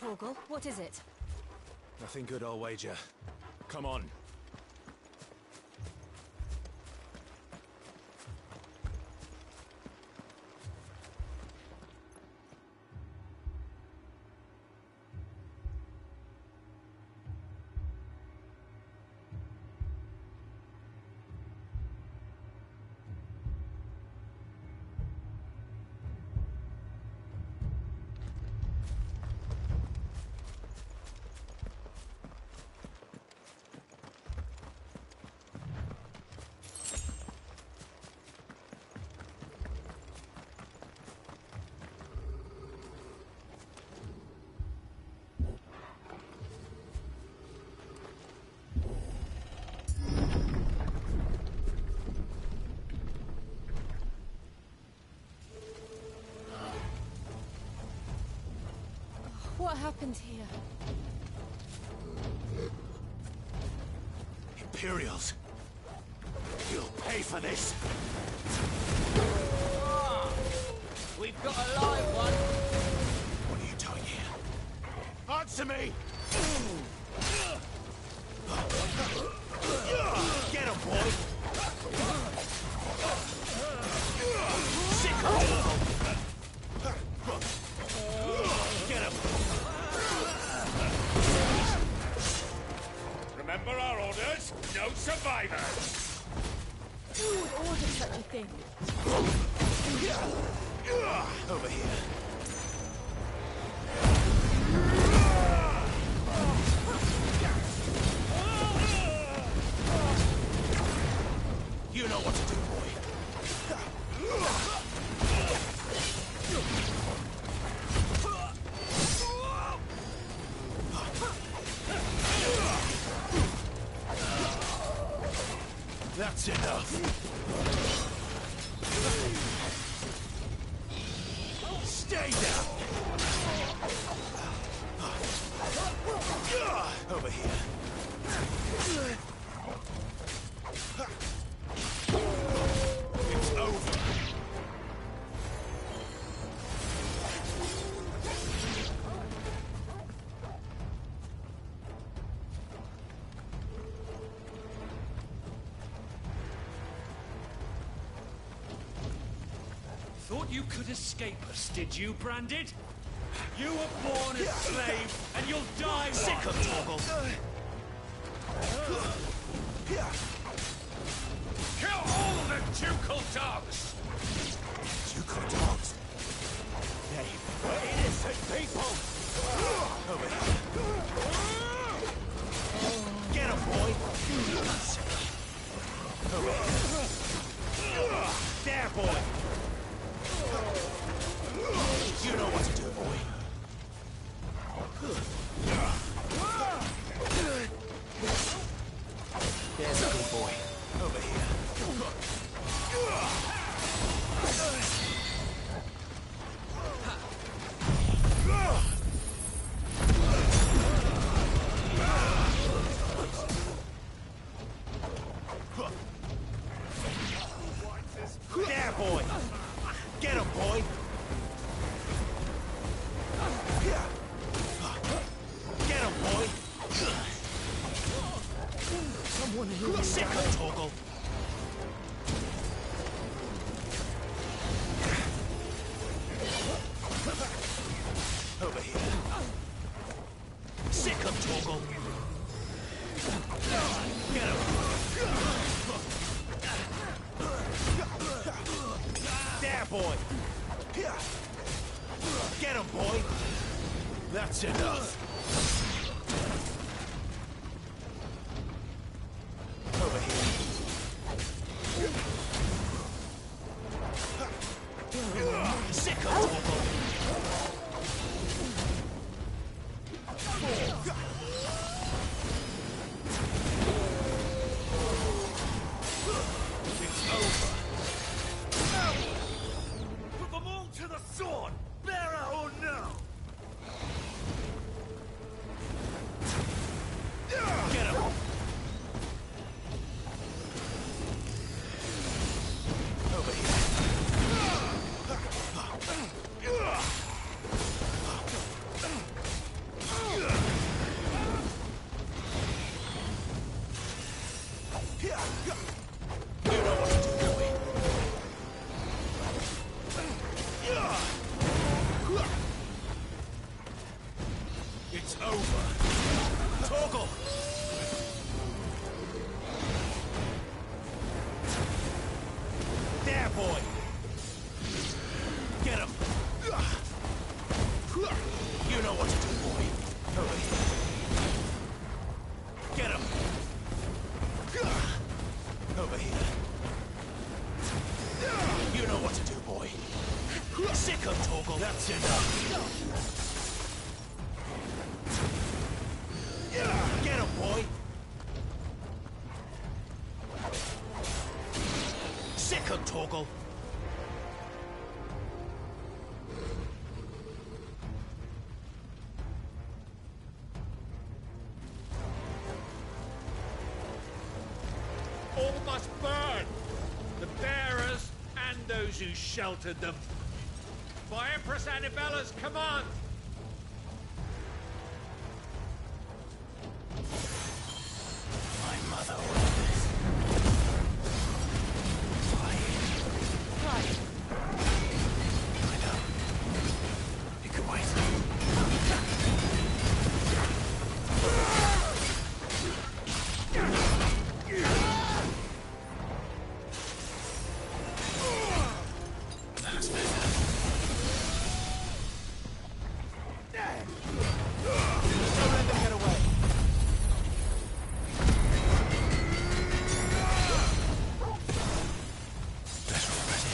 Torgal, what is it? Nothing good, I'll wager. Come on. What happened here? Imperials! You'll pay for this! We've got a live one! What are you doing here? Answer me! Get him, boy! Sick of it! Get him! Remember our orders? No survivors! Who would order such a thing? Over here. You know what to do, boy. That's enough. Stay down. Over here. It's over. Thought you could escape us, did you, Branded? You were born a slave, and you'll die Sick one. of Torgal. Kill all the ducal dogs! Ducal dogs? They were innocent people! Over here. Get him, boy! Over here. There, boy! You know what to do, boy. There's a good boy. Over here. There, boy! Get him, boy! Get him, boy! Someone who sick of Torgal. Over here. Sick of Torgal. Get him. There, boy. Get him, boy. That's enough. Over here. Sick of Torgal. It's over. Put them all to the sword, bearer or no! You know what to do, boy. Over here. Get him. Over here. You know what to do, boy. Sick of Torgal. That's enough. Get him, boy. Sick of Torgal. All must burn! The bearers and those who sheltered them. By Empress Annibella's command! My mother ordered this. Why? Right. I know. You can wait. That's better. Don't let them get away. Better already.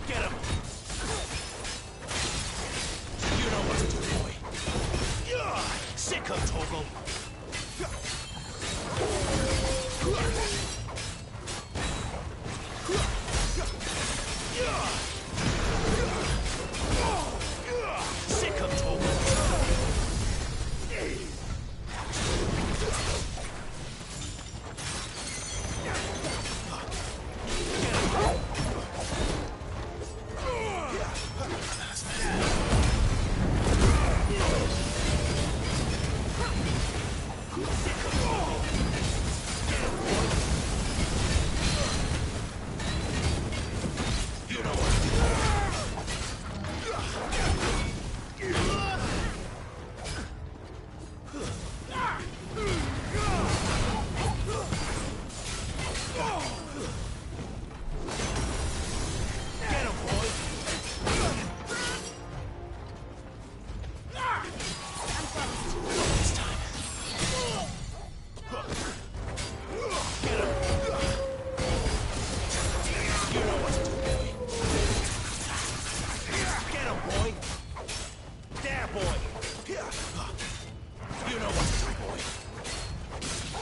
Get him. You know what to do, boy. Sick of Torgal. Sick of Torgal. You know what to get him, boy. This time. Get him. You know what to do, boy. Get him, boy. There, boy. You know what to do, boy.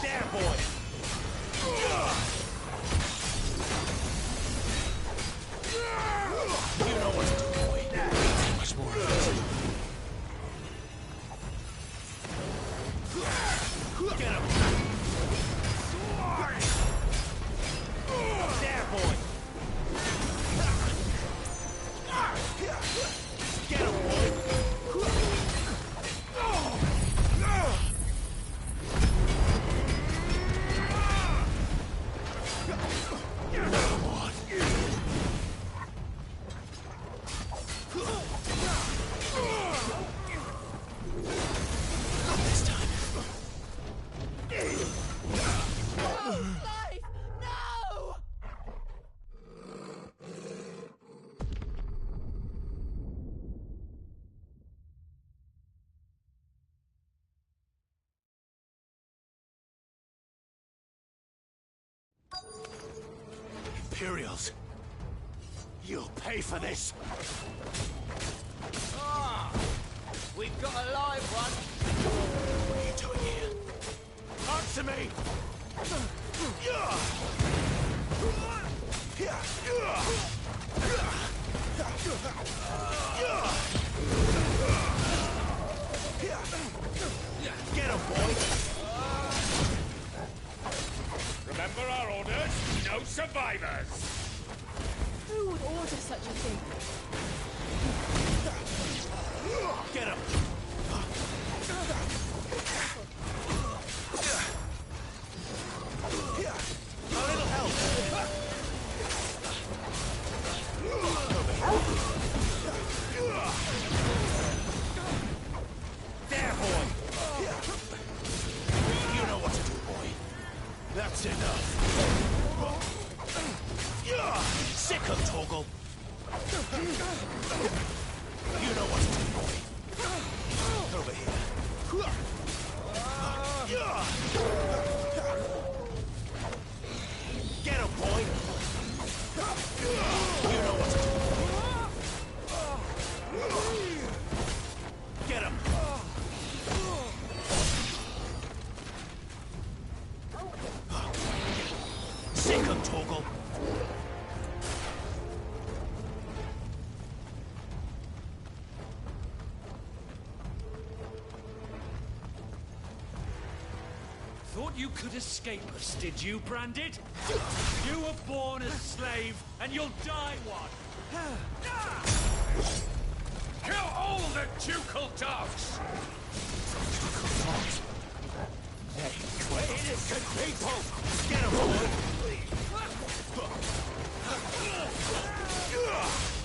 There, boy. You know what to do, boy. Too much more of this. Get him. There, boy. Get him, boy. Come on. Not this time. Life! No! Imperials. You'll pay for this. Ah! We've got a live one. What are you doing here? Answer me! Get him, boy! Remember our orders? No survivors! Who would order such a thing? Get him! A little help! There, boy! You know what to do, boy. That's enough. Sick of Torgal. You know what to do, boy. Over here. Get him, boy. You know what to do, boy. Get him. Sick of Torgal. Thought you could escape us, did you, Branded? You were born a slave, and you'll die one. Kill all the ducal dogs! Hey, we're innocent people! Get him, boy!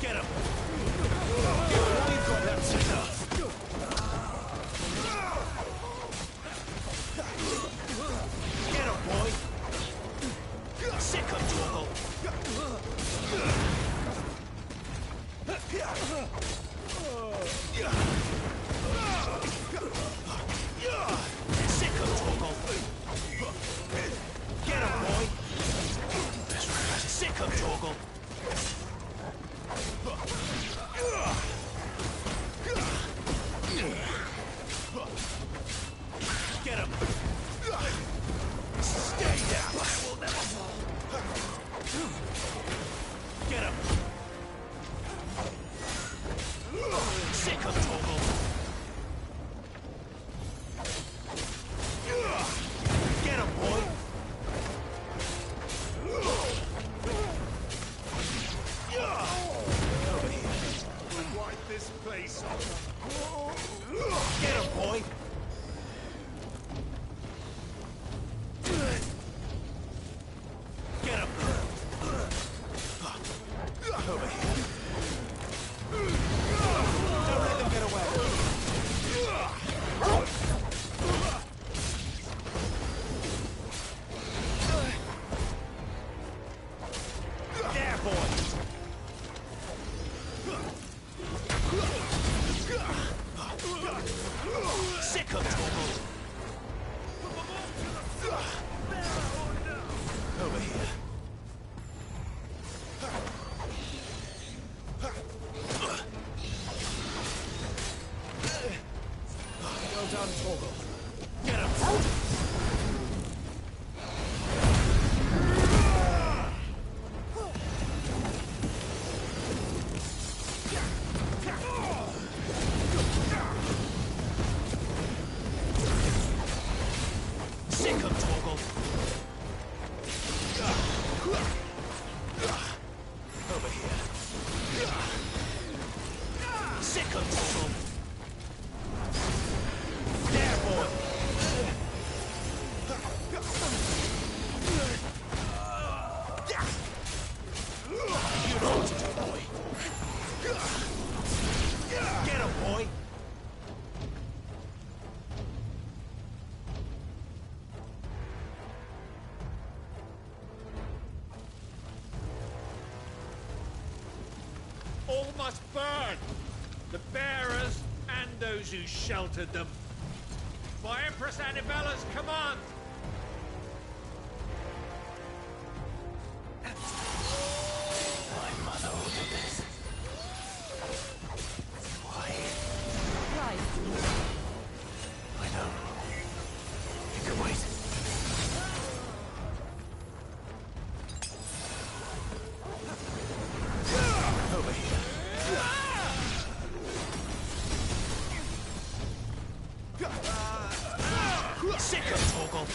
Get him! We've got that's enough! Get him, boy! Sick of Torgal! Sick of Torgal! Get him, boy! Sick of Torgal! Get him! Stay down! I will never fall! Get him! Sick of Torgal! Get him, boy! Over here. Wipe this place off. Get him, boy! Get him! Over here. Don't let them get away. There, boy! Sick of Torgal! Over here. Well done, Torgal. Get him! Sick of Torgal! Over here. Sick of Torgal! There, boy! You know what to do, boy! Get him, boy! All must burn! The bearers and those who sheltered them. By Empress Annivella's command! My mother ordered this. Why? Right. I know. You can wait. Over here. Sick of Torgal!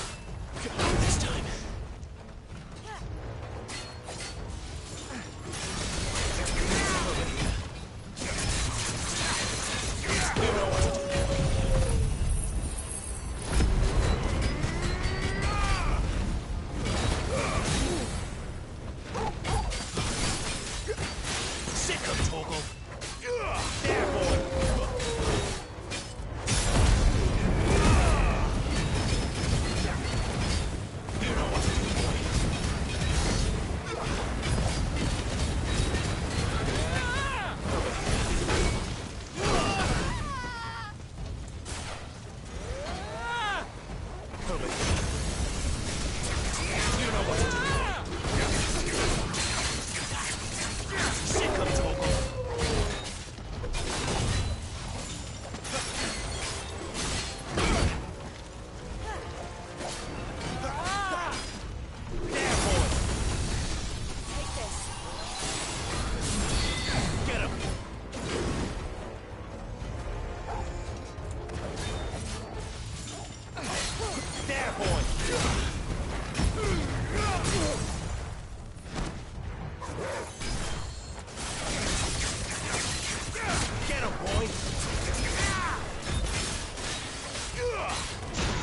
Get him, boy!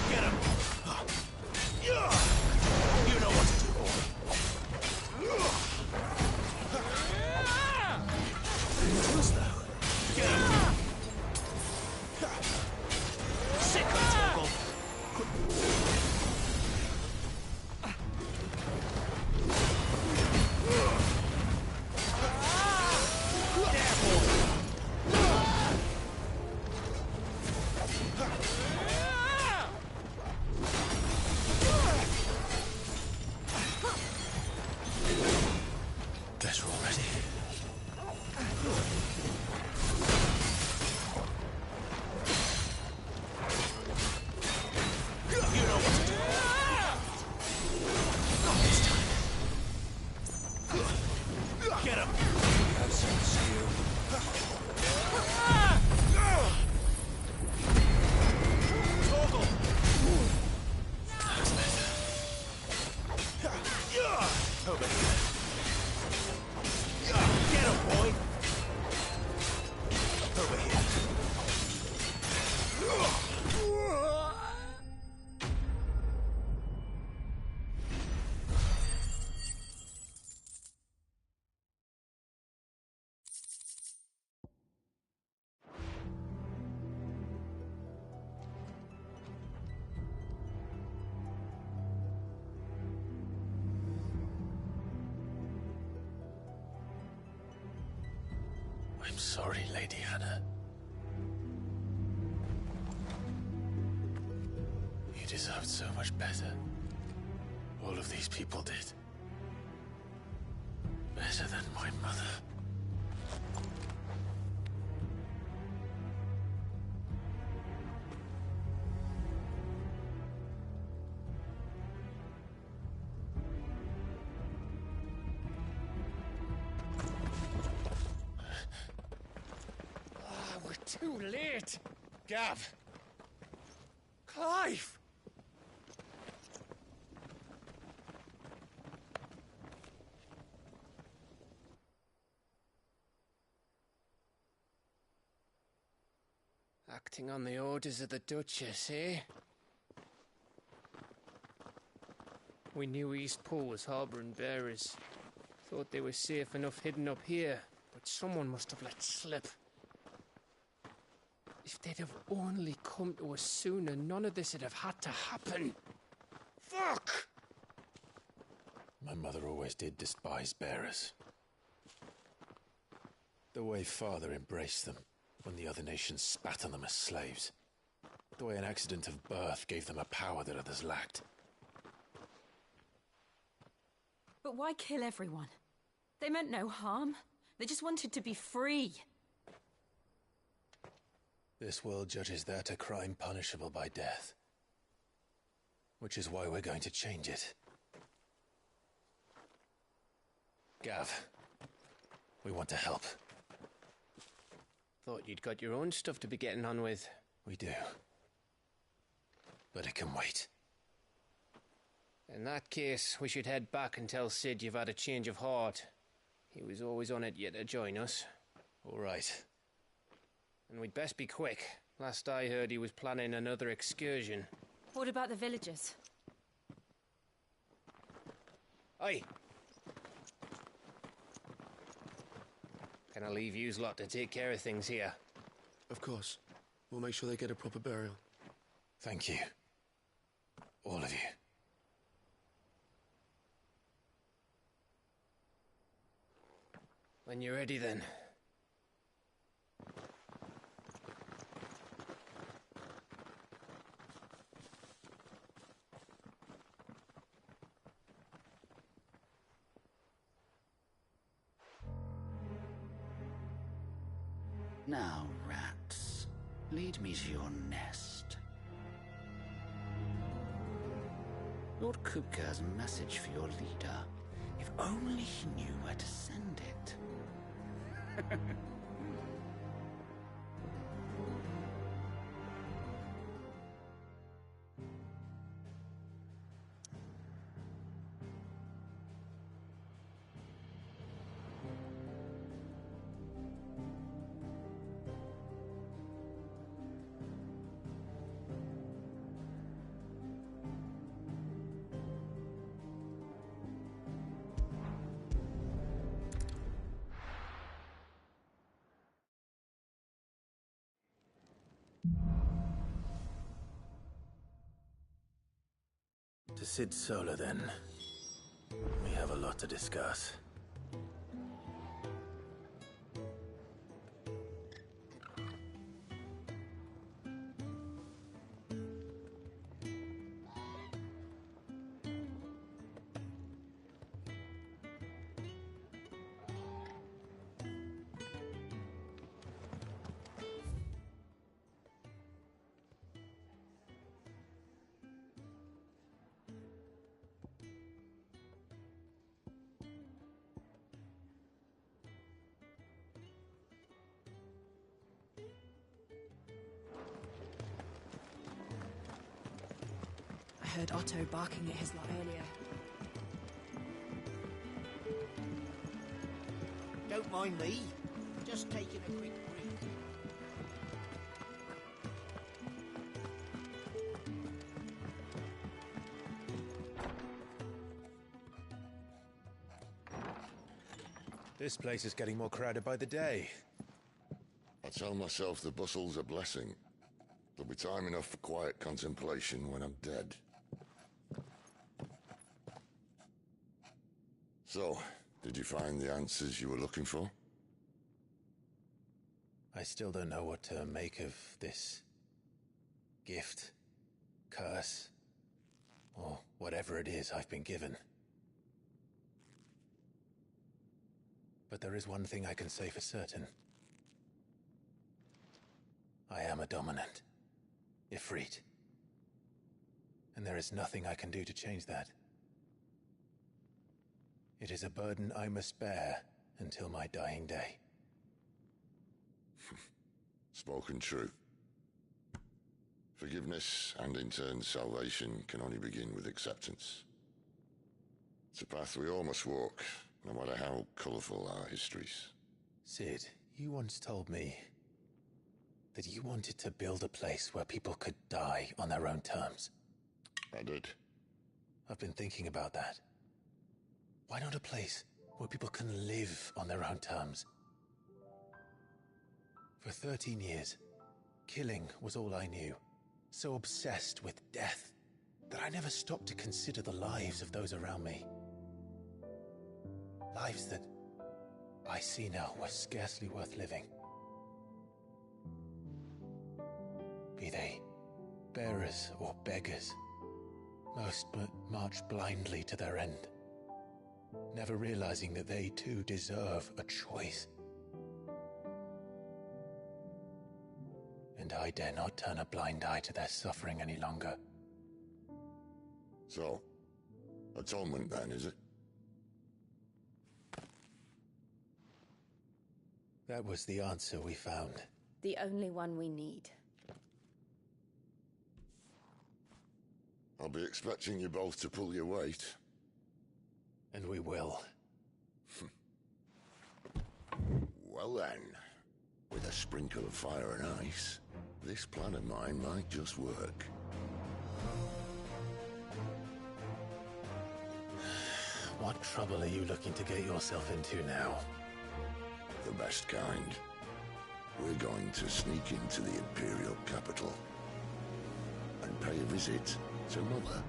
Get him! You know what to do, boy. Too slow. Get him! Sick of Toggle! Better already. You know what to do. Not this time. Get him. Have some skill. Toggle. That's better. Over here. Get him, boy! Over here. I'm sorry, Lady Hannah. You deserved so much better. All of these people did. Better than my mother. Too late! Gav! Clive! Acting on the orders of the Duchess, eh? We knew East Pool was harbouring bearers. Thought they were safe enough hidden up here, but someone must have let slip. If they'd have only come to us sooner, none of this would have had to happen. Fuck! My mother always did despise bearers. The way Father embraced them when the other nations spat on them as slaves. The way an accident of birth gave them a power that others lacked. But why kill everyone? They meant no harm. They just wanted to be free. This world judges that a crime punishable by death. Which is why we're going to change it. Gav, we want to help. Thought you'd got your own stuff to be getting on with. We do. But it can wait. In that case, we should head back and tell Sid you've had a change of heart. He was always on it yet to join us. All right. And we'd best be quick. Last I heard, he was planning another excursion. What about the villagers? Aye. Can I leave yous lot to take care of things here? Of course. We'll make sure they get a proper burial. Thank you. All of you. When you're ready, then. Now, rats, lead me to your nest. Lord Kupka's message for your leader. If only he knew where to send it. Cid Solar, then. We have a lot to discuss. I heard Otto barking at his lot earlier. Don't mind me. Just taking a quick break. This place is getting more crowded by the day. I tell myself the bustle's a blessing. There'll be time enough for quiet contemplation when I'm dead. So, did you find the answers you were looking for? I still don't know what to make of this gift, curse, or whatever it is I've been given. But there is one thing I can say for certain. I am a dominant, Ifrit. And there is nothing I can do to change that. It is a burden I must bear until my dying day. Spoken true. Forgiveness, and in turn salvation, can only begin with acceptance. It's a path we all must walk, no matter how colourful our histories. Cid, you once told me that you wanted to build a place where people could die on their own terms. I did. I've been thinking about that. Why not a place where people can live on their own terms? For 13 years, killing was all I knew. So obsessed with death that I never stopped to consider the lives of those around me. Lives that I see now were scarcely worth living. Be they bearers or beggars, most march blindly to their end, never realizing that they too deserve a choice. And I dare not turn a blind eye to their suffering any longer. So, atonement then, is it? That was the answer we found. The only one we need. I'll be expecting you both to pull your weight. And we will. Well then, with a sprinkle of fire and ice, this plan of mine might just work. What trouble are you looking to get yourself into now? The best kind. We're going to sneak into the Imperial capital and pay a visit to Mother.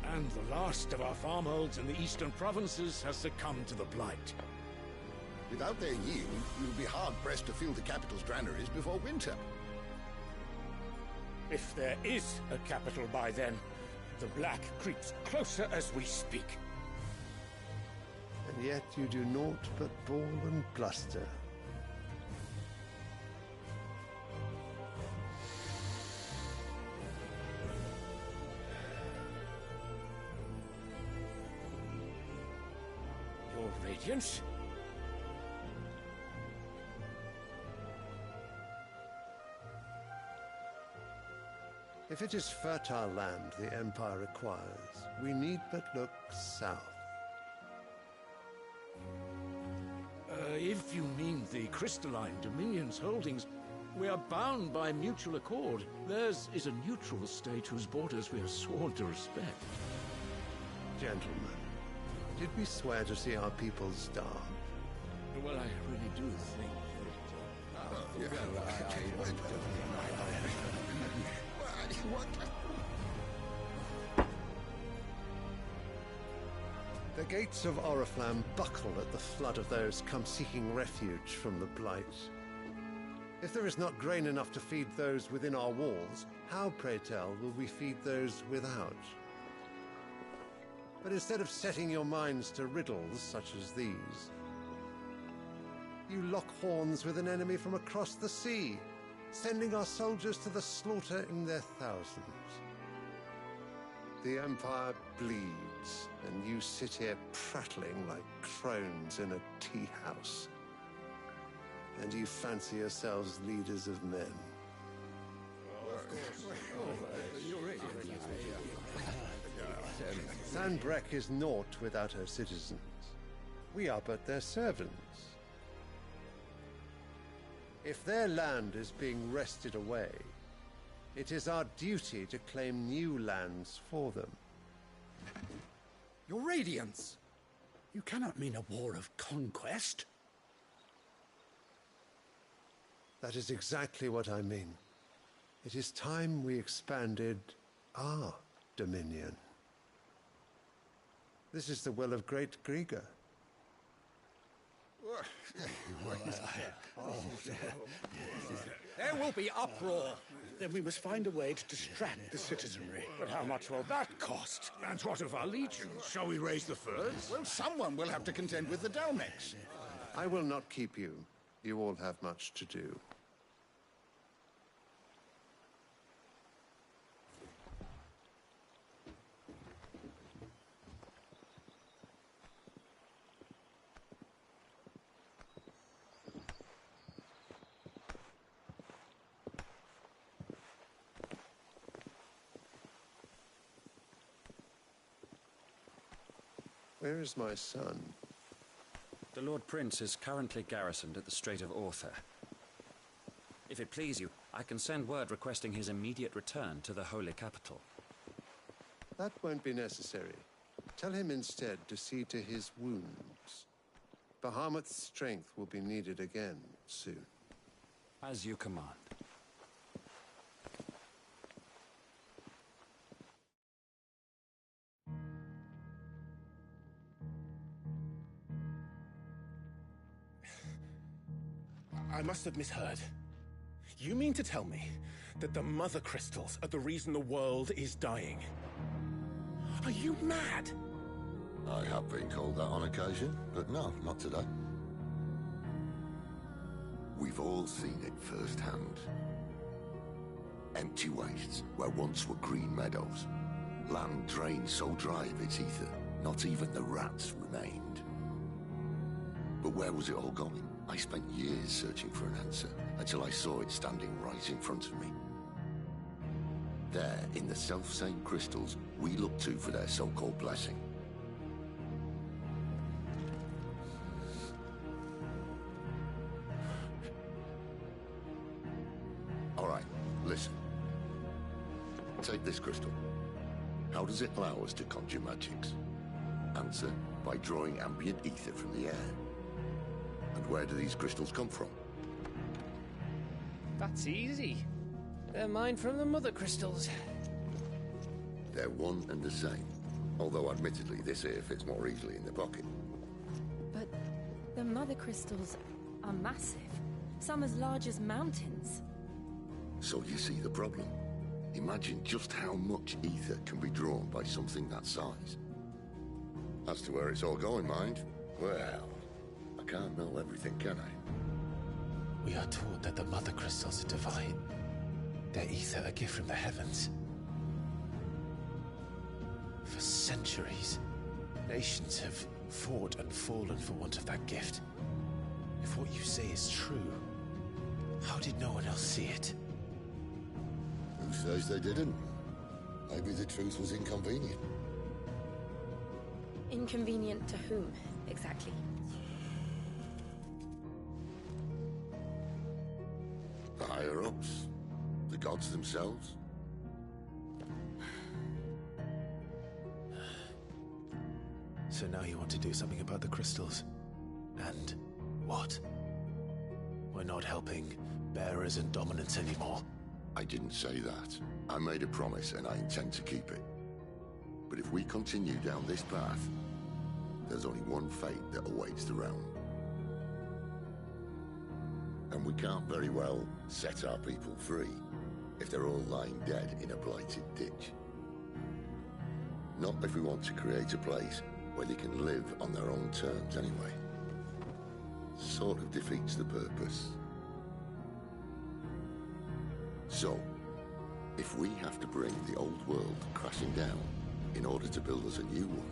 And the last of our farmholds in the eastern provinces has succumbed to the blight. Without their yield, we'll be hard-pressed to fill the capital's granaries before winter. If there is a capital by then, the black creeps closer as we speak. And yet you do naught but bawl and bluster. Your Radiance? If it is fertile land the Empire requires, we need but look south. If you mean the crystalline Dominion's holdings, we are bound by mutual accord. Theirs is a neutral state whose borders we are sworn to respect. Gentlemen, did we swear to see our people starve? Well, I really do think The gates of Oriflamme buckle at the flood of those come seeking refuge from the Blight. If there is not grain enough to feed those within our walls, how, pray tell, will we feed those without? But instead of setting your minds to riddles such as these, you lock horns with an enemy from across the sea, sending our soldiers to the slaughter in their thousands. The Empire bleeds, and you sit here prattling like crones in a tea house. And you fancy yourselves leaders of men. Sanbreque is naught without her citizens. We are but their servants. If their land is being wrested away, it is our duty to claim new lands for them. Your Radiance! You cannot mean a war of conquest. That is exactly what I mean. It is time we expanded our dominion. This is the will of great Grieger. There will be uproar. Then we must find a way to distract the citizenry. But how much will that cost? And what of our legions? Shall we raise the furs? Well, someone will have to contend with the Dalmex. I will not keep you. You all have much to do. Where is my son? The Lord Prince is currently garrisoned at the Strait of Author. If it please you, I can send word requesting his immediate return to the Holy Capital. That won't be necessary. Tell him instead to see to his wounds. Bahamut's strength will be needed again soon. As you command. I must have misheard. You mean to tell me that the Mother Crystals are the reason the world is dying? Are you mad? I have been called that on occasion, but no, not today. We've all seen it firsthand. Empty wastes where once were green meadows. Land drained so dry of its ether, not even the rats remained. But where was it all going? I spent years searching for an answer, until I saw it standing right in front of me. There, in the self-same crystals we look to for their so-called blessing. All right, listen. Take this crystal. How does it allow us to conjure magics? Answer, by drawing ambient ether from the air. And where do these crystals come from? That's easy. They're mine from the Mother Crystals. They're one and the same. Although admittedly this here fits more easily in the pocket. But the Mother Crystals are massive. Some as large as mountains. So you see the problem. Imagine just how much ether can be drawn by something that size. As to where it's all going, mind, well, I can't know everything, can I? We are taught that the Mother Crystals are divine. Their ether a gift from the heavens. For centuries, nations have fought and fallen for want of that gift. If what you say is true, how did no one else see it? Who says they didn't? Maybe the truth was inconvenient. Inconvenient to whom, exactly? The higher-ups? The gods themselves? So now you want to do something about the crystals. And what? We're not helping bearers and dominants anymore. I didn't say that. I made a promise and I intend to keep it. But if we continue down this path, there's only one fate that awaits the realm. And we can't very well set our people free if they're all lying dead in a blighted ditch. Not if we want to create a place where they can live on their own terms anyway. Sort of defeats the purpose. So, if we have to bring the old world crashing down in order to build us a new one,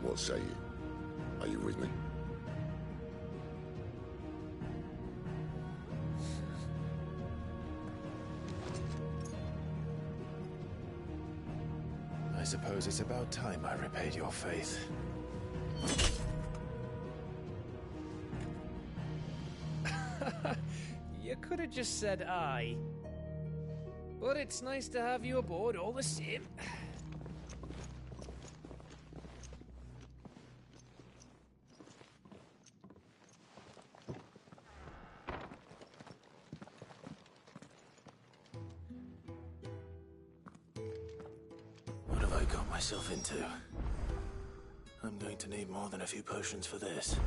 what say you? Are you with me? I suppose it's about time I repaid your faith. You could have just said aye. But it's nice to have you aboard all the same. What have I got myself into? I'm going to need more than a few potions for this.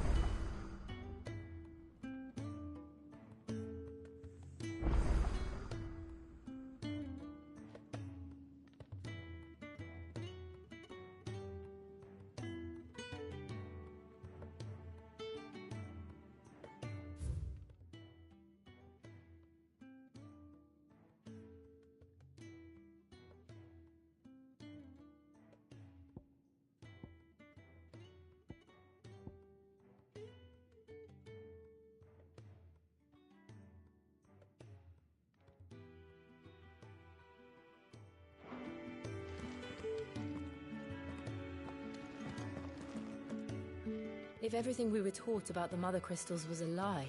If everything we were taught about the Mother Crystals was a lie,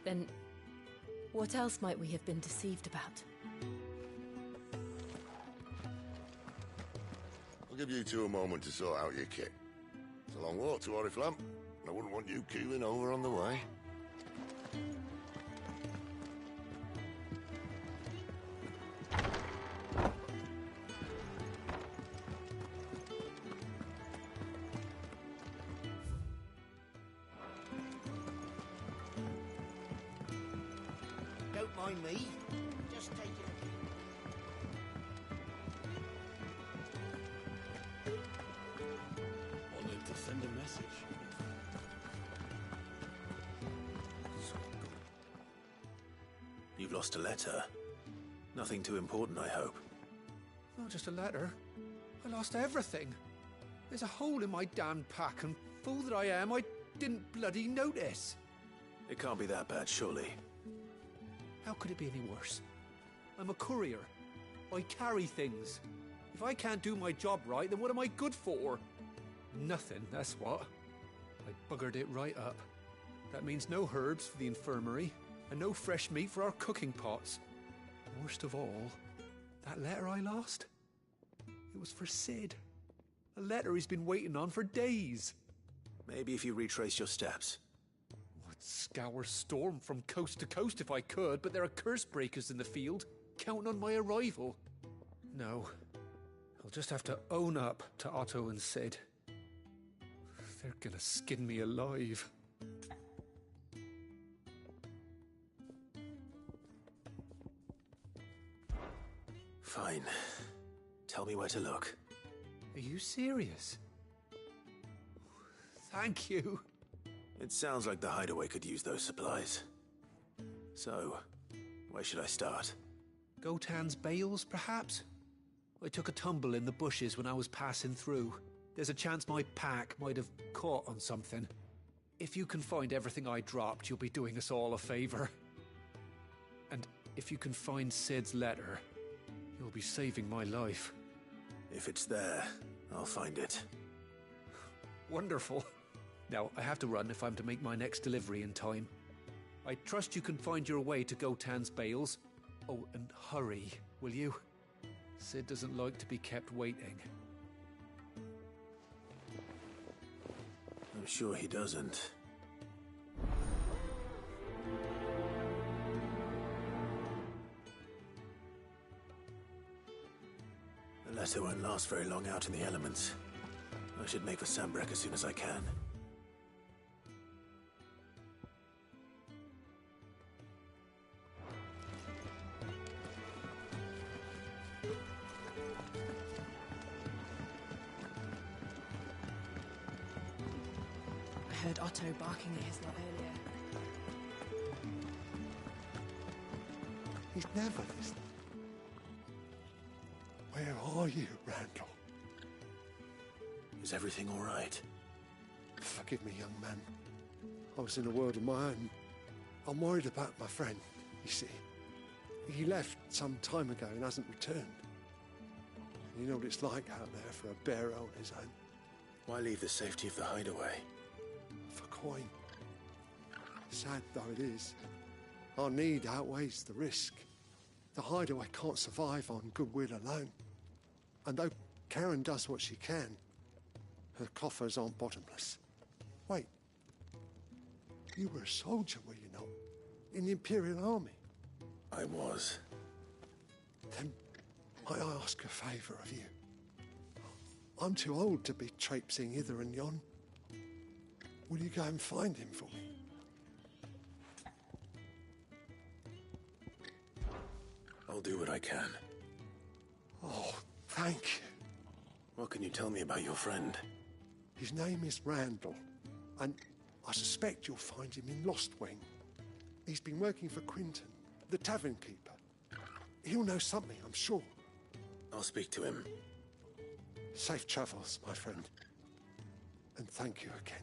then what else might we have been deceived about? I'll give you two a moment to sort out your kit. It's a long walk to Oriflamme, and I wouldn't want you keeling over on the way. Don't mind me. Just take it. Wanted to send a message. You've lost a letter. Nothing too important, I hope. Not just a letter. I lost everything. There's a hole in my damn pack, and fool that I am, I didn't bloody notice. It can't be that bad, surely. How could it be any worse? I'm a courier. I carry things. If I can't do my job right, then what am I good for? Nothing, that's what. I buggered it right up. That means no herbs for the infirmary, and no fresh meat for our cooking pots. Worst of all, that letter I lost? It was for Sid. A letter he's been waiting on for days. Maybe if you retrace your steps. I'd scour Storm from coast to coast if I could, but there are curse breakers in the field, counting on my arrival. No, I'll just have to own up to Otto and Sid. They're gonna skin me alive. Fine. Tell me where to look. Are you serious? Thank you. It sounds like the hideaway could use those supplies. So, where should I start? Gotan's bales, perhaps? I took a tumble in the bushes when I was passing through. There's a chance my pack might have caught on something. If you can find everything I dropped, you'll be doing us all a favor. And if you can find Sid's letter, you'll be saving my life. If it's there, I'll find it. Wonderful. Now, I have to run if I'm to make my next delivery in time. I trust you can find your way to Gotan's bales. Oh, and hurry, will you? Sid doesn't like to be kept waiting. I'm sure he doesn't. The letter won't last very long out in the elements. I should make for Sambrek as soon as I can. I heard Otto barking at his lot earlier. He's never listening. Where are you, Randall? Is everything all right? Forgive me, young man. I was in a world of my own. I'm worried about my friend, you see. He left some time ago and hasn't returned. You know what it's like out there for a bearer on his own. Why leave the safety of the hideaway? For coin. Sad though it is, our need outweighs the risk. The hideaway can't survive on goodwill alone. And though Karen does what she can, her coffers aren't bottomless. Wait. You were a soldier, were you not? In the Imperial Army? I was. Then might I ask a favour of you? I'm too old to be traipsing hither and yon. Will you go and find him for me? I'll do what I can. Oh, thank you. What can you tell me about your friend? His name is Randall, and I suspect you'll find him in Lost Wing. He's been working for Quinton, the tavern keeper. He'll know something, I'm sure. I'll speak to him. Safe travels, my friend. And thank you again.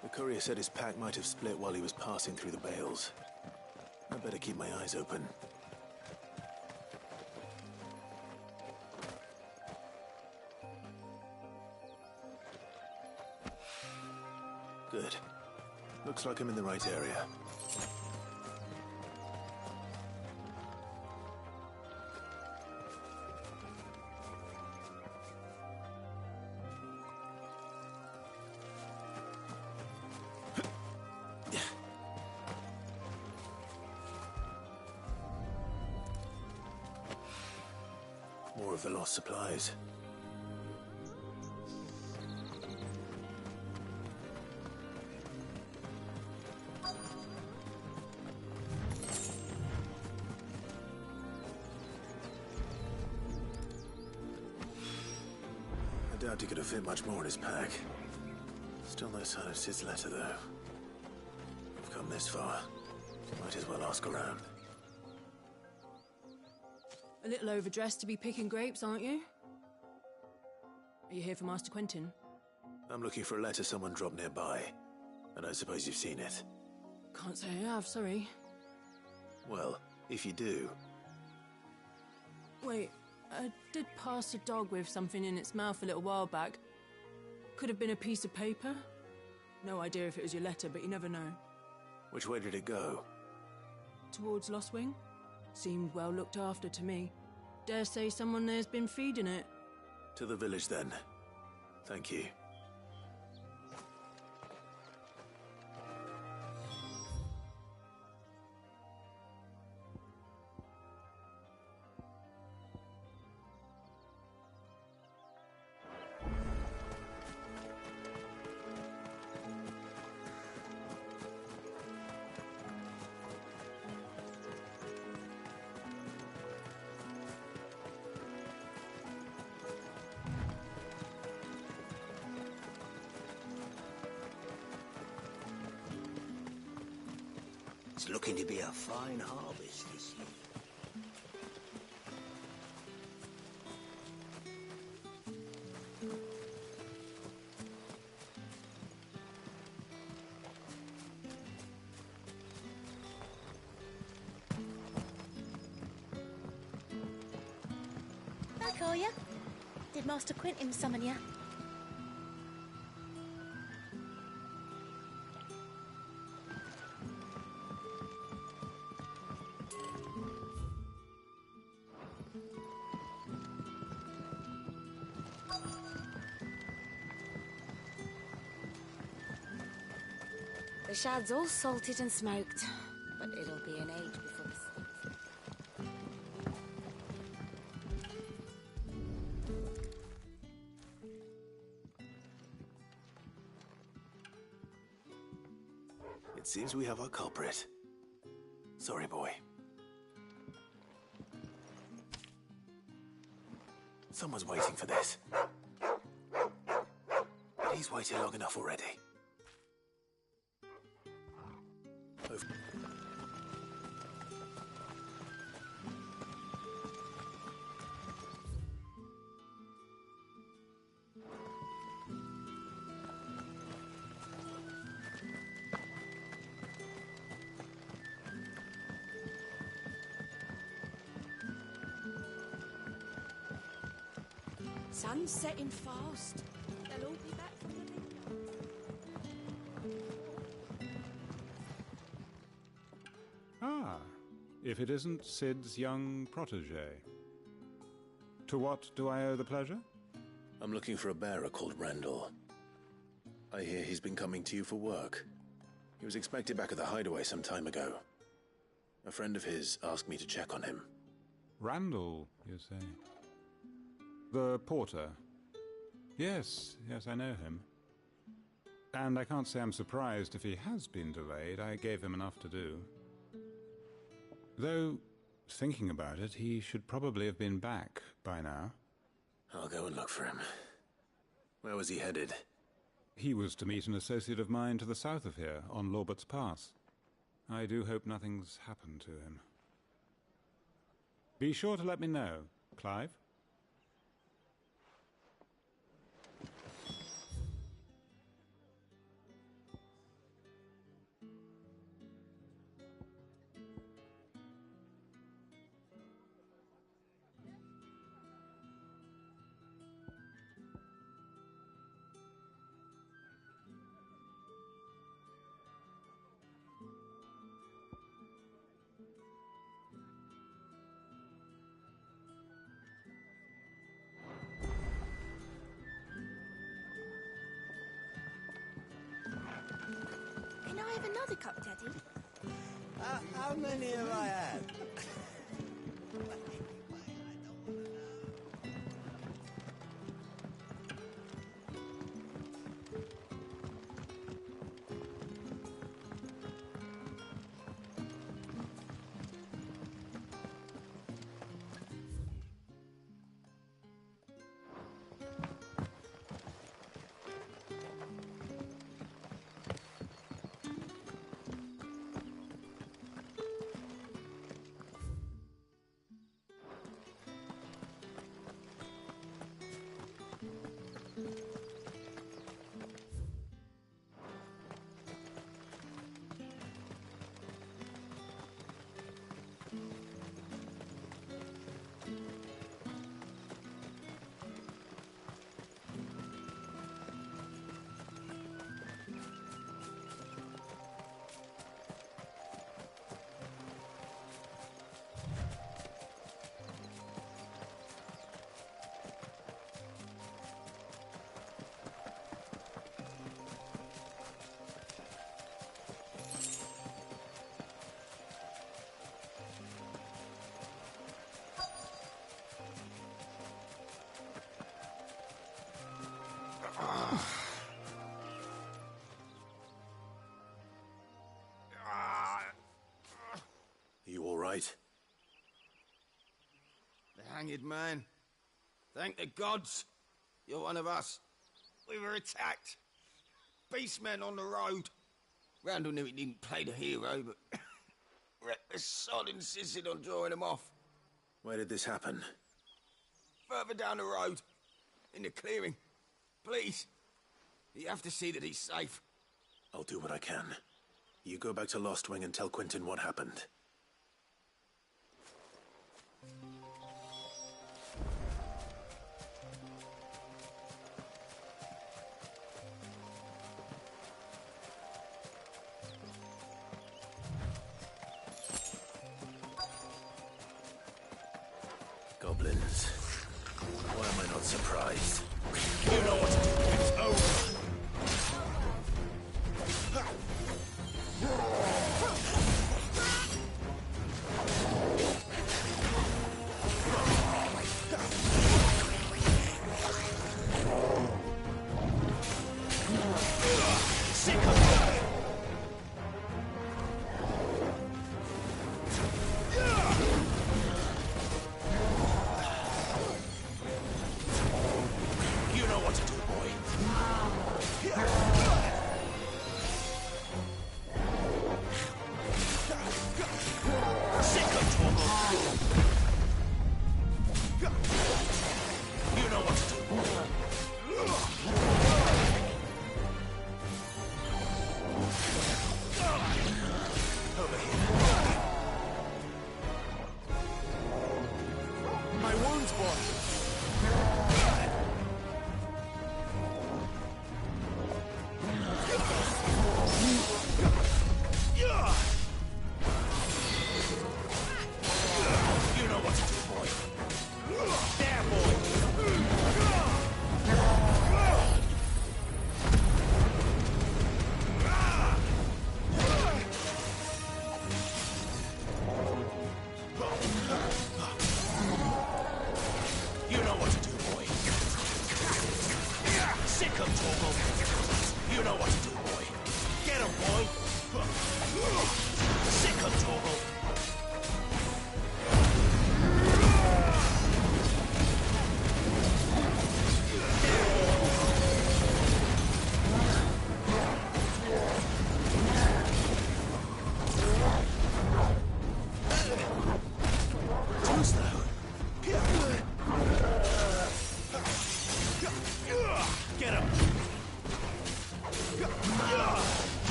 The courier said his pack might have split while he was passing through the bales. I'd better keep my eyes open. Good. Looks like I'm in the right area. More of the lost supplies. I doubt he could have fit much more in his pack. Still no sign of Sid's letter, though. We've come this far. Might as well ask around. A little overdressed to be picking grapes, aren't you? Are you here for Master Quentin? I'm looking for a letter someone dropped nearby. I don't suppose you've seen it. Can't say I have, sorry. Well, if you do... Wait, I did pass a dog with something in its mouth a little while back. Could have been a piece of paper. No idea if it was your letter, but you never know. Which way did it go? Towards Lost Wing? Seemed well looked after to me. Dare say someone there's been feeding it. To the village, then. Thank you. It's looking to be a fine harvest this year. Back, are you? Did Master Quentin summon you? The shad's all salted and smoked, but it'll be an age before the sun. It seems we have our culprit. Sorry, boy. Someone's waiting for this. He's waited long enough already. Sun's setting fast. They'll all be back from the vineyard. Ah, if it isn't Sid's young protege. To what do I owe the pleasure? I'm looking for a bearer called Randall. I hear he's been coming to you for work. He was expected back at the hideaway some time ago. A friend of his asked me to check on him. Randall, you say? The porter. Yes, I know him. And I can't say I'm surprised if he has been delayed. I gave him enough to do. Though, thinking about it, he should probably have been back by now. I'll go and look for him. Where was he headed? He was to meet an associate of mine to the south of here, on Lorbert's Pass. I do hope nothing's happened to him. Be sure to let me know, Clive. Can I have another cup, Daddy? How many have I had? You all right? The hanged man. Thank the gods. You're one of us. We were attacked. Beastmen on the road. Randall knew he didn't play the hero, but reckless sod insisted on drawing him off. Where did this happen? Further down the road. In the clearing. Please. You have to see that he's safe. I'll do what I can. You go back to Lost Wing and tell Quentin what happened. Goblins. Why am I not surprised? You know what to do. It's over.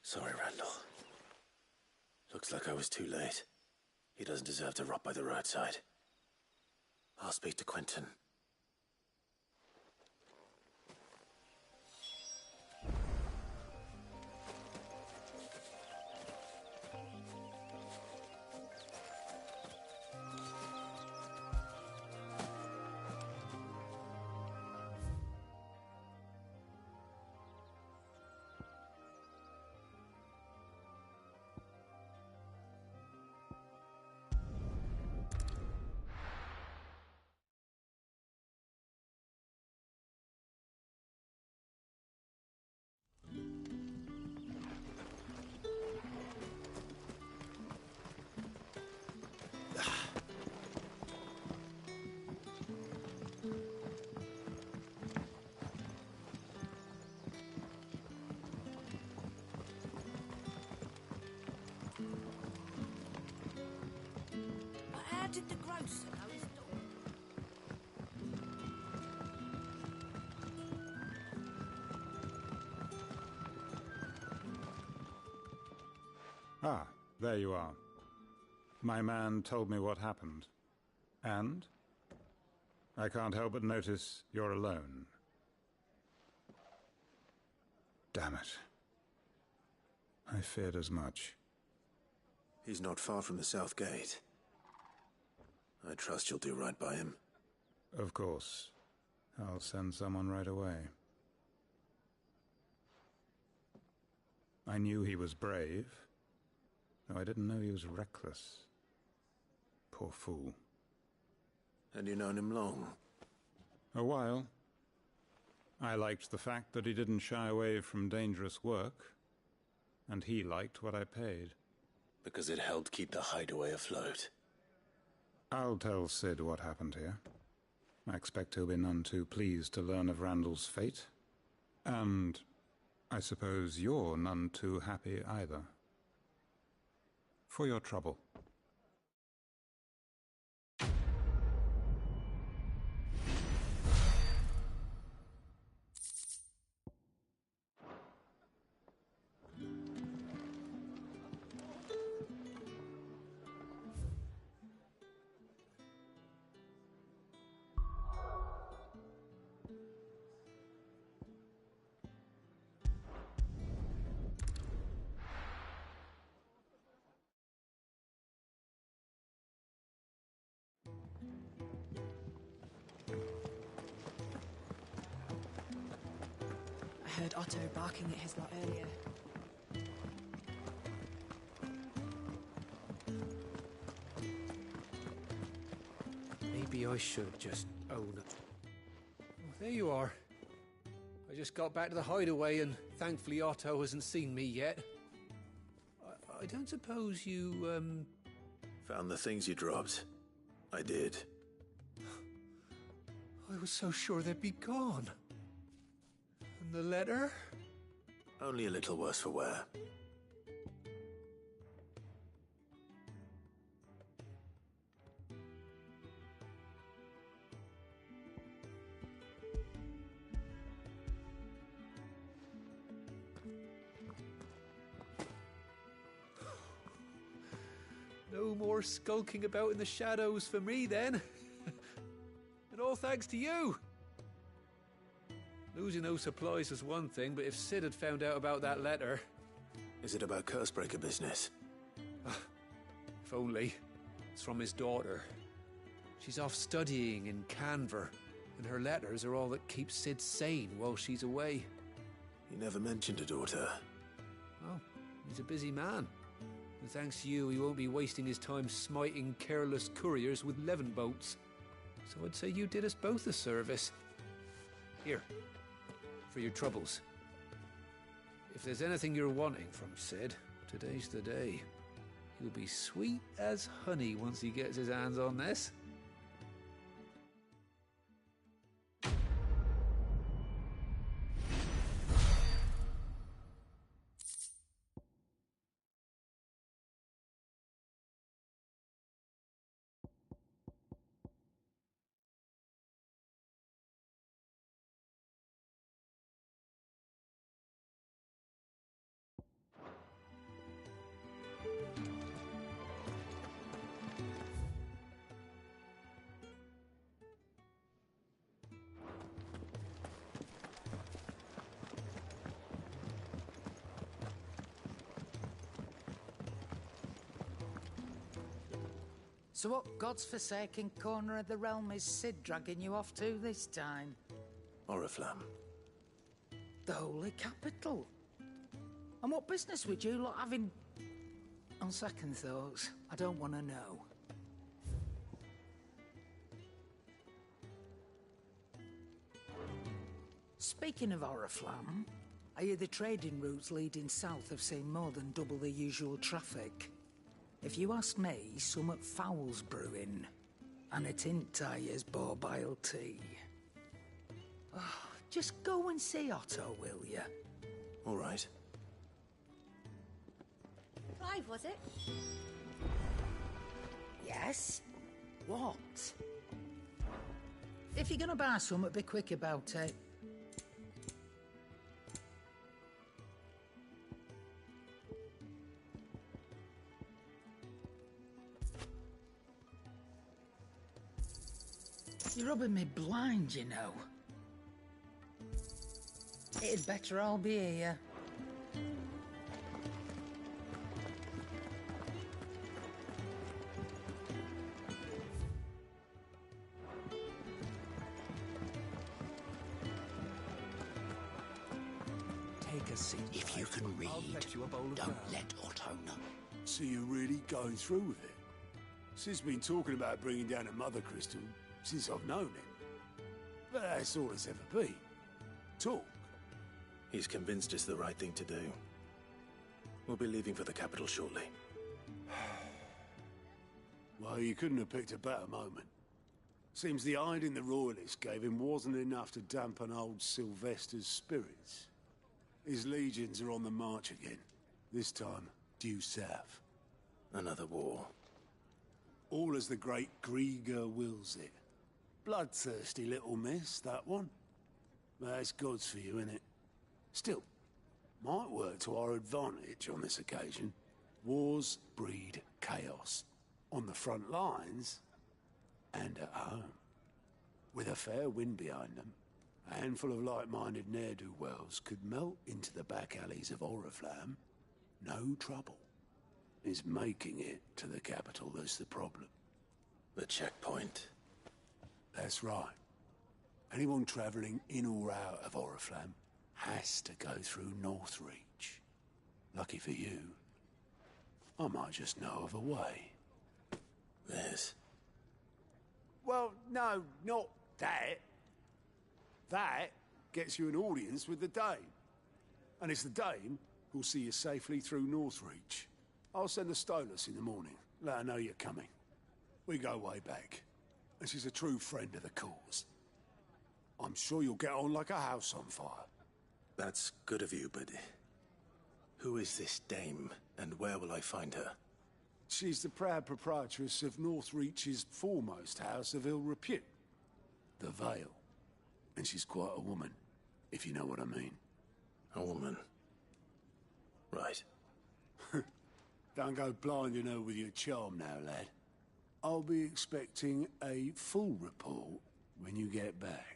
Sorry, Randall. Looks like I was too late. He doesn't deserve to rot by the roadside. I'll speak to Quentin. did the grocer know his daughter? Ah, there you are. My man told me what happened. And? I can't help but notice you're alone. Damn it. I feared as much. He's not far from the South Gate. I trust you'll do right by him. Of course. I'll send someone right away. I knew he was brave, though I didn't know he was reckless. Poor fool. And you known him long? A while. I liked the fact that he didn't shy away from dangerous work, and he liked what I paid. Because it helped keep the hideaway afloat. I'll tell Sid what happened here. I expect he'll be none too pleased to learn of Randall's fate. And I suppose you're none too happy either. For your trouble. I heard Otto barking at his lot earlier. Maybe I should just own it. Oh, there you are. I just got back to the hideaway and thankfully Otto hasn't seen me yet. I don't suppose you, Found the things you dropped. I did. I was so sure they'd be gone. And the letter? Only a little worse for wear. No more skulking about in the shadows for me, then. And all thanks to you. Losing those supplies was one thing, but if Sid had found out about that letter... Is it about Cursebreaker business? If only. It's from his daughter. She's off studying in Canver, and her letters are all that keeps Sid sane while she's away. He never mentioned a daughter. Oh, he's a busy man. And thanks to you, he won't be wasting his time smiting careless couriers with levant boats. So I'd say you did us both a service. Here, for your troubles. If there's anything you're wanting from Sid, today's the day. He'll be sweet as honey once he gets his hands on this. So what god's-forsaken corner of the realm is Sid dragging you off to this time? Oriflamme. The Holy Capital. And what business would you lot have in... On second thoughts, I don't want to know. Speaking of Oriflamme, I hear the trading routes leading south have seen more than double the usual traffic. If you ask me, summat foul's brewing, and it ain't Tyre's borbile tea. Oh, just go and see Otto, will you? All right. Clive, was it? Yes? What? If you're gonna buy something, be quick about it. You're rubbing me blind, you know. It'd better all be here. Take a seat. If you can read, don't let Otto know. So you're really going through with it? Sid's been talking about bringing down a mother crystal since I've known him. But that's all it's ever been. Talk. He's convinced it's the right thing to do. We'll be leaving for the capital shortly. Well, you couldn't have picked a better moment. Seems the hiding the Royalists gave him wasn't enough to dampen old Sylvester's spirits. His legions are on the march again. This time, due south. Another war. All as the great Grieger wills it. Bloodthirsty little miss, that one. That's God's for you, innit? Still, might work to our advantage on this occasion. Wars breed chaos. On the front lines, and at home. With a fair wind behind them, a handful of like-minded ne'er-do-wells could melt into the back alleys of Oriflamme. No trouble. It's making it to the capital that's the problem. The checkpoint. That's right. Anyone travelling in or out of Oriflamme has to go through Northreach. Lucky for you, I might just know of a way. This? Well, no, not that. That gets you an audience with the Dame. And it's the Dame who'll see you safely through Northreach. I'll send the Stolas in the morning. Let her know you're coming. We go way back. And she's a true friend of the cause. I'm sure you'll get on like a house on fire. That's good of you, but... who is this Dame, and where will I find her? She's the proud proprietress of Northreach's foremost house of ill repute. The Vale. And she's quite a woman, if you know what I mean. A woman? Right. Don't go blinding her with your charm now, lad. I'll be expecting a full report when you get back.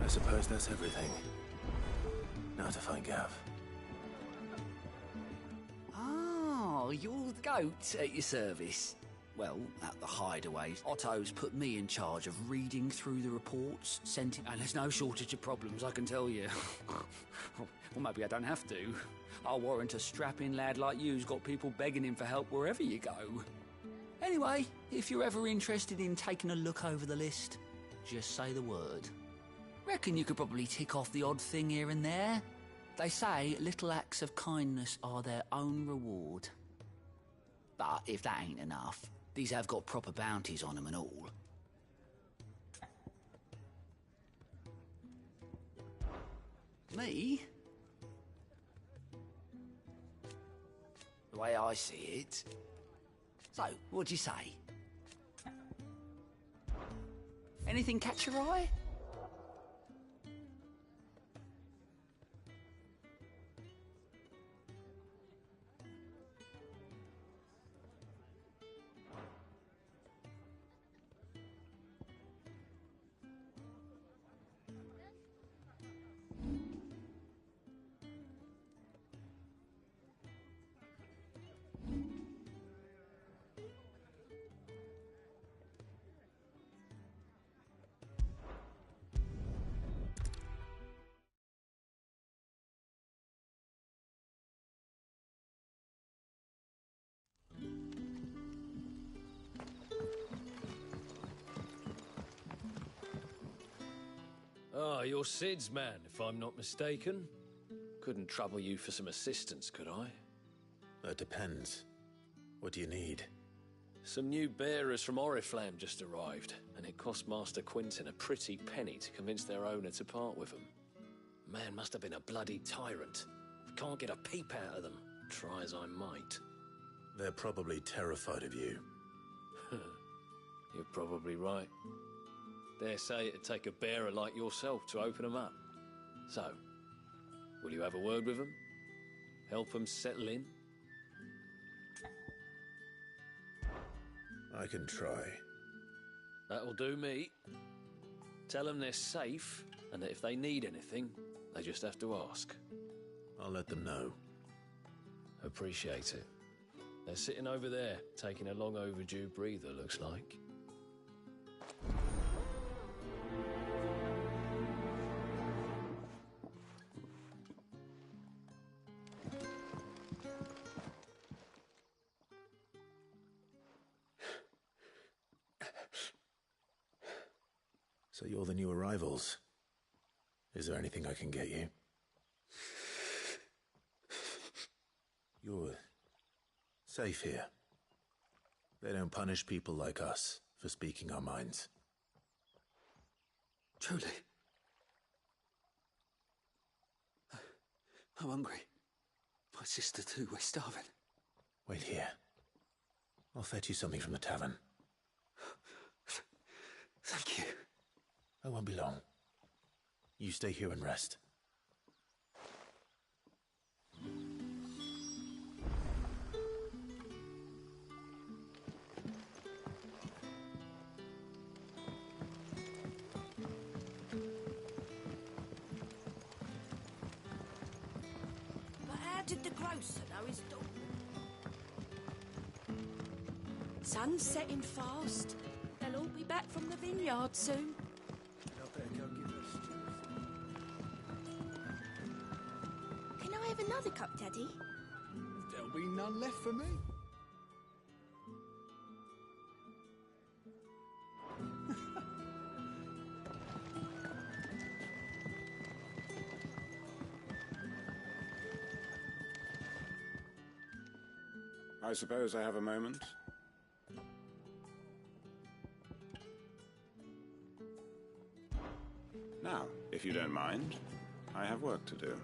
I suppose that's everything. Now to find Gav. Oh, you're the goat at your service. Well, at the hideaways, Otto's put me in charge of reading through the reports, sent it, and there's no shortage of problems, I can tell you. Well, maybe I don't have to. I'll warrant a strapping lad like you's got people begging him for help wherever you go. Anyway, if you're ever interested in taking a look over the list, just say the word. Reckon you could probably tick off the odd thing here and there. They say little acts of kindness are their own reward. But if that ain't enough, these have got proper bounties on them and all. Me? The way I see it. So, what'd you say? Anything catch your eye? Ah, you're Sid's man, if I'm not mistaken. Couldn't trouble you for some assistance, could I? That depends. What do you need? Some new bearers from Oriflamme just arrived, and it cost Master Quinton a pretty penny to convince their owner to part with them. Man must have been a bloody tyrant. Can't get a peep out of them, try as I might. They're probably terrified of you. You're probably right. Dare say it'd take a bearer like yourself to open them up. So, will you have a word with them? Help them settle in? I can try. That'll do me. Tell them they're safe, and that if they need anything, they just have to ask. I'll let them know. Appreciate it. They're sitting over there, taking a long overdue breather, looks like. So you're the new arrivals. Is there anything I can get you? You're safe here. They don't punish people like us for speaking our minds. Truly. I'm hungry. My sister too, we're starving. Wait here. I'll fetch you something from the tavern. Thank you. I won't be long. You stay here and rest. But how did the grocer know his dog? Sun's setting fast. They'll all be back from the vineyard soon. Can I have another cup, Daddy? There'll be none left for me. I suppose I have a moment. Now, if you don't mind, I have work to do.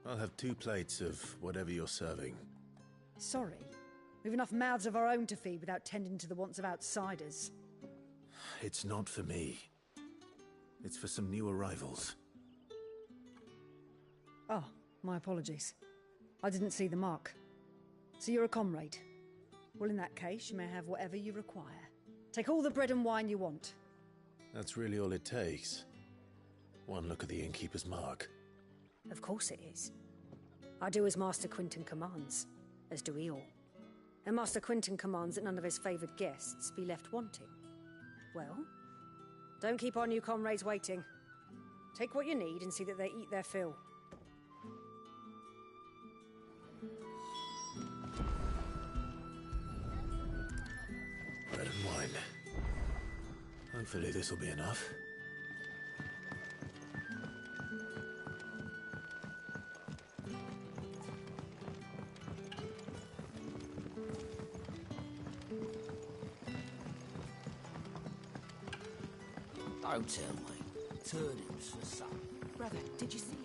I'll have 2 plates of whatever you're serving. Sorry. We've enough mouths of our own to feed without tending to the wants of outsiders. It's not for me. It's for some new arrivals. Oh, my apologies. I didn't see the mark. So you're a comrade. Well, in that case, you may have whatever you require. Take all the bread and wine you want. That's really all it takes. One look at the innkeeper's mark. Of course it is. I do as Master Quinton commands, as do we all. And Master Quinton commands that none of his favoured guests be left wanting. Well, don't keep our new comrades waiting. Take what you need and see that they eat their fill. Bread and wine. Hopefully this will be enough. Don't tell me. Turnips for some. Brother, did you see?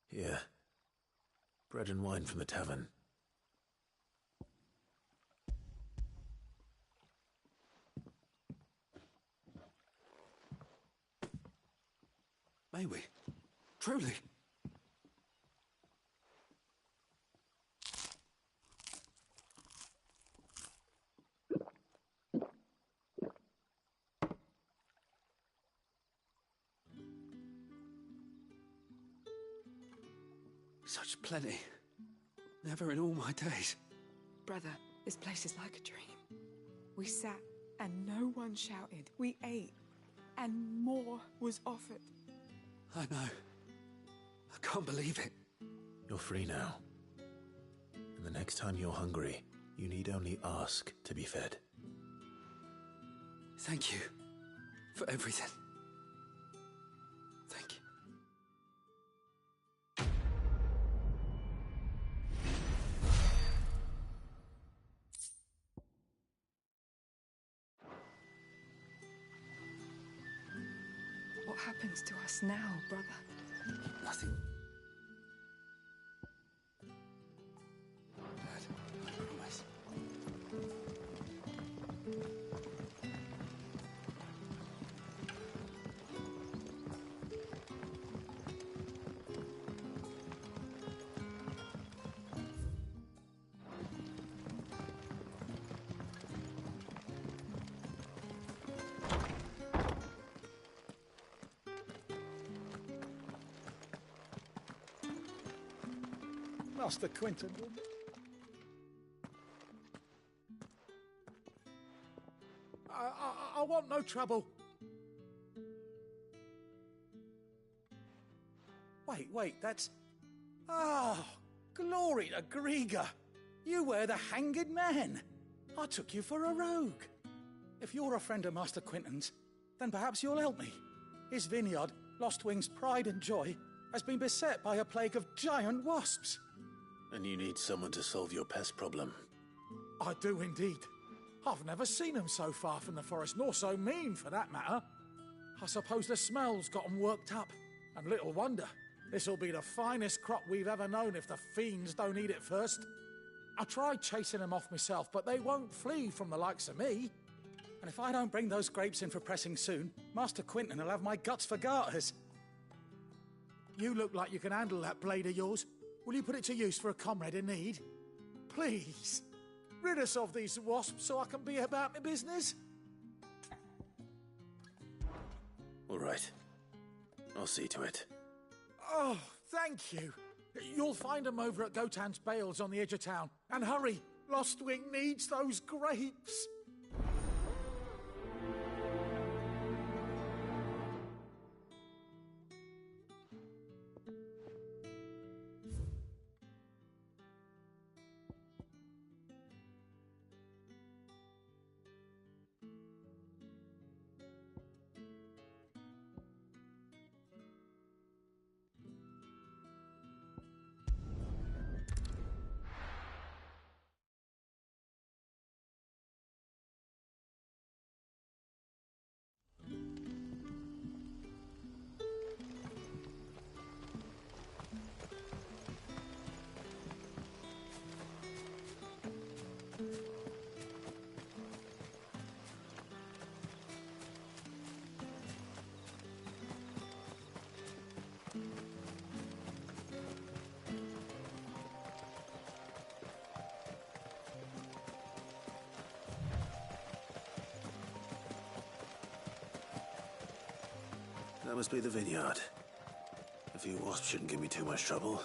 Here. Bread and wine from the tavern. May we? Truly? Such plenty. Never in all my days. Brother, this place is like a dream. We sat and no one shouted. We ate and more was offered. I know. I can't believe it. You're free now. And the next time you're hungry, you need only ask to be fed. Thank you for everything. Thank you. What happens to us now, brother? Nothing. Dad, I promise. Master Quentin. I want no trouble. Wait, that's... Oh, glory to Grieger. You were the hanged man. I took you for a rogue. If you're a friend of Master Quentin's, then perhaps you'll help me. His vineyard, Lostwing's pride and joy, has been beset by a plague of giant wasps. And you need someone to solve your pest problem. I do indeed. I've never seen them so far from the forest, nor so mean for that matter. I suppose the smell's got them worked up. And little wonder. This'll be the finest crop we've ever known if the fiends don't eat it first. I tried chasing them off myself, but they won't flee from the likes of me. And if I don't bring those grapes in for pressing soon, Master Quentin will have my guts for garters. You look like you can handle that blade of yours. Will you put it to use for a comrade in need? Please, rid us of these wasps so I can be about my business. All right. I'll see to it. Oh, thank you. You'll find them over at Gotan's Bales on the edge of town. And hurry, Lostwing needs those grapes. That must be the vineyard. A few wasps shouldn't give me too much trouble.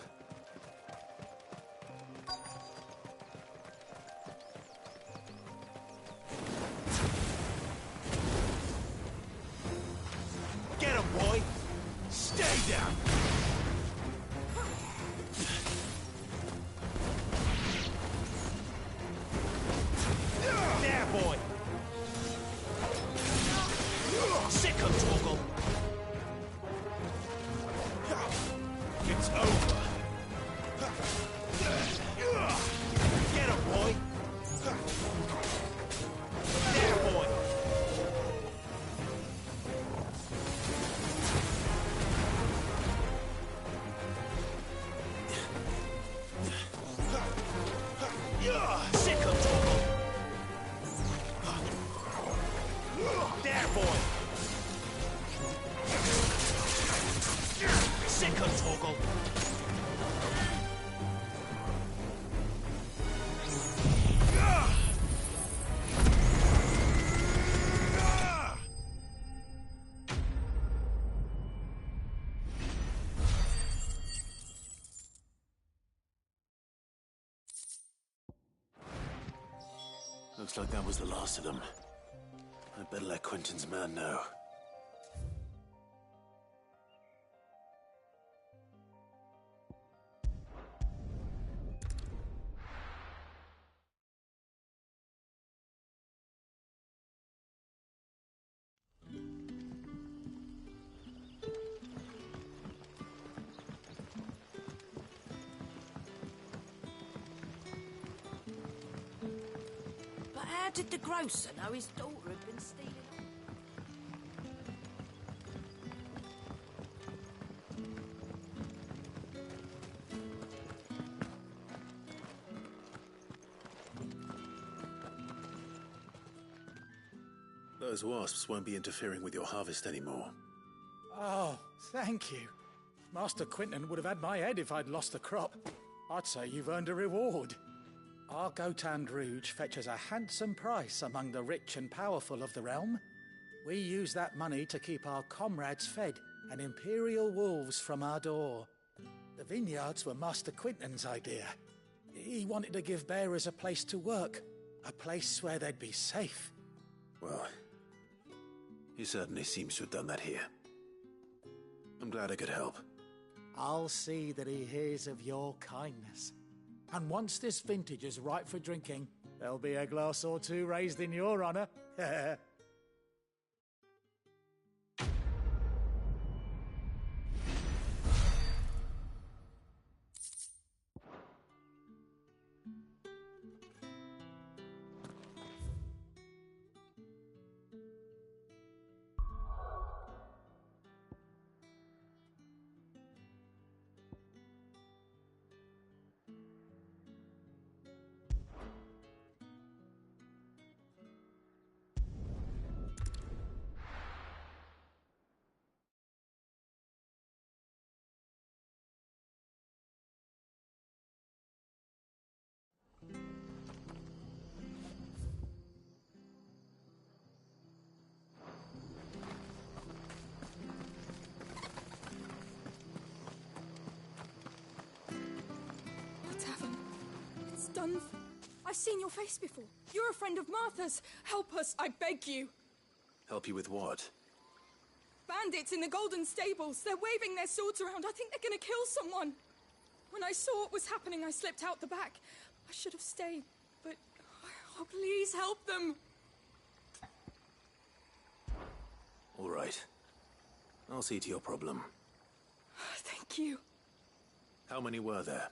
Get him, boy! Stay down! There, boy! Sick of Toggle! It's over! Get him, boy! There, boy! Sick of Toggle! There, boy! Sick of Toggle! Looks like that was the last of them. I'd better let Quentin's man know. how did the grocer know his daughter had been stealing? Those wasps won't be interfering with your harvest anymore. Oh, thank you. Master Quinton would have had my head if I'd lost the crop. I'd say you've earned a reward. Our Gotand Rouge fetches a handsome price among the rich and powerful of the realm. We use that money to keep our comrades fed and imperial wolves from our door. The vineyards were Master Quinton's idea. He wanted to give bearers a place to work, a place where they'd be safe. Well, he certainly seems to have done that here. I'm glad I could help. I'll see that he hears of your kindness. And once this vintage is ripe for drinking, there'll be a glass or two raised in your honor. Done. I've seen your face before. You're a friend of Martha's. Help us, I beg you. Help you with what? Bandits in the Golden Stables. They're waving their swords around. I think they're going to kill someone. When I saw what was happening, I slipped out the back. I should have stayed, but... Oh, please help them. All right. I'll see to your problem. Thank you. How many were there?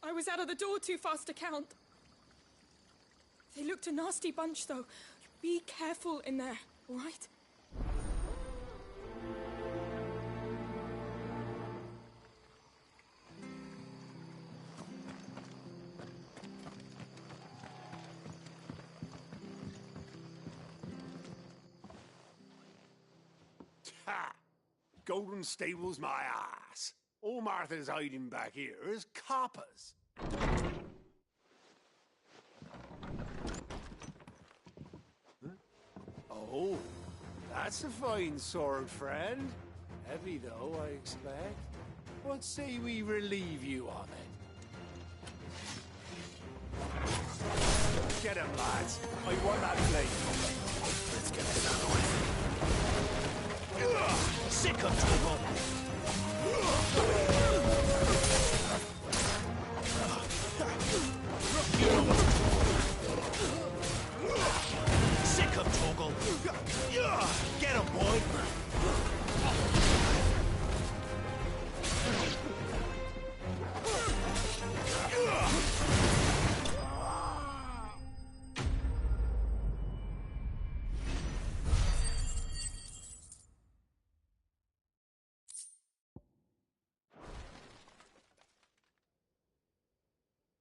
I was out of the door too fast to count. They looked a nasty bunch, though. Be careful in there, all right? Ha! Golden Stables, my ass. All Martha's hiding back here is coppers. Huh? Oh, that's a fine sword, friend. Heavy, though, I expect. What say we relieve you on it? Get him, lads. I want that blade. Let's get this out of the way. Sick of trouble. Sick of Toggle. Get him, boy.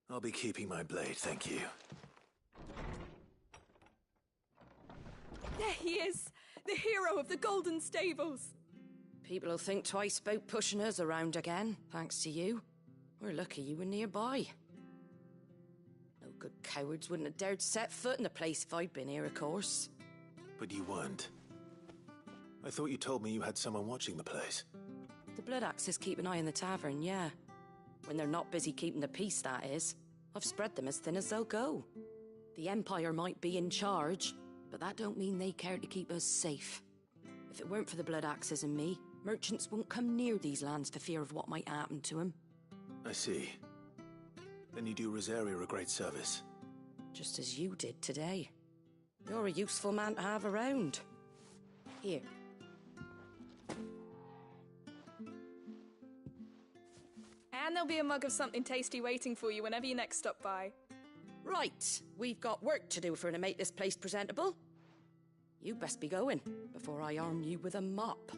I'll be keeping my blade, thank you. There he is, the hero of the Golden Stables. People will think twice about pushing us around again, thanks to you. We're lucky you were nearby. No good cowards wouldn't have dared set foot in the place if I'd been here, of course. But you weren't. I thought you told me you had someone watching the place. The Blood Axes keep an eye on the tavern, yeah. When they're not busy keeping the peace, that is. I've spread them as thin as they'll go. The Empire might be in charge, but that don't mean they care to keep us safe. If it weren't for the Blood Axes and me, merchants wouldn't come near these lands for fear of what might happen to them. I see. Then you do Rosaria a great service. Just as you did today. You're a useful man to have around. Here. And there'll be a mug of something tasty waiting for you whenever you next stop by. Right, we've got work to do for to make this place presentable. You best be going before I arm you with a mop.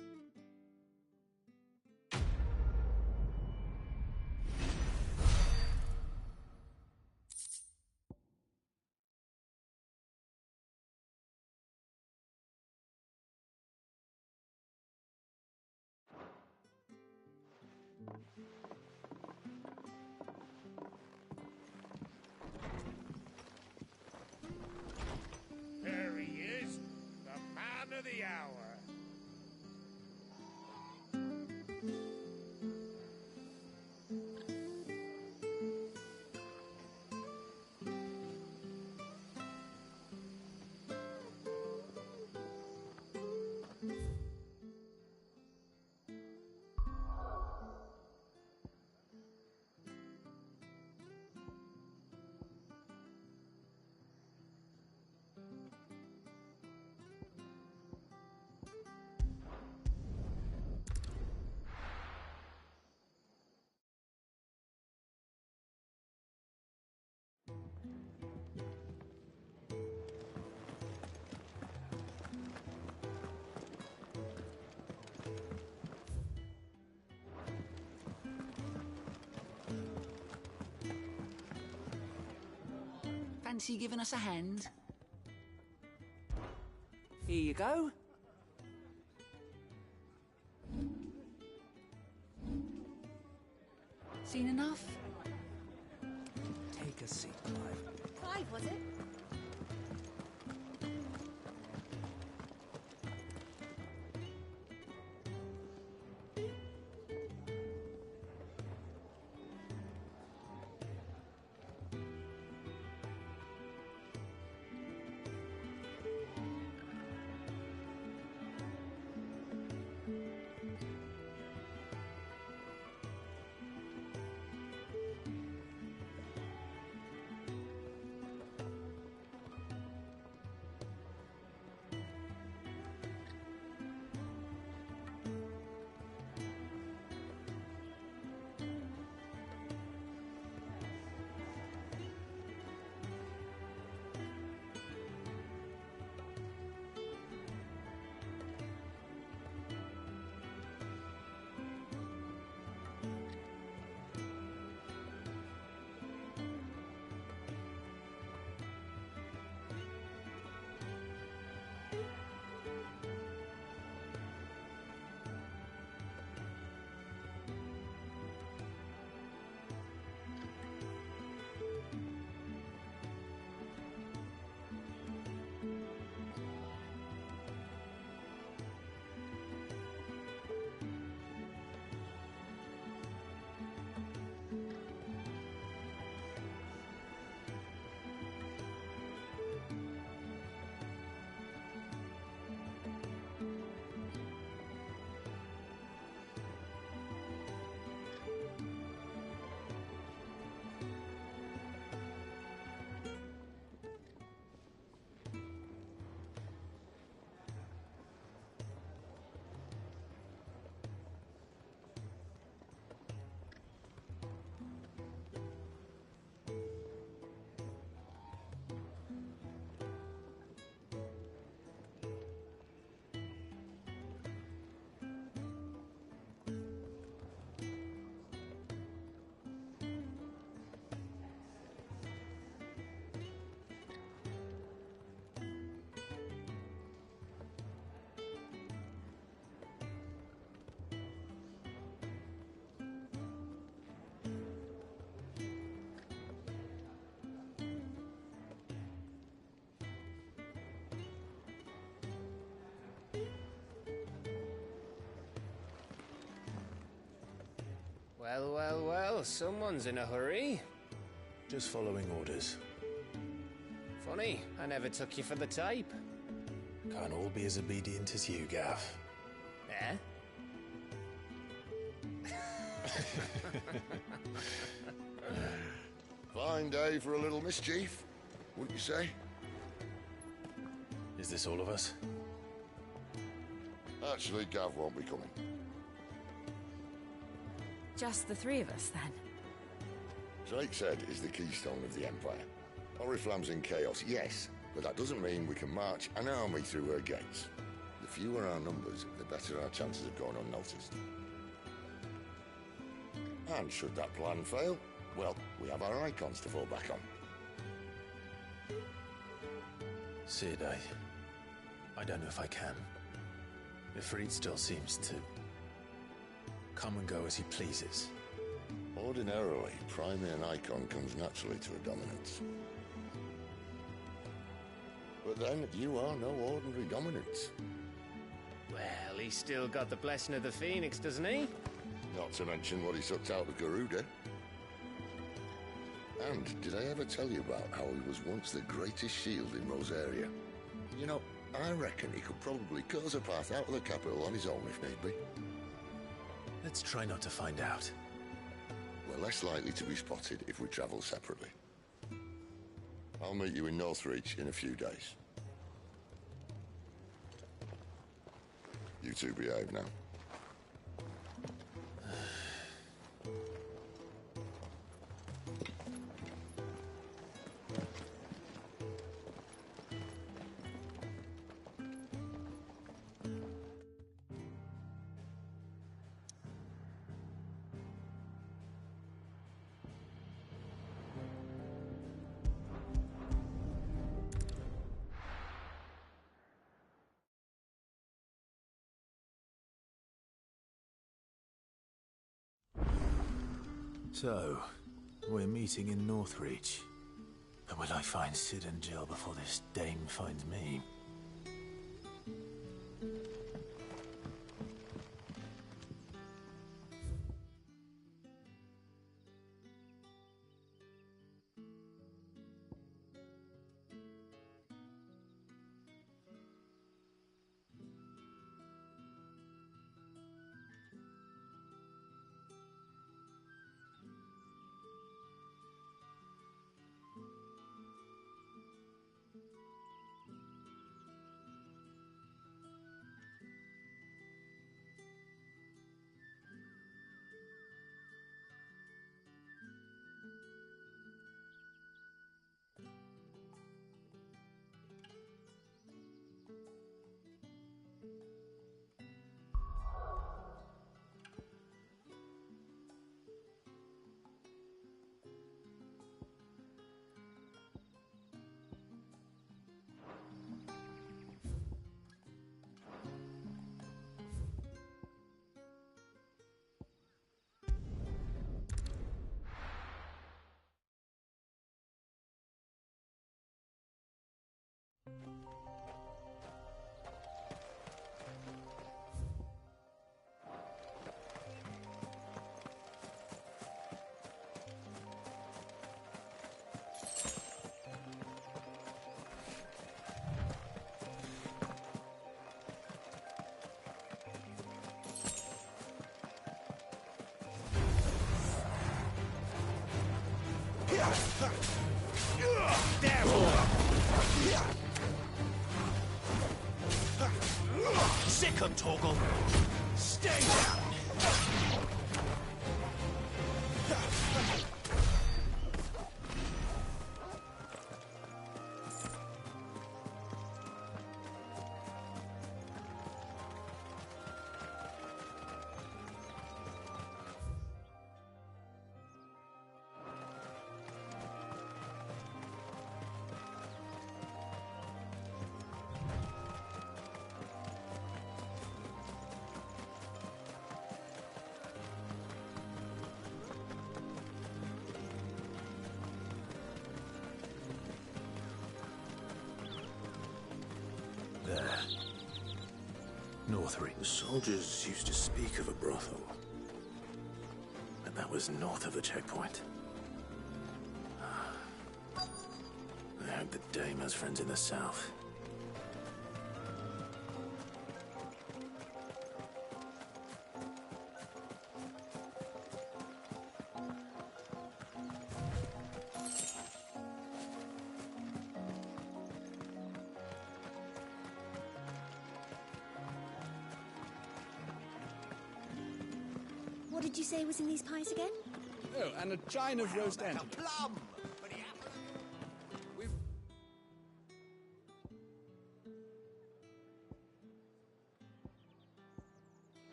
There he is, the man of the hour. Fancy giving us a hand? Here you go. Seen enough? Take a seat, Clive. Clive, was it? Well, well, well, someone's in a hurry. Just following orders. Funny, I never took you for the type. Can't all be as obedient as you, Gav. Eh? Fine day for a little mischief, wouldn't you say? Is this all of us? Actually, Gav won't be coming. Just the three of us, then. Drake said is the keystone of the Empire. Oriflamme's in chaos, yes, but that doesn't mean we can march an army through her gates. The fewer our numbers, the better our chances of going unnoticed. And should that plan fail, well, we have our icons to fall back on. Sid, I don't know if I can. Ifrit still seems to come and go as he pleases. Ordinarily, priming an icon comes naturally to a dominance. But then, you are no ordinary dominance. Well, he's still got the blessing of the Phoenix, doesn't he? Not to mention what he sucked out of Garuda. And did I ever tell you about how he was once the greatest shield in Rosaria? You know, I reckon he could probably cut us a path out of the capital on his own if need be. Let's try not to find out. We're less likely to be spotted if we travel separately. I'll meet you in Northreach in a few days. You two behave now. So, we're meeting in Northreach. But will I find Sid and Jill before this dame finds me? Sick 'em, Torgal! Stay down! Northreach. The soldiers used to speak of a brothel. But that was north of the checkpoint. I hope the dame has friends in the south. What did you say was in these pies again? Oh, and a chine of roast ante.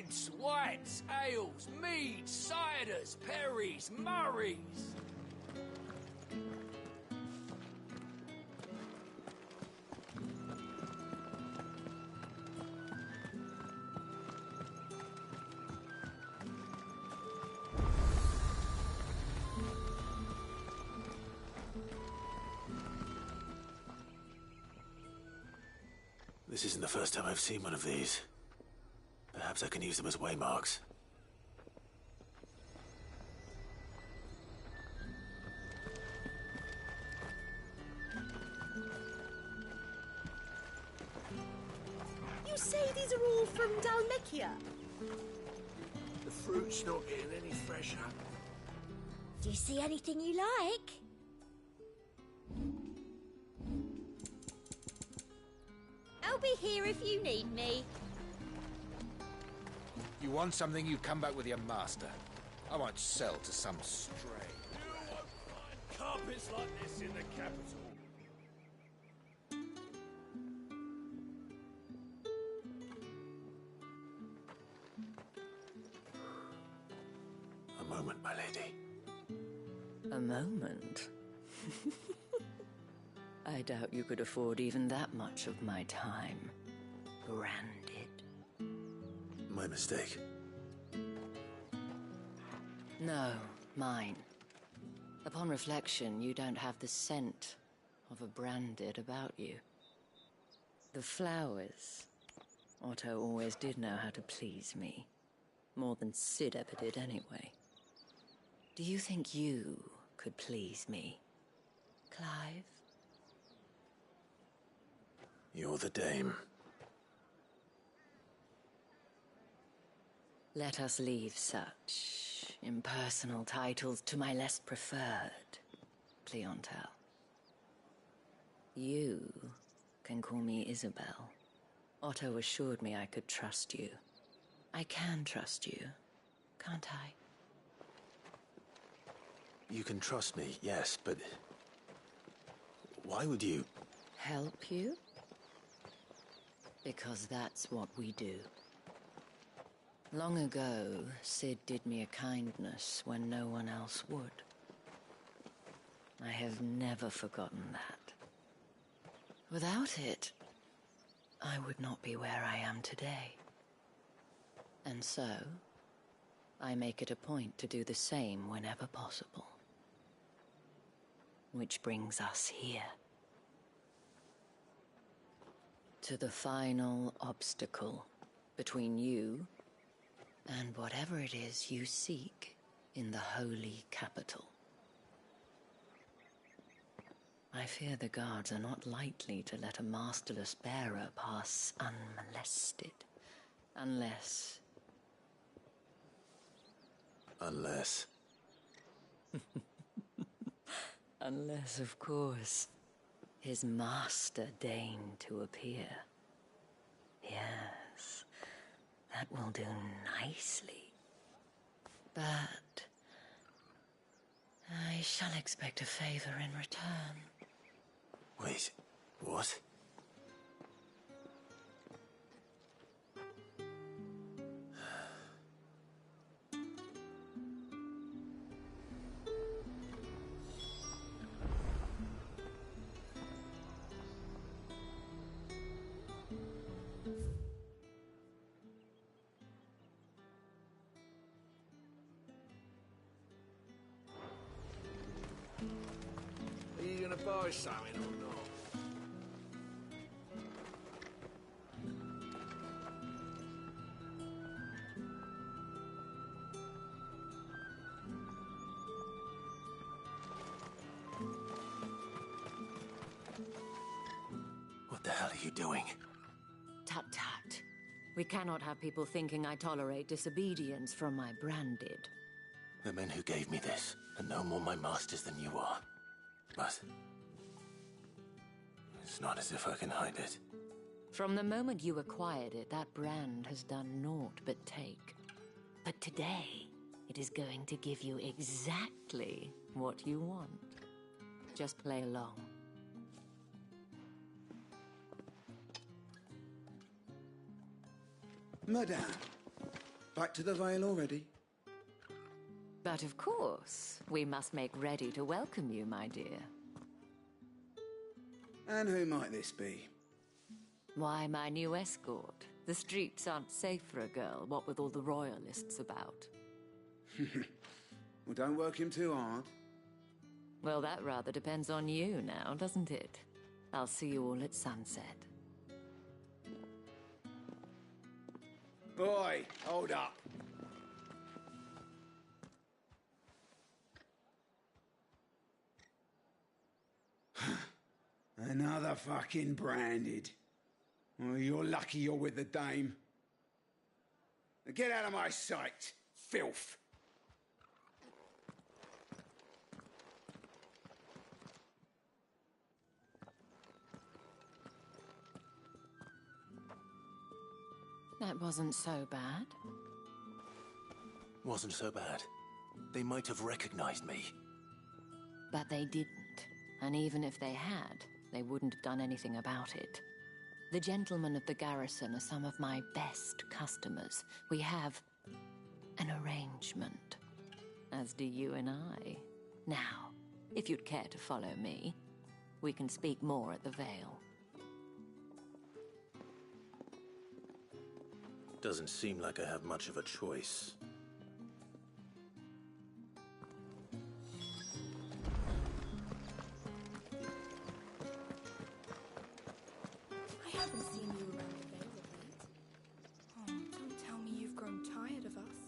reds, whites, ales, meads, ciders, perries, murrays. This isn't the first time I've seen one of these. Perhaps I can use them as waymarks. You say these are all from Dalmekia? The fruit's not getting any fresher. Do you see anything you like? I'll be here if you need me. You want something, you come back with your master. I won't sell to some stray. You won't find carpets like this in the capital. A moment, my lady. A moment? I doubt you could afford even that much of my time. Branded. My mistake. No, mine. Upon reflection, you don't have the scent of a branded about you. The flowers. Otto always did know how to please me. More than Sid ever did anyway. Do you think you could please me, Clive? You're the dame. Let us leave such impersonal titles to my less preferred clientele. You can call me Isabel. Otto assured me I could trust you. I can trust you, can't I? You can trust me, yes, but... why would you... Help you? Because that's what we do. Long ago, Sid did me a kindness when no one else would. I have never forgotten that. Without it, I would not be where I am today. And so, I make it a point to do the same whenever possible. Which brings us here. To the final obstacle between you and whatever it is you seek in the holy capital. I fear the guards are not likely to let a masterless bearer pass unmolested. Unless... Unless... Unless, of course, his master deigned to appear. Yes, that will do nicely. But I shall expect a favor in return. Wait, what? Are you gonna buy something or not? What the hell are you doing? Tut tut. We cannot have people thinking I tolerate disobedience from my branded. The men who gave me this are no more my masters than you are. But... it's not as if I can hide it. From the moment you acquired it, that brand has done naught but take. But today, it is going to give you exactly what you want. Just play along. Madame, Back to the Vale already? But of course, we must make ready to welcome you, my dear. And who might this be? Why, my new escort. The streets aren't safe for a girl, what with all the royalists about. Well, don't work him too hard. Well, that rather depends on you now, doesn't it? I'll see you all at sunset. Boy, hold up. Another fucking branded. Well, you're lucky you're with the dame. Now get out of my sight, filth. That wasn't so bad. Wasn't so bad. They might have recognized me. But they didn't. And even if they had, they wouldn't have done anything about it. The gentlemen of the garrison are some of my best customers. We have an arrangement, as do you and I. Now, if you'd care to follow me, we can speak more at the Vale. Doesn't seem like I have much of a choice. I haven't seen you around the Vale of late. Oh, don't tell me you've grown tired of us.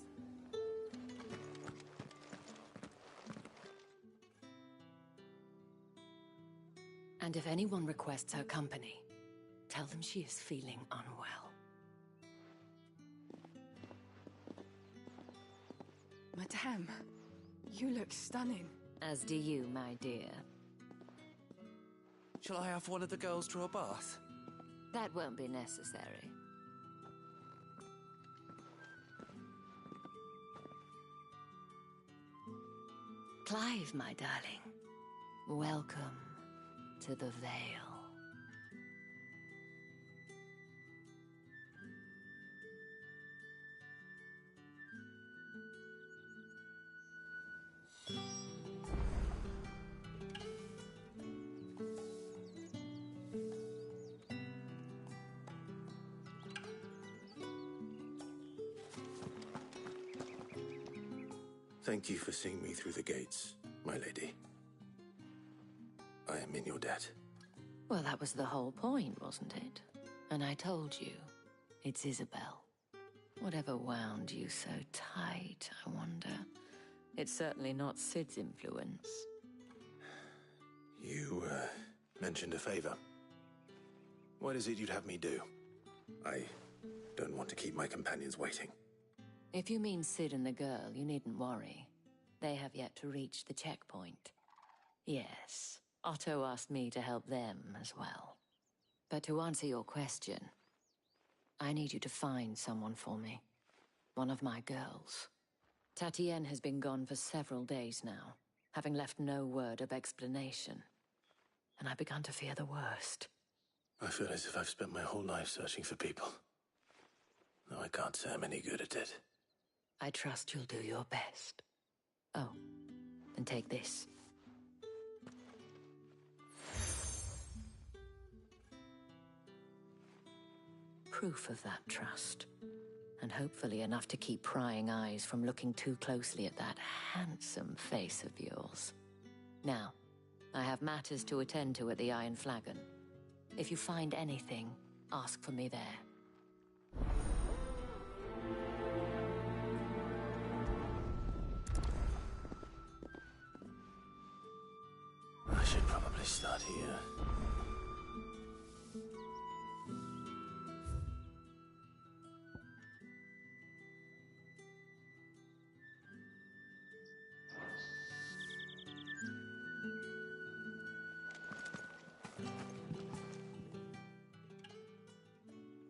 And if anyone requests her company, tell them she is feeling unwell. Madame, you look stunning. As do you, my dear. Shall I have one of the girls draw a bath? That won't be necessary. Clive, my darling. Welcome to the Vale. Thank you for seeing me through the gates, my lady. I am in your debt. Well, that was the whole point, wasn't it? And I told you, it's Isabel. Whatever wound you so tight, I wonder. It's certainly not Sid's influence. You, mentioned a favor. What is it you'd have me do? I don't want to keep my companions waiting. If you mean Sid and the girl, you needn't worry. They have yet to reach the checkpoint. Yes, Otto asked me to help them as well. But to answer your question, I need you to find someone for me. One of my girls. Tatienne has been gone for several days now, having left no word of explanation. And I've begun to fear the worst. I feel as if I've spent my whole life searching for people. Though I can't say I'm any good at it. I trust you'll do your best. Oh, and take this. Proof of that trust. And hopefully enough to keep prying eyes from looking too closely at that handsome face of yours. Now, I have matters to attend to at the Iron Flagon. If you find anything, ask for me there. I should probably start here.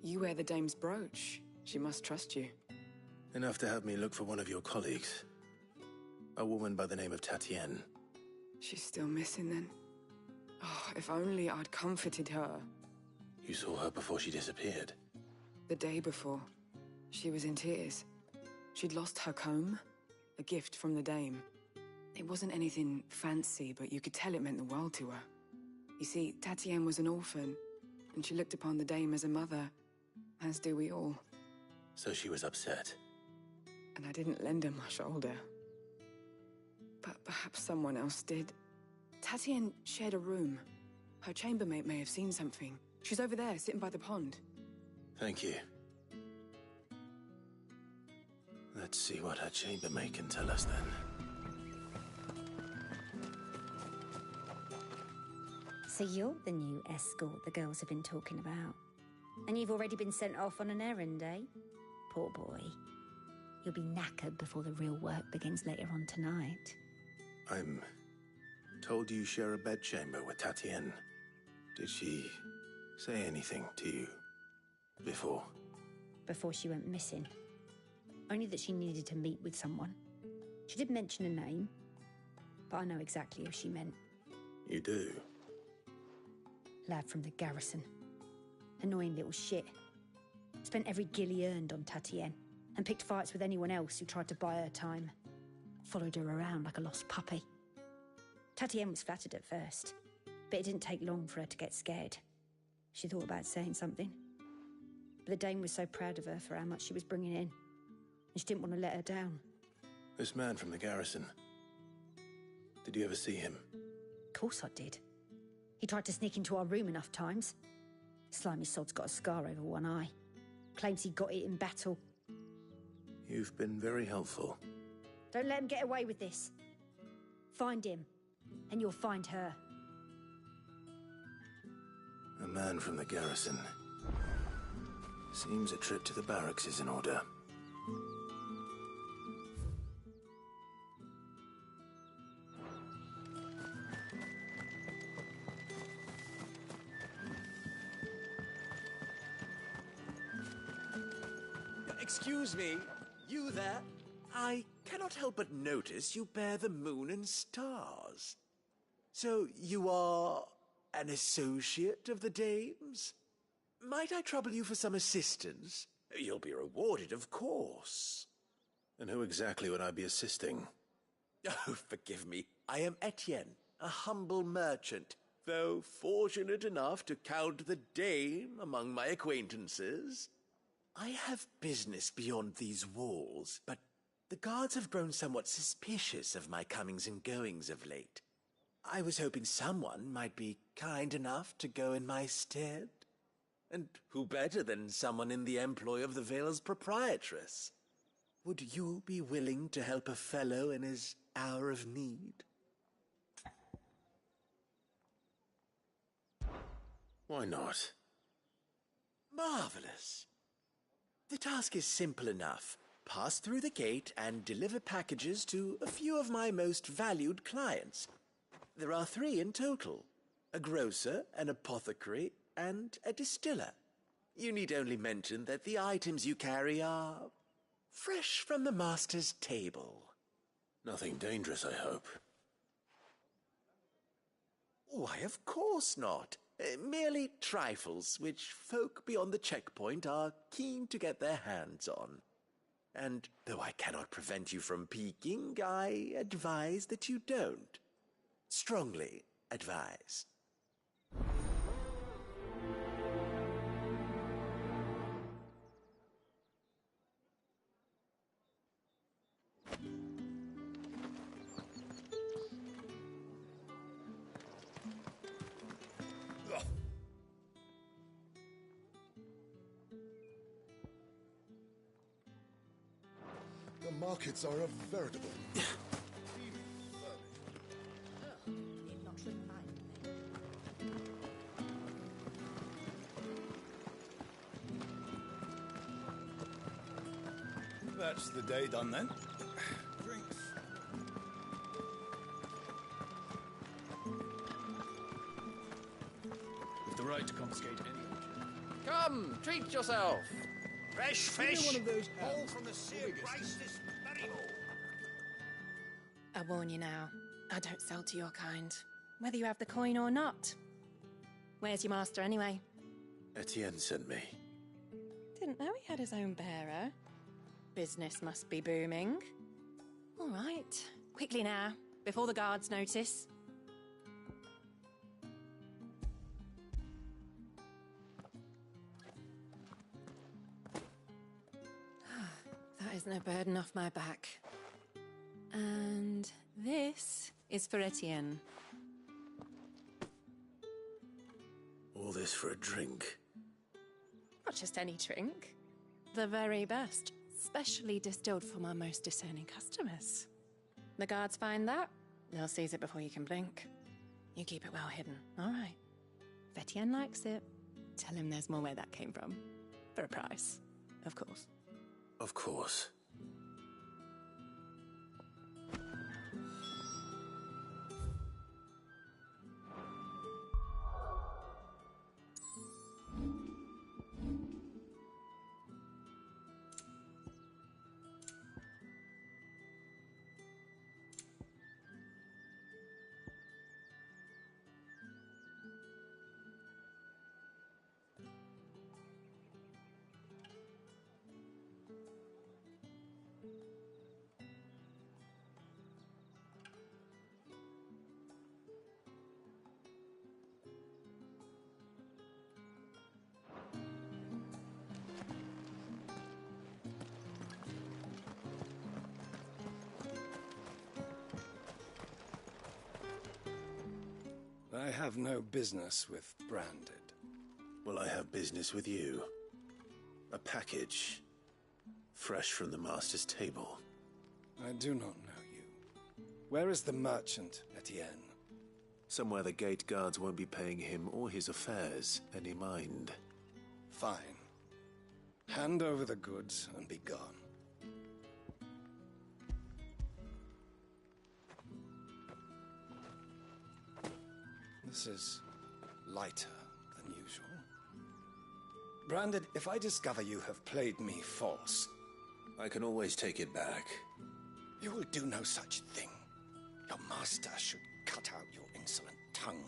You wear the dame's brooch. She must trust you. Enough to have me look for one of your colleagues. A woman by the name of Tatienne. She's still missing then. Oh, if only I'd comforted her. You saw her before she disappeared. The day before. She was in tears. She'd lost her comb, a gift from the dame. It wasn't anything fancy, but you could tell it meant the world to her. You see, Tatienne was an orphan, and she looked upon the dame as a mother, as do we all. So she was upset. And I didn't lend her my shoulder. But perhaps someone else did. Tatienne shared a room. Her chambermaid may have seen something. She's over there, sitting by the pond. Thank you. Let's see what her chambermaid can tell us then. So you're the new escort the girls have been talking about. And you've already been sent off on an errand, eh? Poor boy. You'll be knackered before the real work begins later on tonight. I'm told you share a bedchamber with Tatienne. Did she say anything to you before? Before she went missing. Only that she needed to meet with someone. She did mention a name, but I know exactly who she meant. You do? Lad from the garrison. Annoying little shit. Spent every guil he earned on Tatienne, and picked fights with anyone else who tried to buy her time. Followed her around like a lost puppy. Tatienne was flattered at first, but it didn't take long for her to get scared. She thought about saying something. But the dame was so proud of her for how much she was bringing in, and she didn't want to let her down. This man from the garrison. Did you ever see him? Of course I did. He tried to sneak into our room enough times. Slimy sod's got a scar over one eye. Claims he got it in battle. You've been very helpful. Don't let him get away with this. Find him, and you'll find her. A man from the garrison. Seems a trip to the barracks is in order. Excuse me, you there? I cannot help but notice you bear the moon and stars. So you are an associate of the dame's? Might I trouble you for some assistance? You'll be rewarded, of course. And who exactly would I be assisting? Oh, forgive me. I am Etienne, a humble merchant, though fortunate enough to count the dame among my acquaintances. I have business beyond these walls, but the guards have grown somewhat suspicious of my comings and goings of late. I was hoping someone might be kind enough to go in my stead. And who better than someone in the employ of the Vale's proprietress? Would you be willing to help a fellow in his hour of need? Why not? Marvelous. The task is simple enough. Pass through the gate and deliver packages to a few of my most valued clients. There are 3 in total. A grocer, an apothecary, and a distiller. You need only mention that the items you carry are fresh from the master's table. Nothing dangerous, I hope. Why, of course not. Merely trifles which folk beyond the checkpoint are keen to get their hands on. And though I cannot prevent you from peeking, I advise that you don't. Strongly advise. The markets are a veritable... That's the day done then. Drinks. With the right to confiscate any object. Come, treat yourself. Fresh fish. One of those all from the sea of grace this very morning. I warn you now, I don't sell to your kind, whether you have the coin or not. Where's your master anyway? Etienne sent me. Didn't know he had his own bearer. Business must be booming. All right, quickly now, before the guards notice. That is no burden off my back. And this is for Etienne. All this for a drink? Not just any drink. The very best, specially distilled for my most discerning customers. The guards find that, they'll seize it before you can blink. You keep it well hidden, all right? If Etienne likes it, tell him there's more where that came from. For a price, of course. Of course. I have no business with Branded. Well, I have business with you. A package. Fresh from the Master's table. I do not know you. Where is the merchant, Etienne? Somewhere the gate guards won't be paying him or his affairs any mind. Fine. Hand over the goods and be gone. This is lighter than usual. Branded, if I discover you have played me false... I can always take it back. You will do no such thing. Your master should cut out your insolent tongue.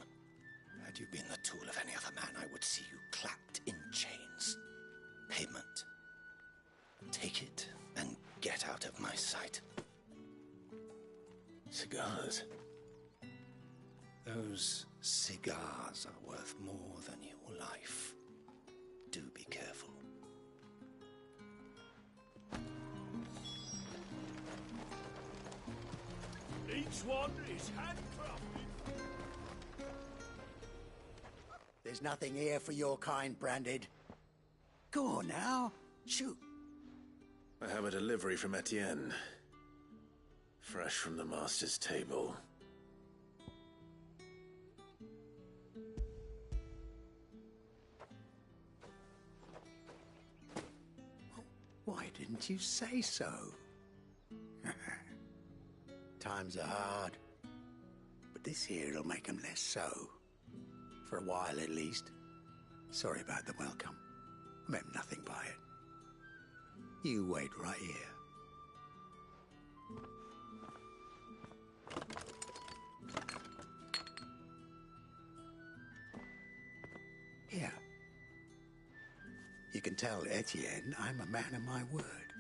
Had you been the tool of any other man, I would see you clapped in chains. Payment. Take it and get out of my sight. Cigars? Those cigars are worth more than your life. Do be careful. Each one is handcrafted. There's nothing here for your kind, Branded. Go on now, shoot. I have a delivery from Etienne. Fresh from the Master's table. Why didn't you say so? Times are hard, but this here'll make 'em less so. For a while, at least. Sorry about the welcome. I meant nothing by it. You wait right here. Here. You can tell Etienne I'm a man of my word.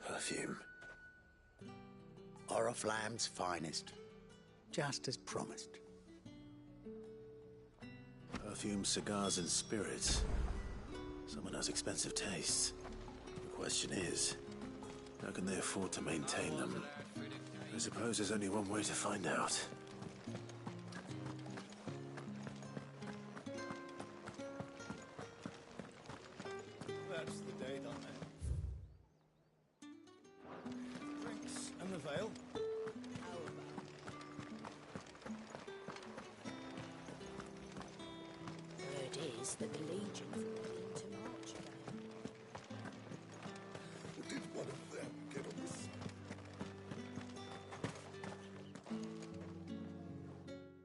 Perfume. Oriflamme's finest. Just as promised. Perfume, cigars, and spirits. Someone has expensive tastes. The question is, how can they afford to maintain them? I suppose there's only one way to find out. That's the date on it. Drinks and the veil. Word is that the Legion are ready to march again. Did one of them get on this?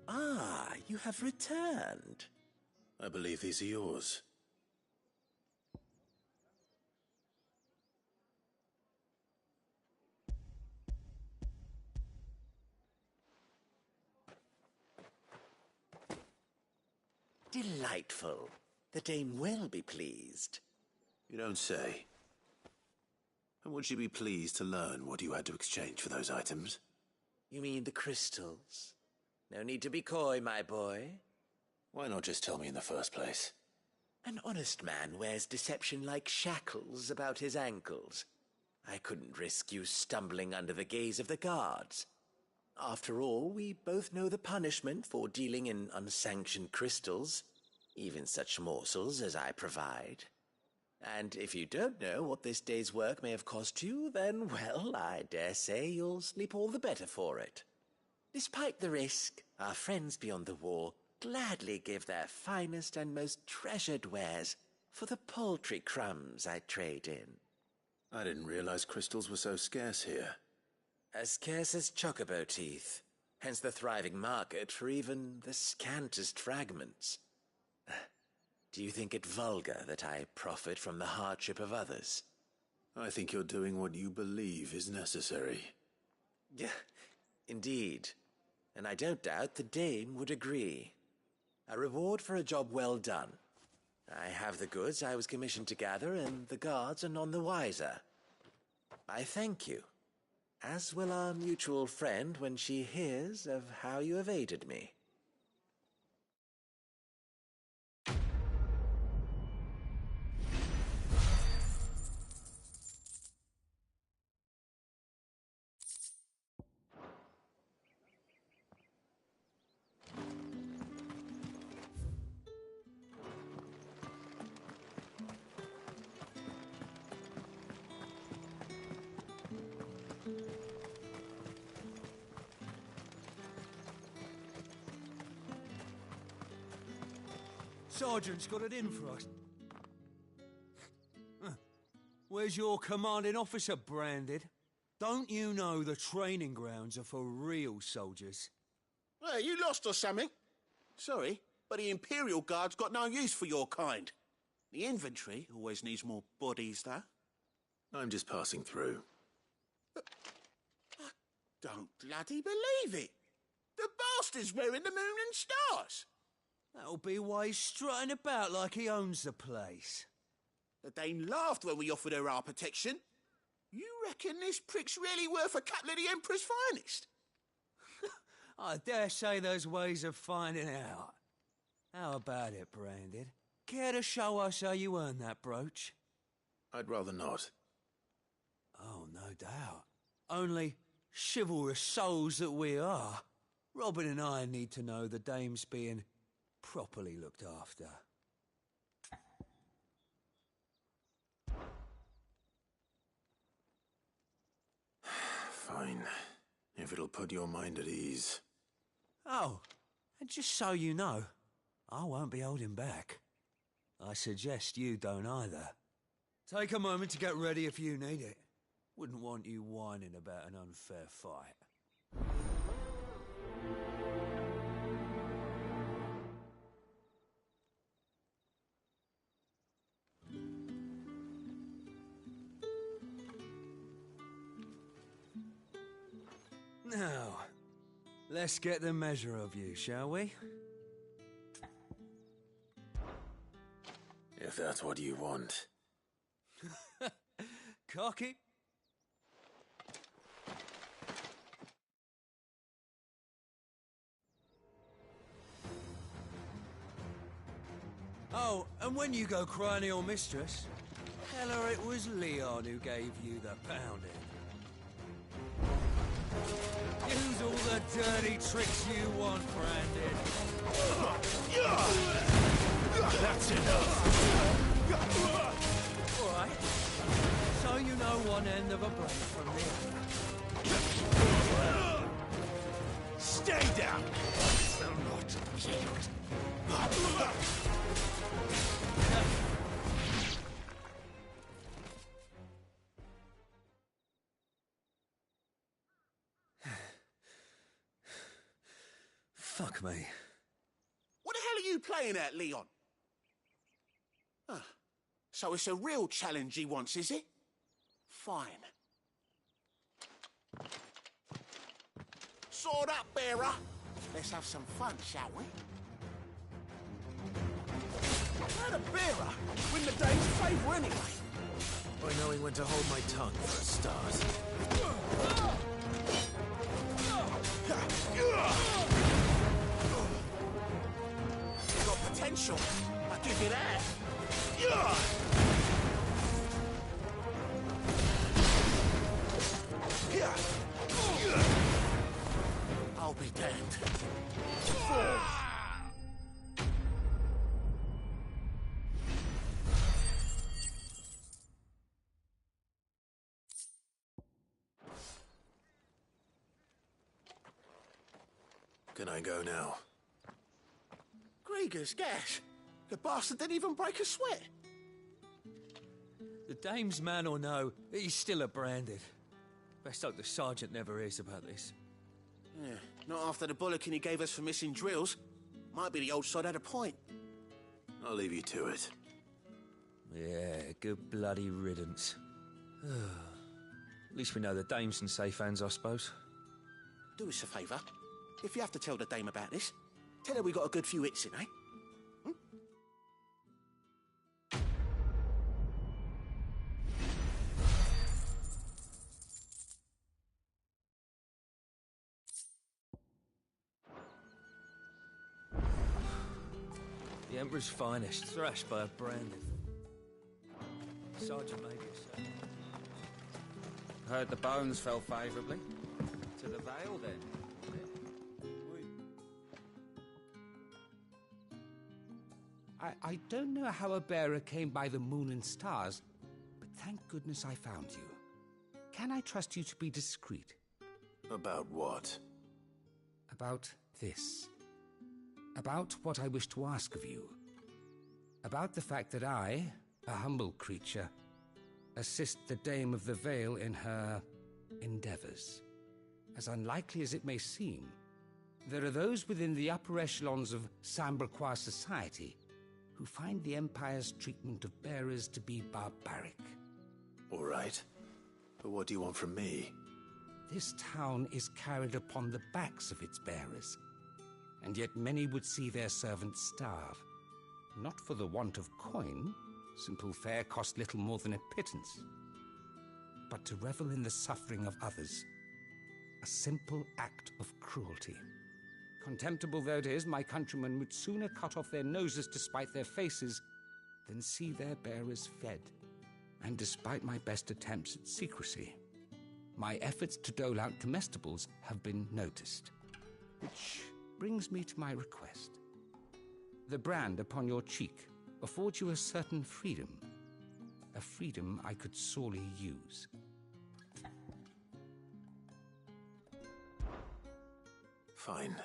Ah, you have returned. I believe these are yours. Delightful. The dame will be pleased. You don't say. And would she be pleased to learn what you had to exchange for those items? You mean the crystals? No need to be coy, my boy. Why not just tell me in the first place? An honest man wears deception like shackles about his ankles. I couldn't risk you stumbling under the gaze of the guards. After all, we both know the punishment for dealing in unsanctioned crystals, even such morsels as I provide. And if you don't know what this day's work may have cost you, then, well, I dare say you'll sleep all the better for it. Despite the risk, our friends beyond the wall gladly give their finest and most treasured wares for the paltry crumbs I trade in. I didn't realize crystals were so scarce here. As scarce as chocobo teeth, hence the thriving market for even the scantest fragments. Do you think it vulgar that I profit from the hardship of others? I think you're doing what you believe is necessary. Yeah, indeed. And I don't doubt the dame would agree. A reward for a job well done. I have the goods I was commissioned to gather, and the guards are none the wiser. I thank you, as will our mutual friend when she hears of how you have aided me. Sergeant's got it in for us. Where's your commanding officer, Branded? Don't you know the training grounds are for real soldiers? Hey, you lost or something? Sorry, but the Imperial Guard's got no use for your kind. The infantry always needs more bodies, though. I'm just passing through. I don't bloody believe it. The bastard's wearing the moon and stars. That'll be why he's strutting about like he owns the place. The dame laughed when we offered her our protection. You reckon this prick's really worth a couple of the Emperor's finest? I dare say there's ways of finding out. How about it, Branded? Care to show us how you earned that brooch? I'd rather not. Oh, no doubt. Only chivalrous souls that we are, Robin and I need to know the dame's being properly looked after. Fine. If it'll put your mind at ease. Oh, and just so you know, I won't be holding back. I suggest you don't either. Take a moment to get ready if you need it. Wouldn't want you whining about an unfair fight. Now, let's get the measure of you, shall we? If that's what you want. Cocky. Oh, and when you go crying to your mistress, tell her it was Leon who gave you the pounding. Use all the dirty tricks you want, Brandon. That's enough. All right. So you know one end of a blade from the other. Stay down. Will not yield. Fuck me. What the hell are you playing at, Leon? So it's a real challenge he wants, is it? Fine. Sword up, bearer. Let's have some fun, shall we? How the bearer win the day's favour anyway? By knowing when to hold my tongue for a start. You've got potential. I'll give you that. I'll be damned. Can I go now? Grieger's gas. The bastard didn't even break a sweat. The dame's man or no, he's still a branded. Best hope the sergeant never hears about this. Yeah, not after the bullocking he gave us for missing drills. Might be the old sod had a point. I'll leave you to it. Yeah, good bloody riddance. At least we know the dame's in safe hands, I suppose. Do us a favour. If you have to tell the dame about this, tell her we got a good few hits in, eh? The Emperor's finest, thrashed by a branded. Sergeant maybe a sir. Heard the bones fell favourably. To the Vale, then. I don't know how a bearer came by the moon and stars, but thank goodness I found you. Can I trust you to be discreet? About what? About this. About what I wish to ask of you. About the fact that I, a humble creature, assist the Dame of the Vale in her endeavors. As unlikely as it may seem, there are those within the upper echelons of Samberquois society who find the Empire's treatment of bearers to be barbaric. All right. But what do you want from me? This town is carried upon the backs of its bearers, and yet many would see their servants starve. Not for the want of coin, simple fare cost little more than a pittance, but to revel in the suffering of others, a simple act of cruelty. Contemptible though it is, my countrymen would sooner cut off their noses to spite their faces than see their bearers fed. And despite my best attempts at secrecy, my efforts to dole out comestibles have been noticed. Which brings me to my request. The brand upon your cheek affords you a certain freedom, a freedom I could sorely use. Fine.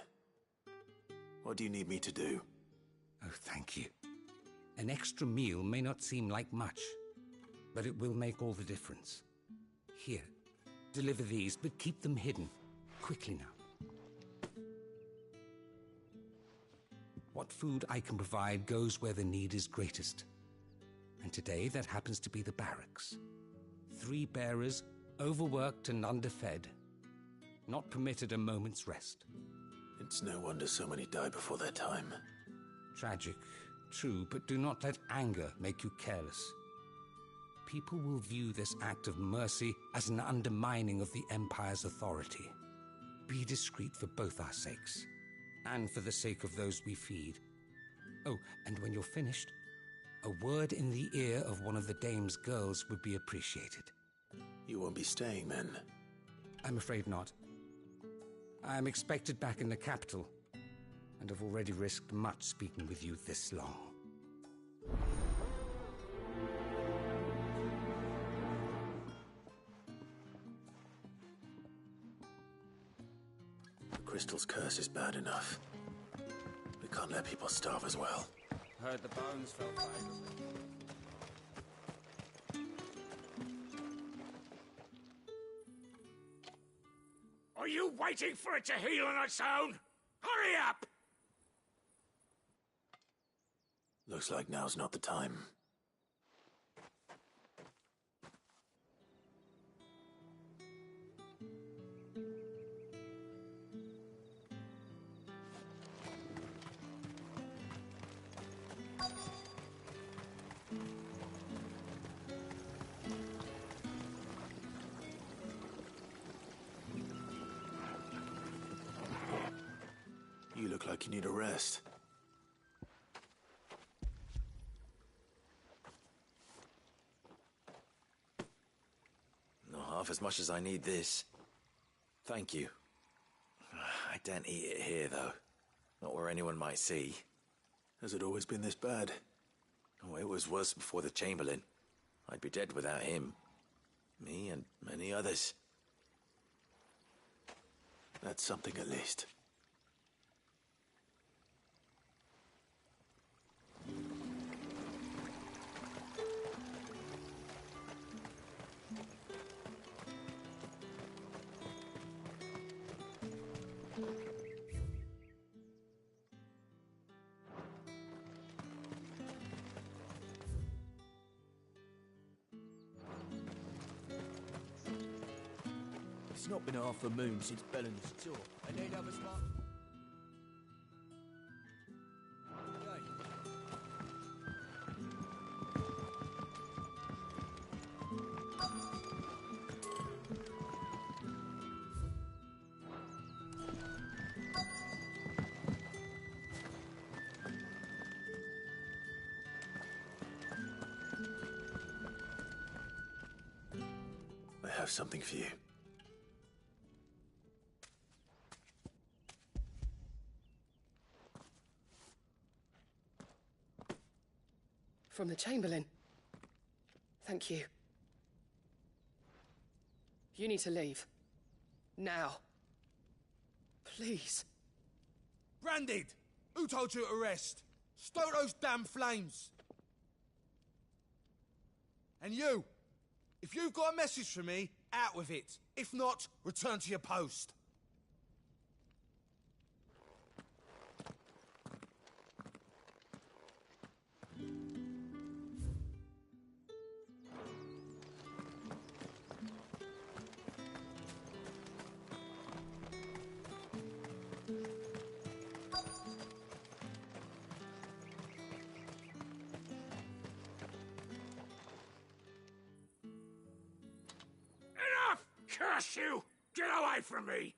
What do you need me to do? Oh, thank you. An extra meal may not seem like much, but it will make all the difference. Here, deliver these, but keep them hidden. Quickly now. What food I can provide goes where the need is greatest. And today that happens to be the barracks. 3 bearers, overworked and underfed, not permitted a moment's rest. It's no wonder so many die before their time. Tragic, true, but do not let anger make you careless. People will view this act of mercy as an undermining of the Empire's authority. Be discreet for both our sakes, and for the sake of those we feed. Oh, and when you're finished, a word in the ear of one of the Dame's girls would be appreciated. You won't be staying then? I'm afraid not. I am expected back in the capital, and have already risked much speaking with you this long. The crystal's curse is bad enough. We can't let people starve as well. Heard the bones fell favourably. Are you waiting for it to heal on its own? Hurry up! Looks like now's not the time. You look like you need a rest. Not half as much as I need this. Thank you. I daren't eat it here, though. Not where anyone might see. Has it always been this bad? Oh, it was worse before the Chamberlain. I'd be dead without him. Me and many others. That's something at least. It's not been half a moon since Bellen's tour. And they'd have us mark. I have something for you. From the Chamberlain. Thank you. You need to leave. Now. Please. Branded! Who told you to rest? Stoke those damn flames! And you! If you've got a message for me, out with it. If not, return to your post. Curse you! Get away from me!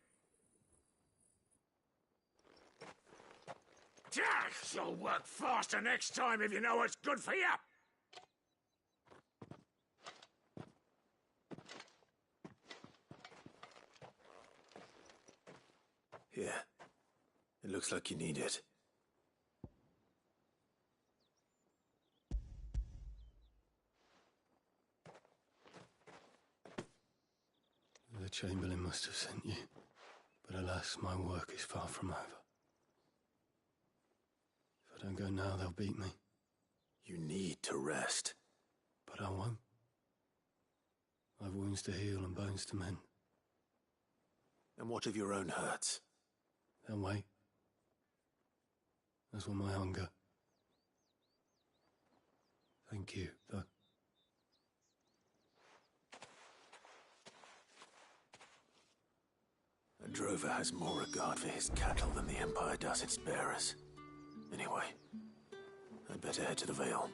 You'll work faster next time if you know what's good for you! Here. It looks like you need it. The Chamberlain must have sent you, but alas, my work is far from over. If I don't go now, they'll beat me. You need to rest. But I won't. I've wounds to heal and bones to mend. And what of your own hurts? They'll wait. As will my hunger. Thank you, though. A drover has more regard for his cattle than the Empire does its bearers. Anyway, I'd better head to the Vale.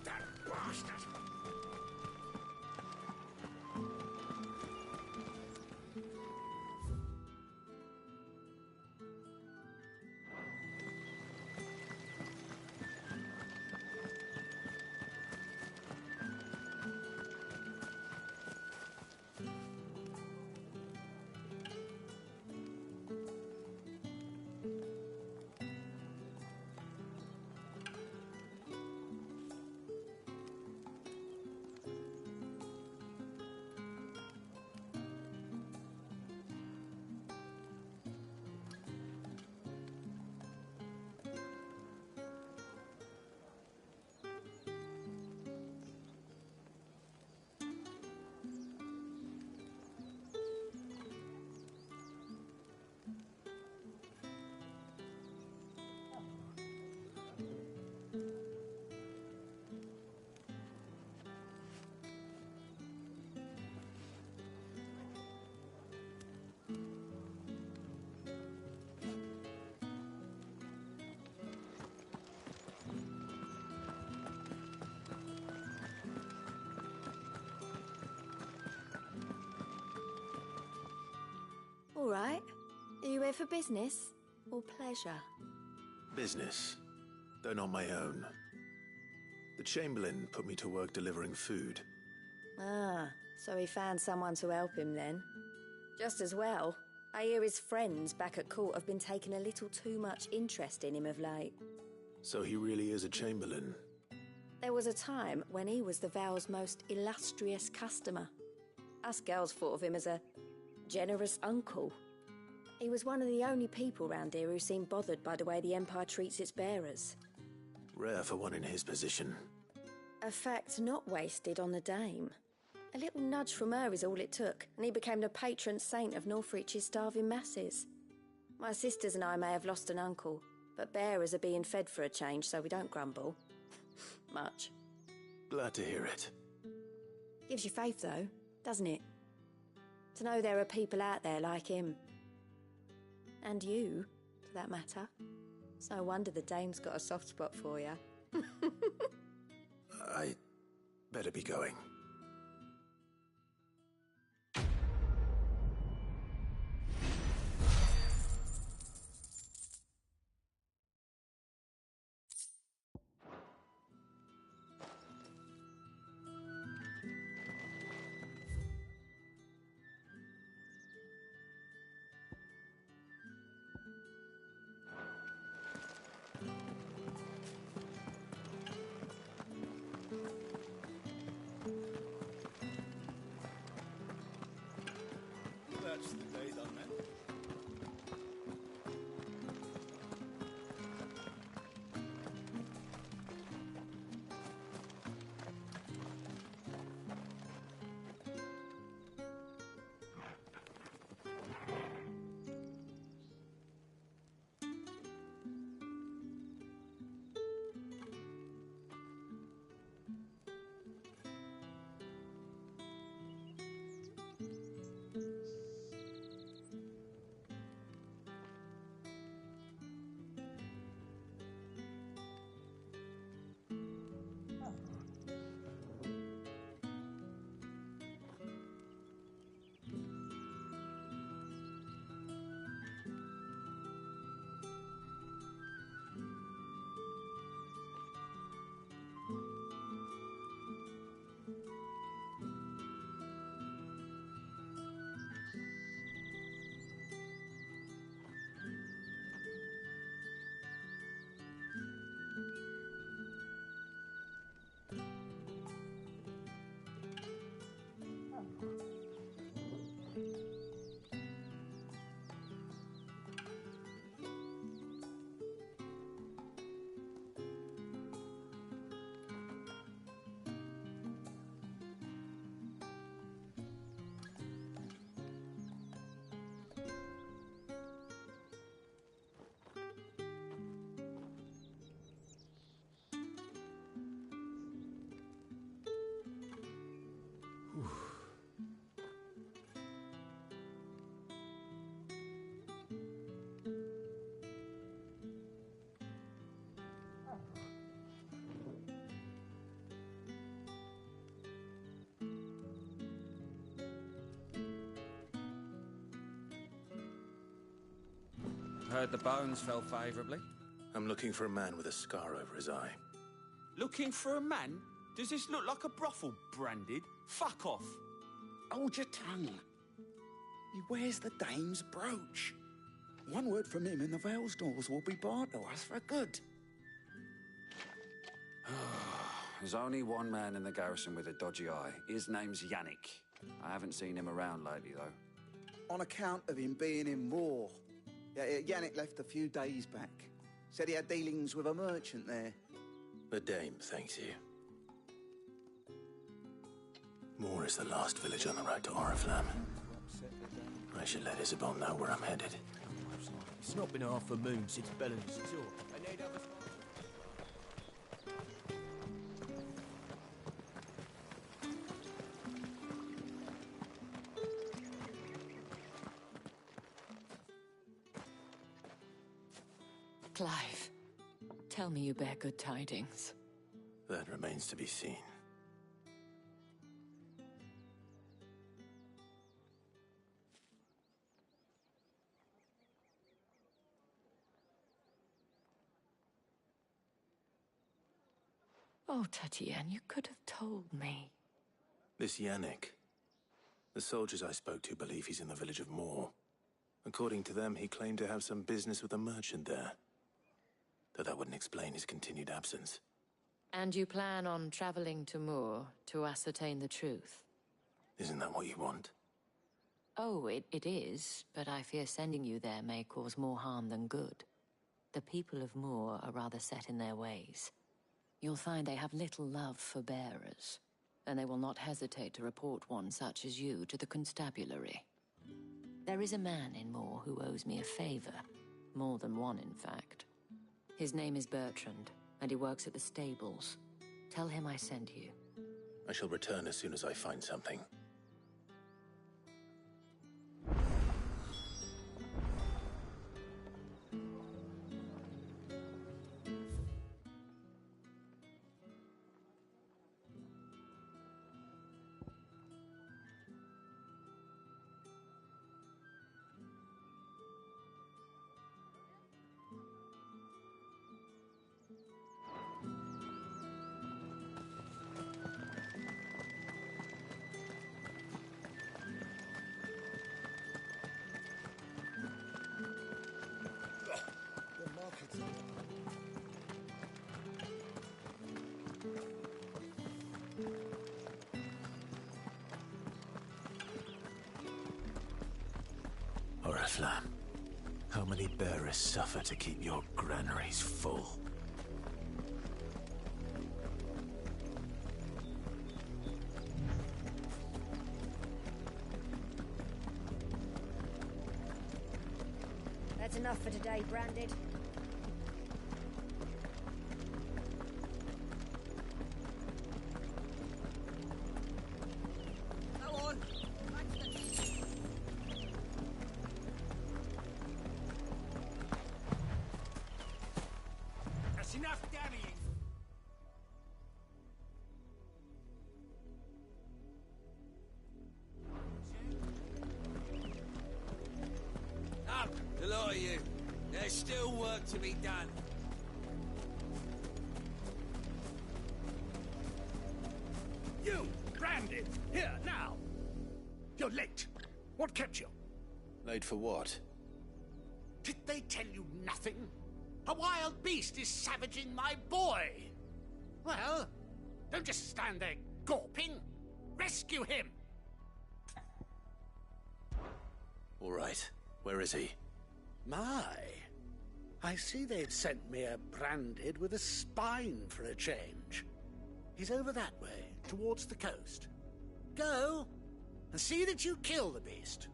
That bastard! All right. Are you here for business or pleasure? Business, though not my own. The Chamberlain put me to work delivering food. Ah, so he found someone to help him then. Just as well. I hear his friends back at court have been taking a little too much interest in him of late. So he really is a Chamberlain. There was a time when he was the Vale's most illustrious customer. Us girls thought of him as a generous uncle. He was one of the only people round here who seemed bothered by the way the Empire treats its bearers. Rare for one in his position. A fact not wasted on the dame. A little nudge from her is all it took, and he became the patron saint of Northreach's starving masses. My sisters and I may have lost an uncle, but bearers are being fed for a change, so we don't grumble. Much. Glad to hear it. Gives you faith, though, doesn't it? To know there are people out there like him. And you, for that matter. It's no wonder the dame's got a soft spot for you. I better be going. That's the day done, man. Heard the bones fell favourably. I'm looking for a man with a scar over his eye. Looking for a man? Does this look like a brothel, Branded? Fuck off. Hold your tongue. He wears the dame's brooch. One word from him and the Vale's doors will be barred to us for good. There's only one man in the garrison with a dodgy eye. His name's Yannick. I haven't seen him around lately, though. On account of him being in war. Yannick left a few days back. Said he had dealings with a merchant there. The dame thanks you. Moor is the last village on the road to Oriflamme. I should let Isabel know where I'm headed. It's not been half a moon since Bellen's tour. Clive, tell me you bear good tidings. That remains to be seen. Oh, Tatienne, you could have told me. This Yannick. The soldiers I spoke to believe he's in the village of Moor. According to them, he claimed to have some business with a merchant there. Though that wouldn't explain his continued absence. And you plan on traveling to Moor to ascertain the truth? Isn't that what you want? Oh, it is, but I fear sending you there may cause more harm than good. The people of Moor are rather set in their ways. You'll find they have little love for bearers, and they will not hesitate to report one such as you to the constabulary. There is a man in Moor who owes me a favor. More than one, in fact. His name is Bertrand, and he works at the stables. Tell him I sent you. I shall return as soon as I find something. Oriflamme, how many bearers suffer to keep your granaries full? That's enough for today, Branded. Go on. That's enough damning. Up, the lot of you. There's still work to be done. You, Branded, here, now. You're late. What kept you? Late for what? Did they tell you nothing? A wild beast is savaging my boy. Well, don't just stand there gawping. Rescue him. All right. Where is he? My. I see they've sent me a Branded with a spine for a change. He's over that way, towards the coast. Go, and see that you kill the beast.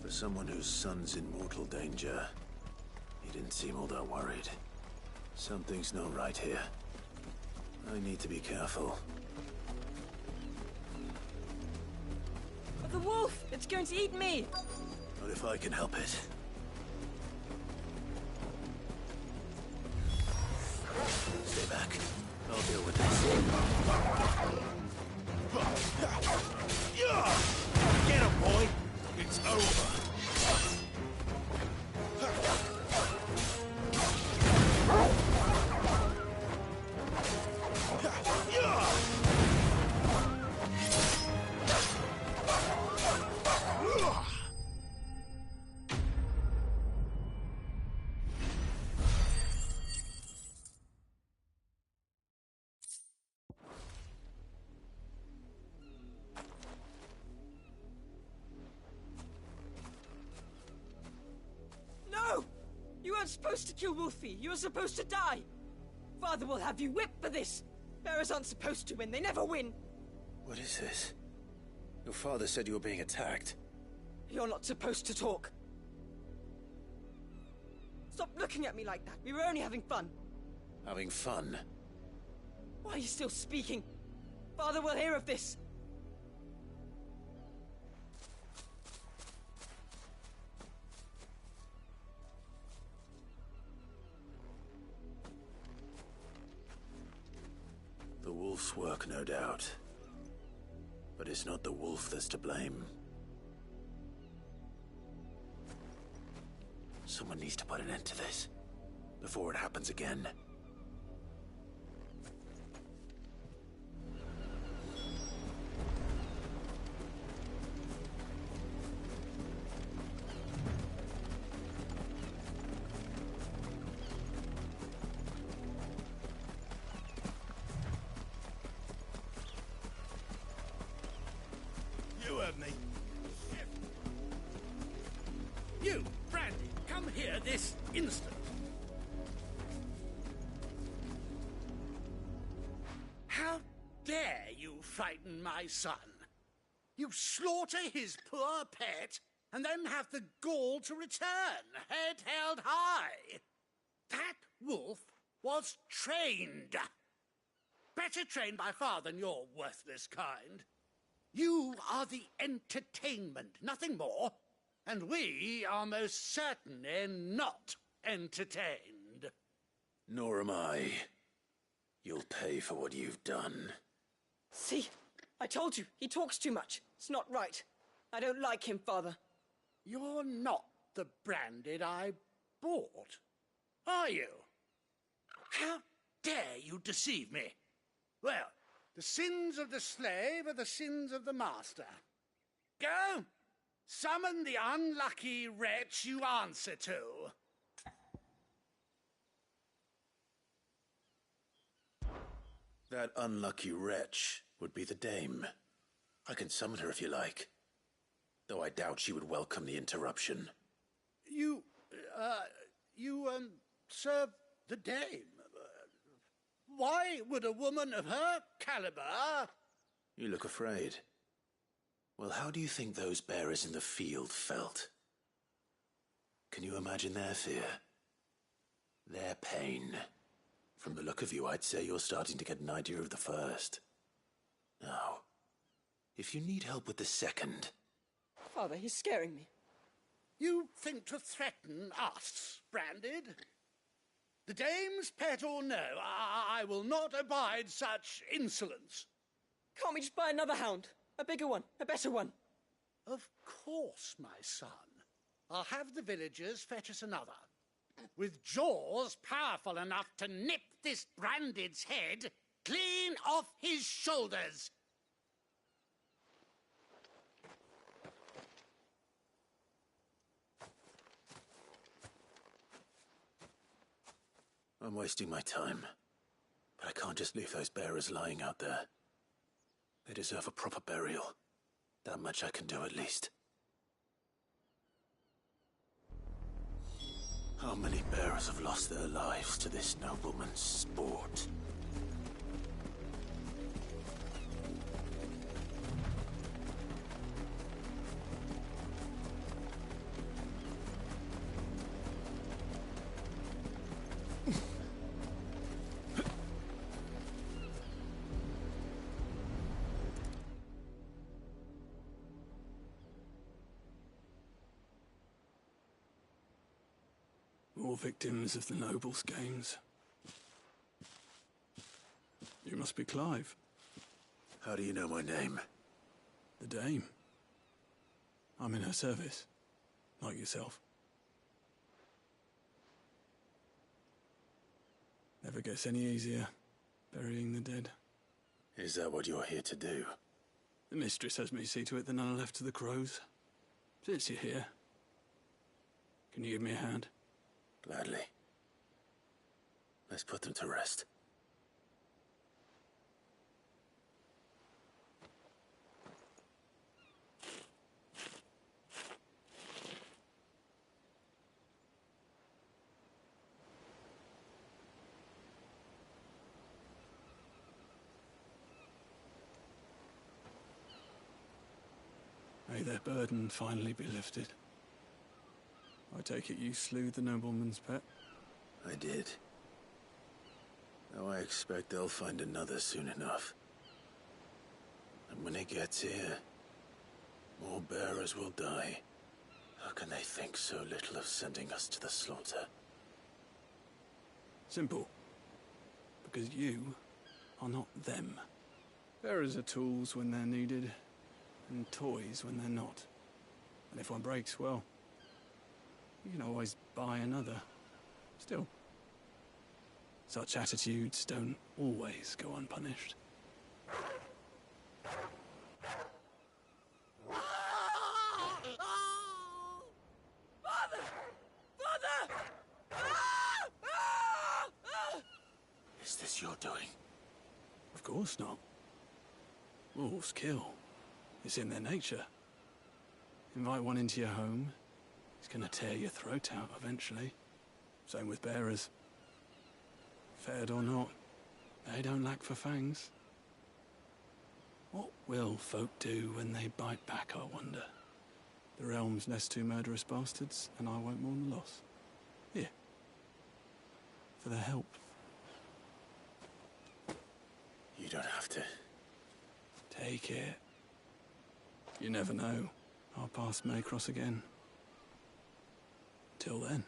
For someone whose son's in mortal danger, he didn't seem all that worried. Something's not right here. I need to be careful. The wolf! It's going to eat me! Not if I can help it. Stay back. I'll deal with this. Get him, boy! It's over. No! You weren't supposed to kill Wolfie. You were supposed to die. Father will have you whipped for this. Bearers aren't supposed to win. They never win. What is this? Your father said you were being attacked. You're not supposed to talk. Stop looking at me like that. We were only having fun. Having fun? Why are you still speaking? Father will hear of this. wolf's work, no doubt. But it's not the wolf that's to blame. Someone needs to put an end to this, before it happens again. You heard me. You, Brandy, come here this instant. How dare you frighten my son? You slaughter his poor pet, and then have the gall to return, head held high. That wolf was trained. Better trained by far than your worthless kind. You are the entertainment, nothing more. And we are most certainly not entertained. Nor am I. You'll pay for what you've done. See? I told you, he talks too much. It's not right. I don't like him, Father. You're not the Branded I bought, are you? How dare you deceive me? Well, the sins of the slave are the sins of the master. Go! Summon the unlucky wretch you answer to. That unlucky wretch would be the dame. I can summon her if you like. Though I doubt she would welcome the interruption. You serve the dame. Why would a woman of her caliber... You look afraid. Well, how do you think those bearers in the field felt? Can you imagine their fear? Their pain? From the look of you, I'd say you're starting to get an idea of the first. Now, if you need help with the second... Father, he's scaring me. You think to threaten us, Branded? The dame's pet or no, I will not abide such insolence. Can't we just buy another hound? A bigger one, a better one. Of course, my son. I'll have the villagers fetch us another. With jaws powerful enough to nip this Branded's head clean off his shoulders. I'm wasting my time. But I can't just leave those bearers lying out there. They deserve a proper burial. That much I can do at least. How many bearers have lost their lives to this nobleman's sport? More victims of the nobles' games. You must be Clive. How do you know my name? The Dame. I'm in her service, like yourself. Never gets any easier, burying the dead. Is that what you're here to do? The mistress has me see to it that none are left to the crows. Since you're here, can you give me a hand? Gladly. Let's put them to rest. May their burden finally be lifted. I take it you slew the nobleman's pet? I did. Now I expect they'll find another soon enough. And when it gets here, more bearers will die. How can they think so little of sending us to the slaughter? Simple. Because you are not them. Bearers are tools when they're needed, and toys when they're not. And if one breaks, well, you can always buy another. Still, such attitudes don't always go unpunished. Is this your doing? Of course not. Wolves kill. It's in their nature. Invite one into your home, he's gonna tear your throat out eventually. Same with bearers. Fed or not, they don't lack for fangs. What will folk do when they bite back, I wonder? The realm's less two murderous bastards, and I won't mourn the loss. Here. For their help. You don't have to. Take it. You never know. Our paths may cross again. Till then.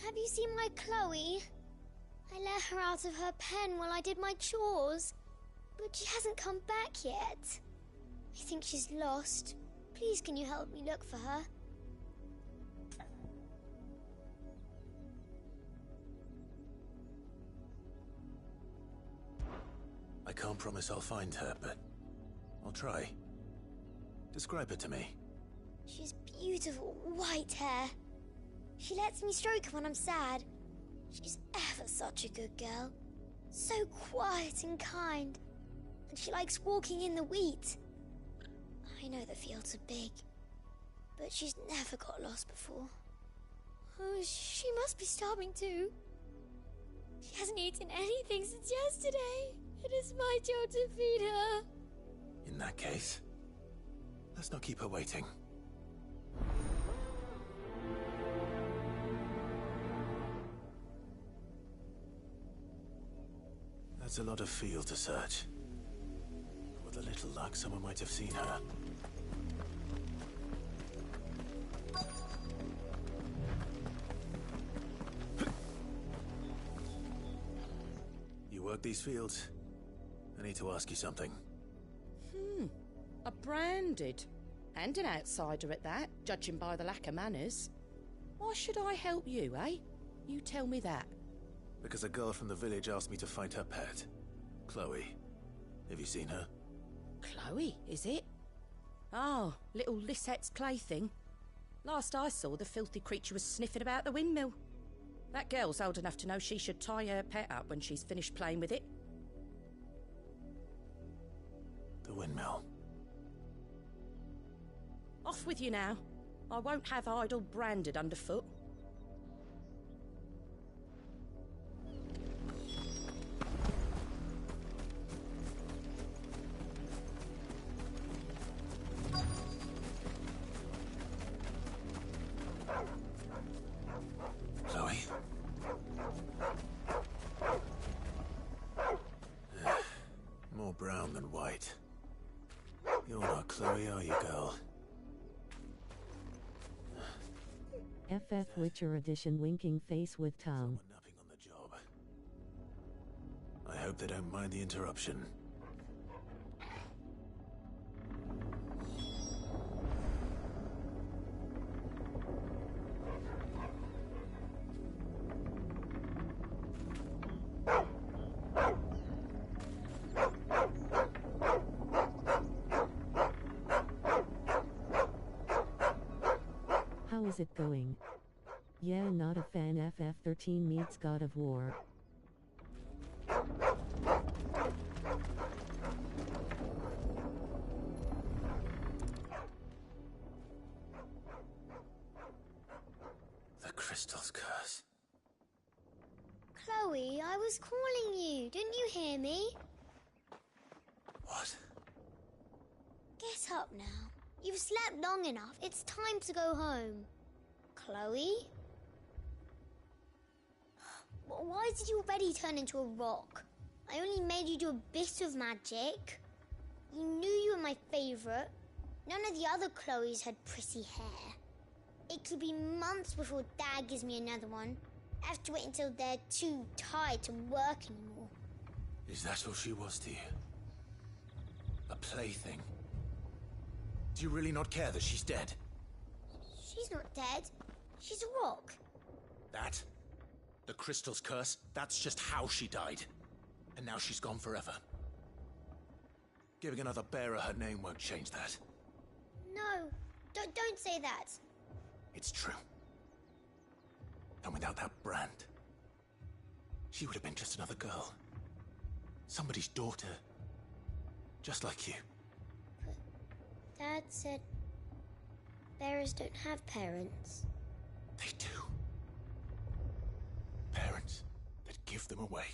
Have you seen my Chloe? I let her out of her pen while I did my chores, but she hasn't come back yet. I think she's lost. Please, can you help me look for her? I can't promise I'll find her, but I'll try. Describe her to me. She's beautiful white hair. She lets me stroke her when I'm sad. She's ever such a good girl. So quiet and kind. And she likes walking in the wheat. I know the fields are big, but she's never got lost before. Oh, she must be starving too. She hasn't eaten anything since yesterday. It is my job to feed her. In that case, let's not keep her waiting. That's a lot of field to search. With a little luck, someone might have seen her. You work these fields? I need to ask you something. A branded. And an outsider at that, judging by the lack of manners. Why should I help you, eh? You tell me that. Because a girl from the village asked me to find her pet. Chloe. Have you seen her? Chloe, is it? Oh, little Lisette's plaything. Last I saw, the filthy creature was sniffing about the windmill. That girl's old enough to know she should tie her pet up when she's finished playing with it. The windmill. Off with you now. I won't have idle branded underfoot. Chloe? More brown than white. You're not Chloe, are you, girl? FF Witcher Edition winking face with tongue. Napping on the job. I hope they don't mind the interruption. How is it going? Yeah, not a fan. FF13 meets God of War. The crystal's curse. Chloe, I was calling you. Didn't you hear me? What? Get up now. You've slept long enough. It's time to go home. Chloe? Why did you already turn into a rock? I only made you do a bit of magic. You knew you were my favourite. None of the other Chloes had pretty hair. It could be months before Dad gives me another one. I have to wait until they're too tired to work anymore. Is that all she was to you? A plaything? Do you really not care that she's dead? She's not dead. She's a rock. That? The crystal's curse? That's just how she died. And now she's gone forever. Giving another bearer her name won't change that. No, don't say that. It's true. And without that brand, she would have been just another girl. Somebody's daughter. Just like you. But Dad said bearers don't have parents. They do. Parents that give them away.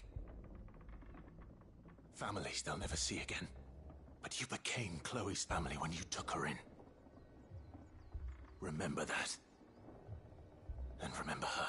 Families they'll never see again. But you became Chloe's family when you took her in. Remember that. And remember her.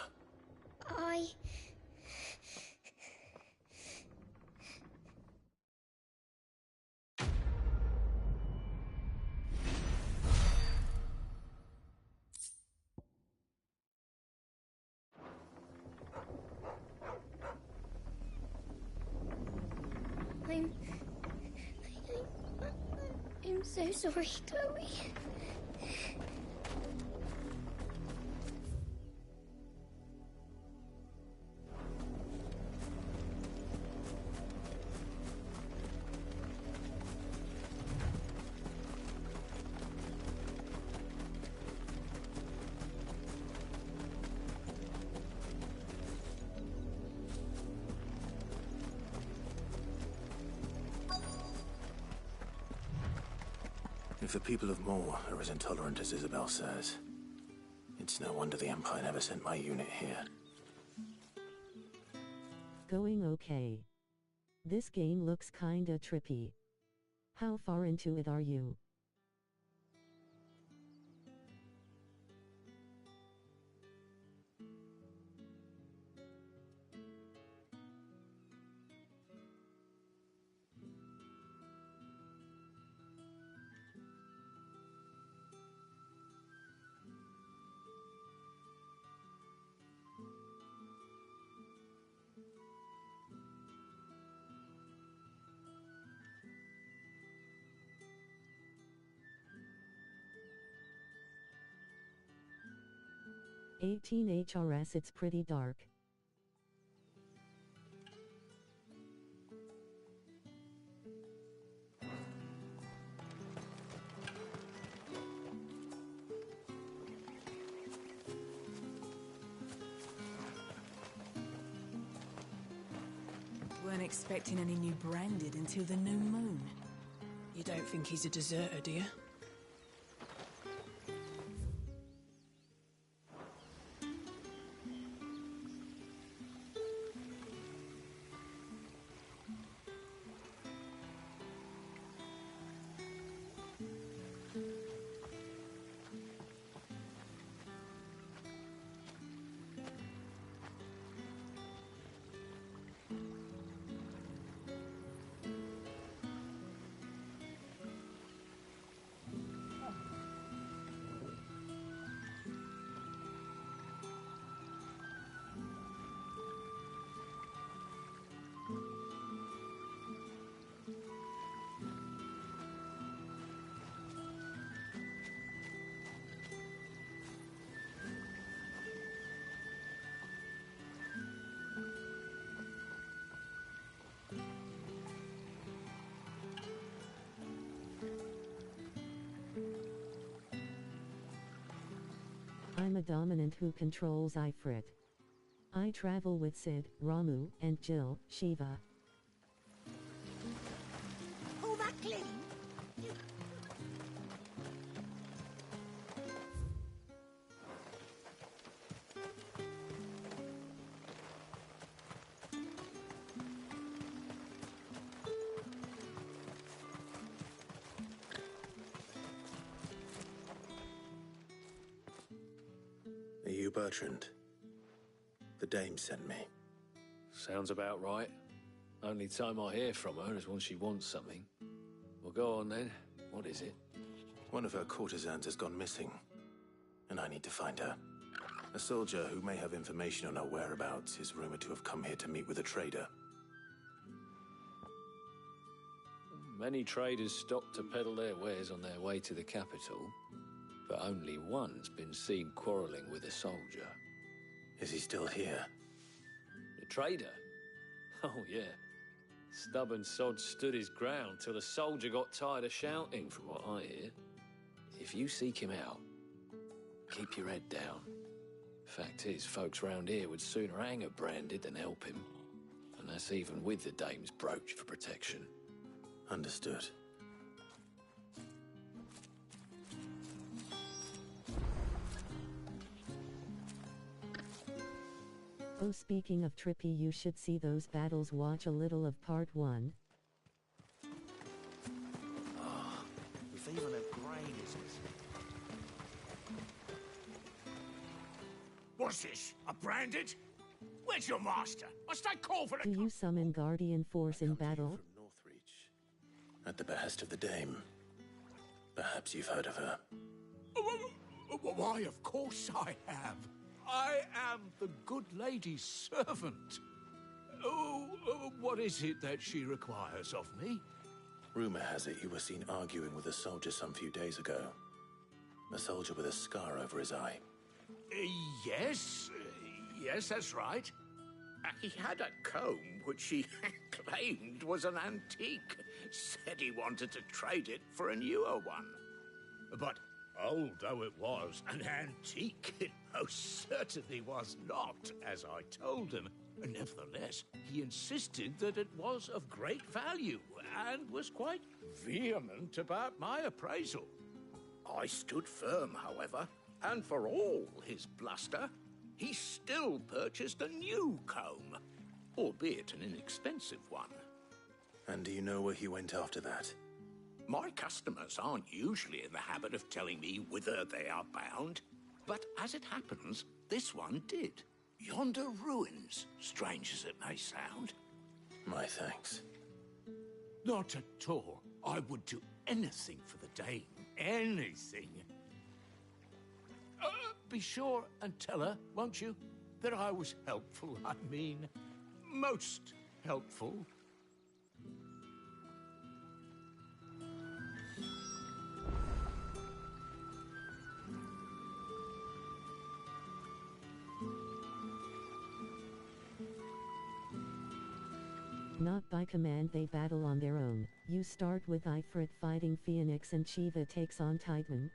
I'm so sorry, Chloe. If the people of Moor are as intolerant as Isabel says, it's no wonder the Empire never sent my unit here. Going okay. This game looks kinda trippy. How far into it are you? HRS, it's pretty dark. Weren't expecting any new branded until the new moon. You don't think he's a deserter, do you? I'm a dominant who controls Ifrit. I travel with Sid, Ramu, and Jill, Shiva. All that clean? Are you Bertrand? The dame sent me. Sounds about right. Only time I hear from her is when she wants something. Well, go on then. What is it? One of her courtesans has gone missing, and I need to find her. A soldier who may have information on her whereabouts is rumored to have come here to meet with a trader. Many traders stop to peddle their wares on their way to the capital, but only one's been seen quarrelling with a soldier. Is he still here? The trader? Oh, yeah. Stubborn sod stood his ground till the soldier got tired of shouting, from what I hear. If you seek him out, keep your head down. Fact is, folks round here would sooner hang a branded than help him. And that's even with the dame's brooch for protection. Understood. Oh, speaking of trippy, you should see those battles. Watch a little of part 1. With even a grain, is it? What's this? A branded? Where's your master? Must I call for Do you summon Guardian Force in battle? At the behest of the dame. Perhaps you've heard of her. Why, of course I have. I am the good lady's servant. What is it that she requires of me? Rumor has it you were seen arguing with a soldier some few days ago. A soldier with a scar over his eye. Yes, that's right. He had a comb which he claimed was an antique. Said he wanted to trade it for a newer one. But old though it was, an antique it most certainly was not, as I told him. Nevertheless, he insisted that it was of great value and was quite vehement about my appraisal. I stood firm, however, and for all his bluster, he still purchased a new comb, albeit an inexpensive one. And do you know where he went after that? My customers aren't usually in the habit of telling me whither they are bound, but as it happens, this one did. Yonder ruins, strange as it may sound. My thanks. Not at all. I would do anything for the dame. Anything. Be sure and tell her, won't you, that I was helpful. I mean, most helpful. Not by command, they battle on their own. You start with Ifrit fighting Phoenix and Shiva takes on Titan.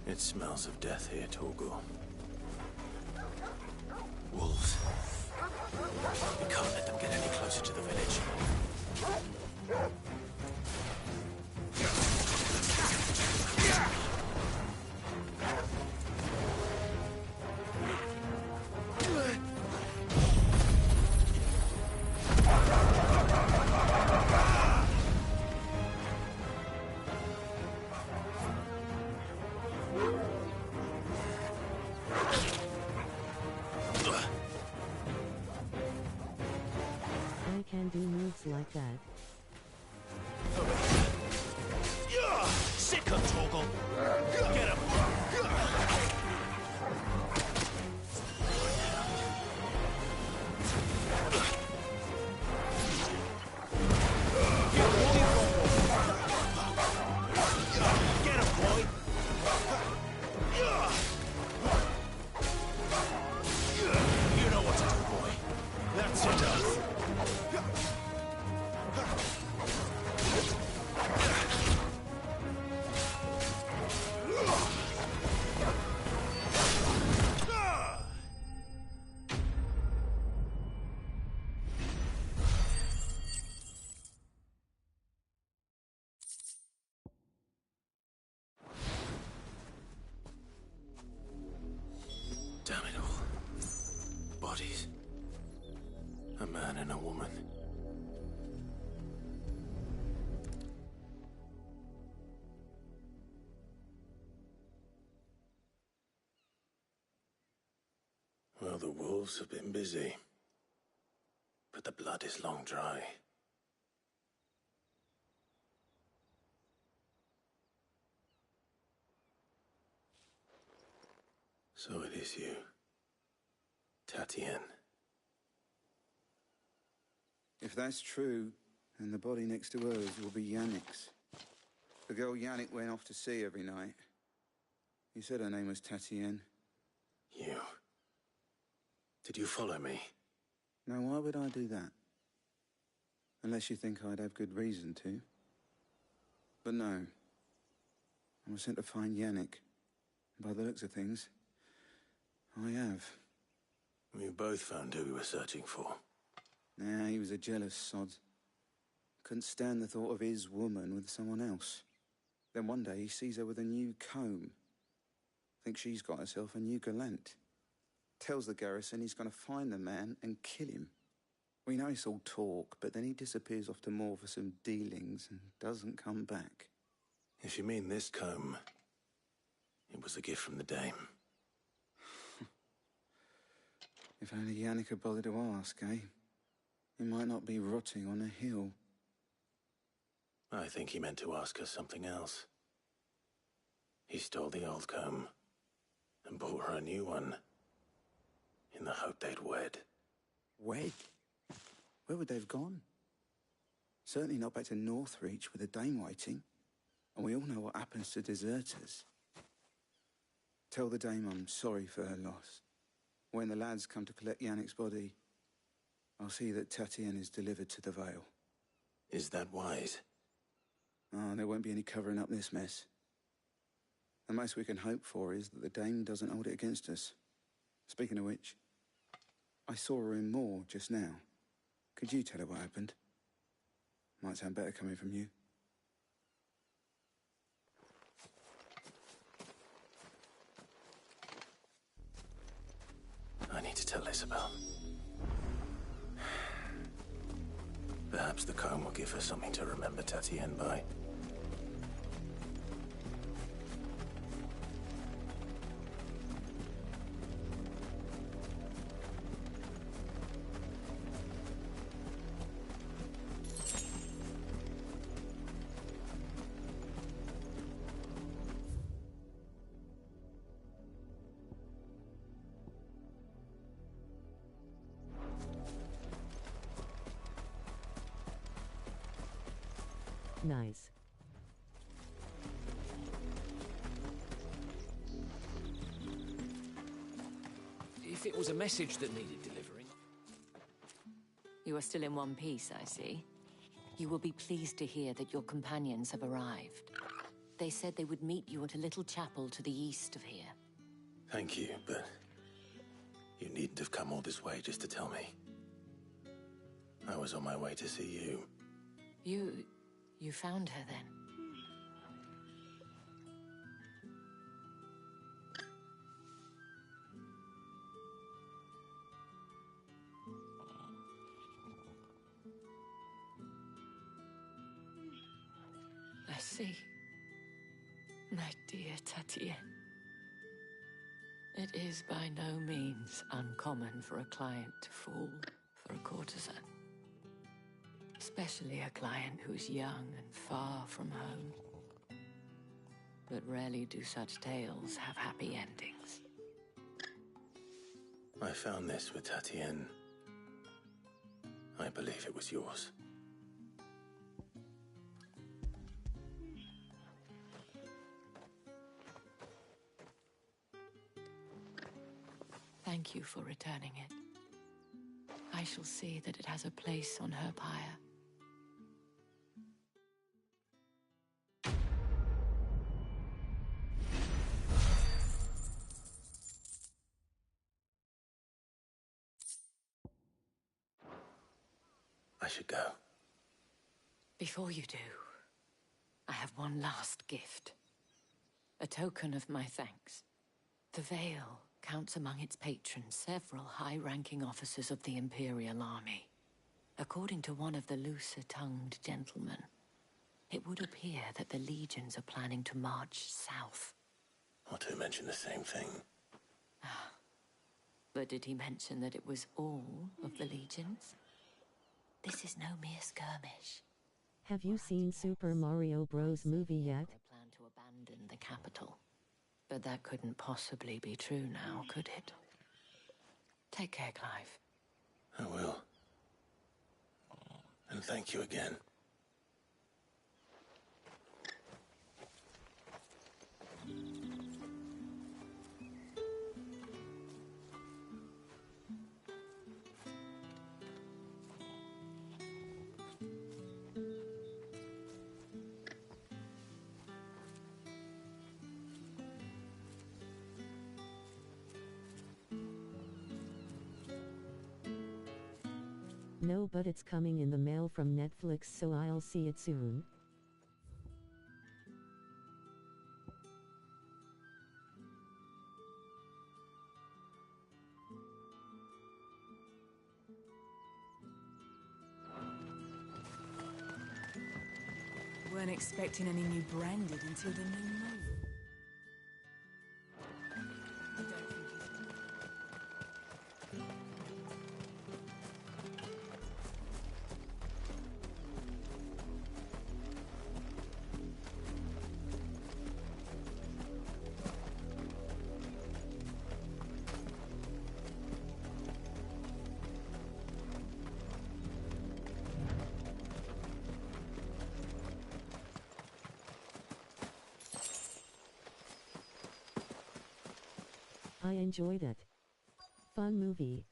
It smells of death here, Torgor. Wolves. We can't let them get any closer to the village. I can do moves like that. Sick of Torgal! Get him! Get ready for bodies. A man and a woman. Well, the wolves have been busy, but the blood is long dry. So it is you, Tatienne. If that's true, then the body next to hers will be Yannick's. The girl Yannick went off to see every night. You said her name was Tatienne. You. Did you follow me? Now, why would I do that? Unless you think I'd have good reason to. But no. I was sent to find Yannick. By the looks of things, I have. We both found who we were searching for. Nah, he was a jealous sod. Couldn't stand the thought of his woman with someone else. Then one day he sees her with a new comb. Thinks she's got herself a new gallant. Tells the garrison he's going to find the man and kill him. We know it's all talk, but then he disappears off to Moor for some dealings and doesn't come back. If you mean this comb, it was a gift from the dame. If only Yannick had bothered to ask, eh? He might not be rotting on a hill. I think he meant to ask her something else. He stole the old comb and bought her a new one in the hope they'd wed. Wed? Where would they have gone? Certainly not back to Northreach with a dame waiting. And we all know what happens to deserters. Tell the dame I'm sorry for her loss. When the lads come to collect Yannick's body, I'll see that Tatienne is delivered to the Vale. Is that wise? Oh, there won't be any covering up this mess. The most we can hope for is that the dame doesn't hold it against us. Speaking of which, I saw her in Moor just now. Could you tell her what happened? Might sound better coming from you. I need to tell Isabel. Perhaps the comb will give her something to remember Tatienne by. Nice. If it was a message that needed delivering... You are still in one piece, I see. You will be pleased to hear that your companions have arrived. They said they would meet you at a little chapel to the east of here. Thank you, but you needn't have come all this way just to tell me. I was on my way to see you. You found her then? I see. My dear Tatienne. It is by no means uncommon for a client to fall for a courtesan. Especially a client who's young and far from home. But rarely do such tales have happy endings. I found this with Tatienne. I believe it was yours. Thank you for returning it. I shall see that it has a place on her pyre. I should go. Before you do, I have one last gift. A token of my thanks. The veil counts among its patrons several high-ranking officers of the Imperial Army. According to one of the looser-tongued gentlemen, it would appear that the legions are planning to march south. Or to mention the same thing. But did he mention that it was all of the legions? This is no mere skirmish. Have you seen Super Mario Bros. Movie yet? They plan to abandon the capital. But that couldn't possibly be true now, could it? Take care, Clive. I will. And thank you again. No, but it's coming in the mail from Netflix, so I'll see it soon. Weren't expecting any new branded until the new moon. I enjoyed it. Fun movie.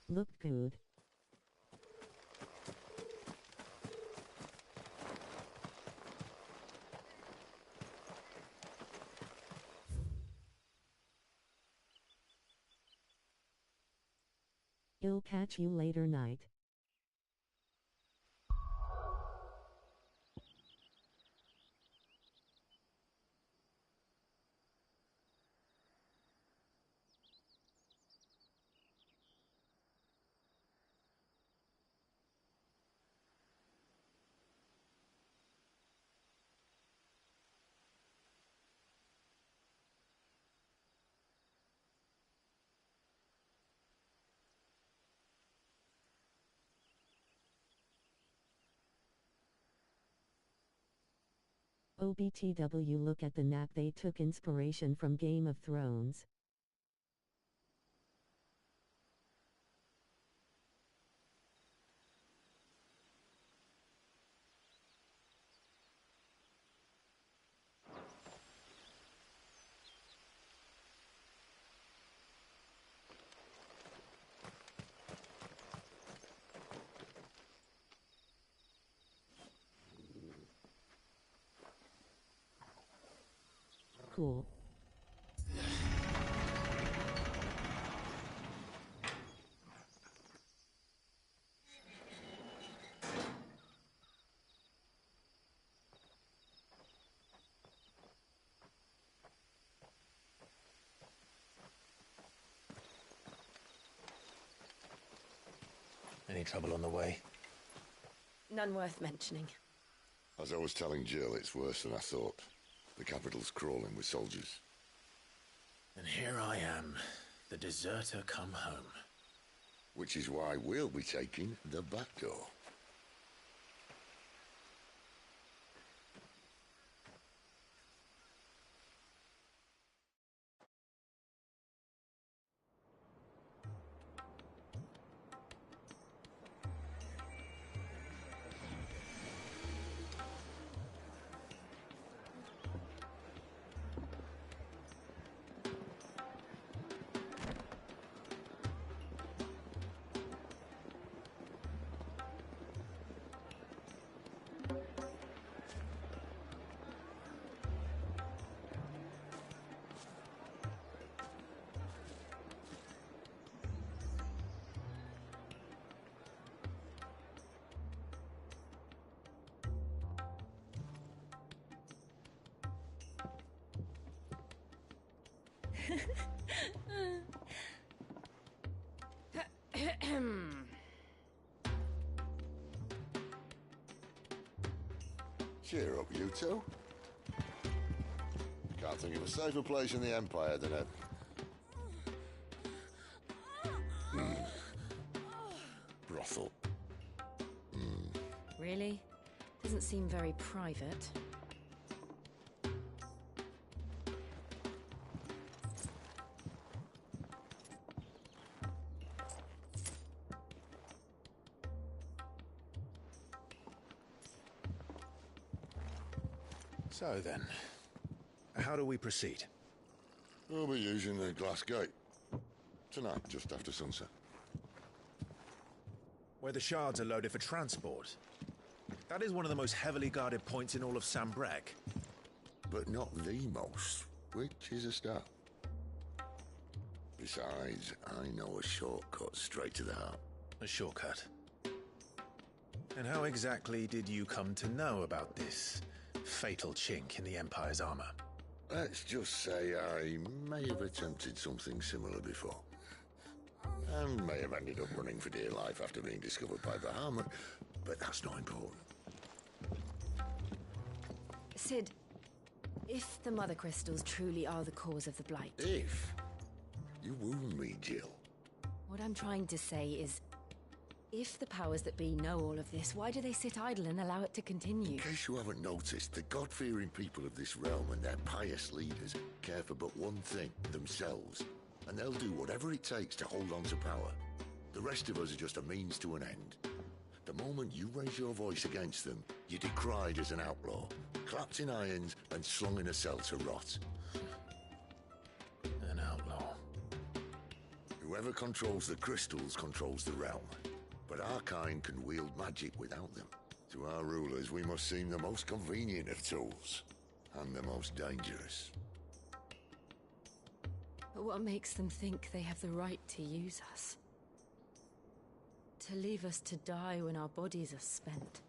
Looked good. I'll catch you later, night. OBTW, look at the nap. They took inspiration from Game of Thrones. Cool. Any trouble on the way? None worth mentioning. As I was telling Jill, it's worse than I thought. The capital's crawling with soldiers. And here I am, the deserter come home. Which is why we'll be taking the back door. Cheer up, you two. Can't think of a safer place in the Empire than a... brothel. Really? Doesn't seem very private. So then, how do we proceed? We'll be using the glass gate. Tonight, just after sunset. Where the shards are loaded for transport. That is one of the most heavily guarded points in all of Sambrec. But not the most, which is a start. Besides, I know a shortcut straight to the heart. A shortcut? And how exactly did you come to know about this fatal chink in the Empire's armor? Let's just say I may have attempted something similar before. And may have ended up running for dear life after being discovered by Bahamut, but that's not important. Sid, if the Mother Crystals truly are the cause of the Blight... If? You wound me, Jill. What I'm trying to say is, if the powers that be know all of this, why do they sit idle and allow it to continue? In case you haven't noticed, the God-fearing people of this realm and their pious leaders care for but one thing, themselves. And they'll do whatever it takes to hold on to power. The rest of us are just a means to an end. The moment you raise your voice against them, you're decried as an outlaw, clapped in irons and slung in a cell to rot. An outlaw. Whoever controls the crystals controls the realm. But our kind can wield magic without them. To our rulers, we must seem the most convenient of tools, and the most dangerous. But what makes them think they have the right to use us? To leave us to die when our bodies are spent?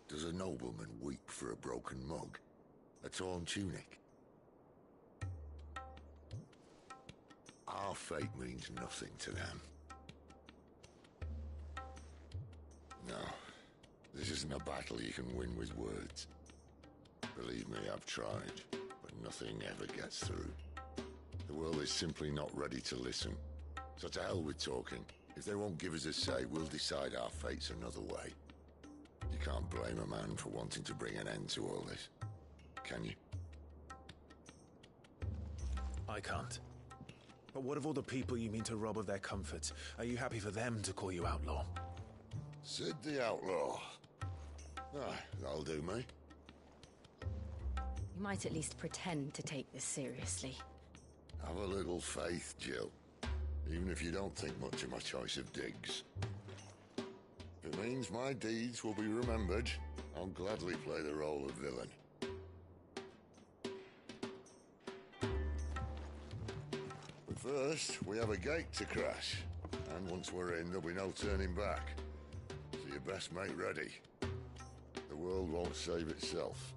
Does a nobleman weep for a broken mug? A torn tunic? Our fate means nothing to them. No, this isn't a battle you can win with words. Believe me, I've tried, but nothing ever gets through. The world is simply not ready to listen. So to hell with talking. If they won't give us a say, we'll decide our fates another way. You can't blame a man for wanting to bring an end to all this, can you? I can't. But what of all the people you mean to rob of their comforts? Are you happy for them to call you outlaw? Sid the Outlaw. Ah, that'll do me. You might at least pretend to take this seriously. Have a little faith, Jill. Even if you don't think much of my choice of digs. If it means my deeds will be remembered, I'll gladly play the role of villain. But first, we have a gate to crash. And once we're in, there'll be no turning back. So you best make ready. The world won't save itself.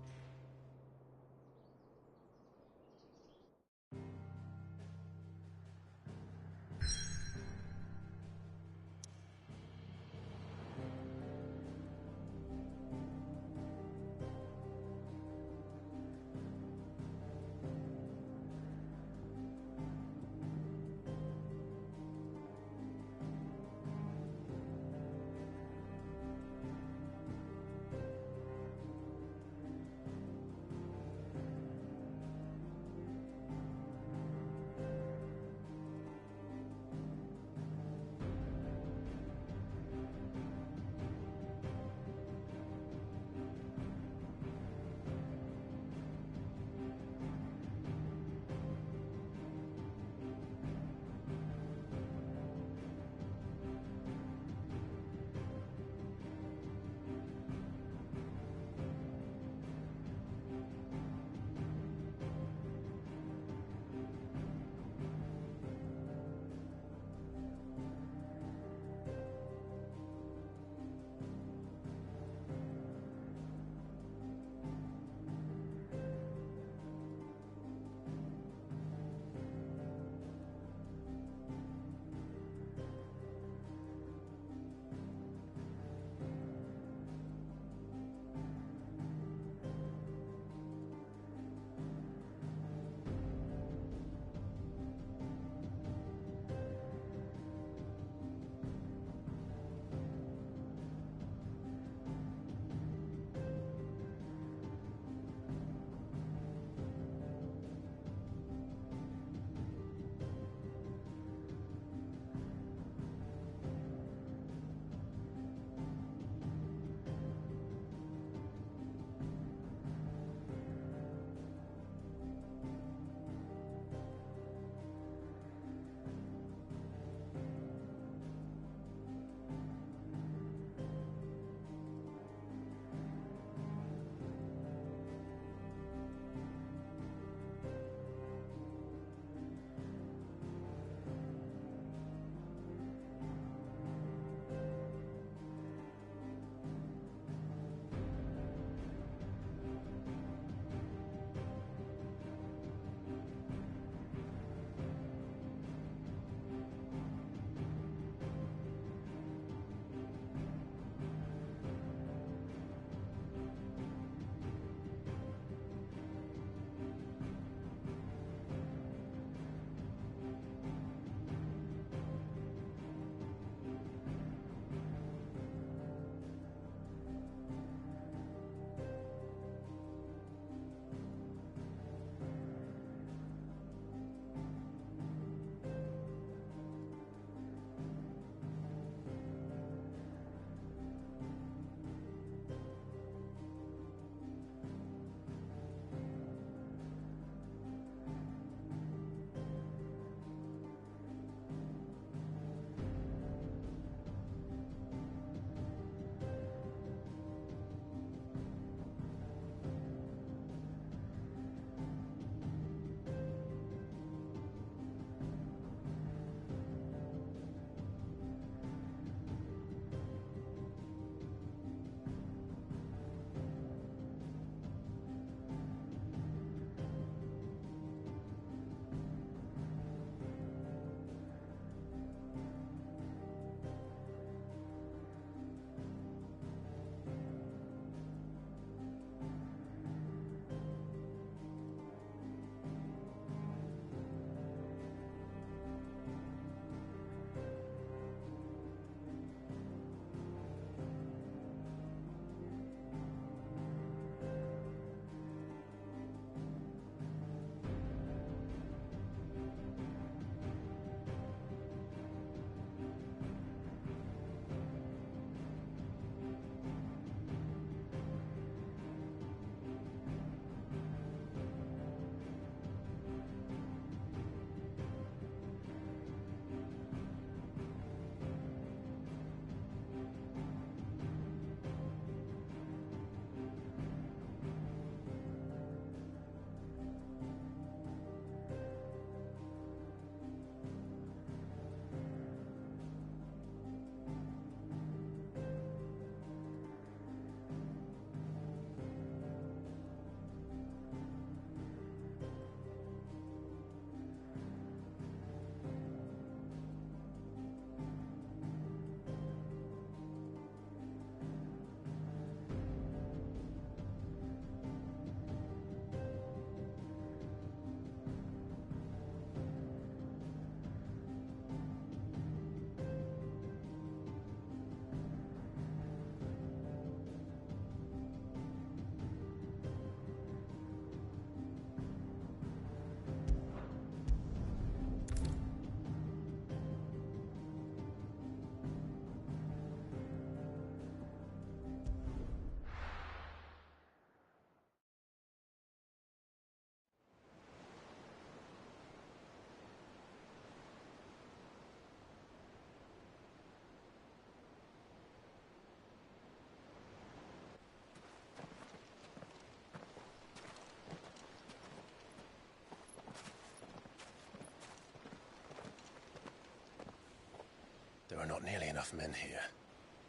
are not nearly enough men here.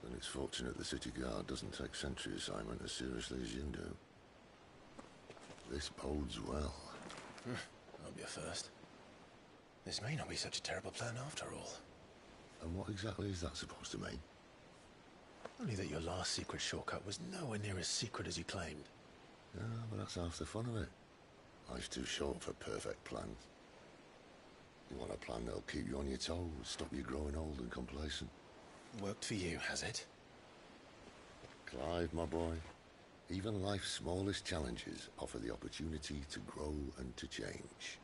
Then it's fortunate the city guard doesn't take sentry assignment as seriously as you do. This bodes well. That'll be a first. This may not be such a terrible plan after all. And what exactly is that supposed to mean? Only that your last secret shortcut was nowhere near as secret as you claimed. Yeah, but that's half the fun of it. Life's too short for perfect plans. You want a plan that'll keep you on your toes, stop you growing old and complacent. Worked for you, has it? Clive, my boy, even life's smallest challenges offer the opportunity to grow and to change.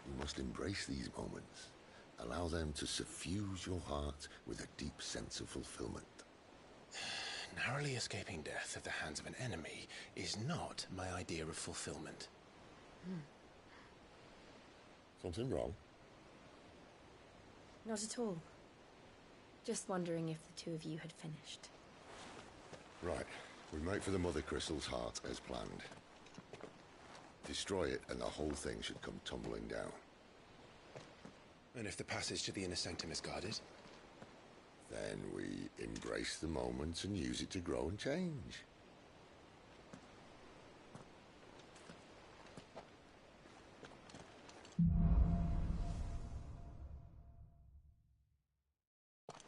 You must embrace these moments. Allow them to suffuse your heart with a deep sense of fulfillment. Narrowly escaping death at the hands of an enemy is not my idea of fulfillment. Something wrong? Not at all. Just wondering if the two of you had finished. Right. We make for the Mother Crystal's heart as planned. Destroy it and the whole thing should come tumbling down. And if the passage to the inner sanctum is guarded? Then we embrace the moment and use it to grow and change.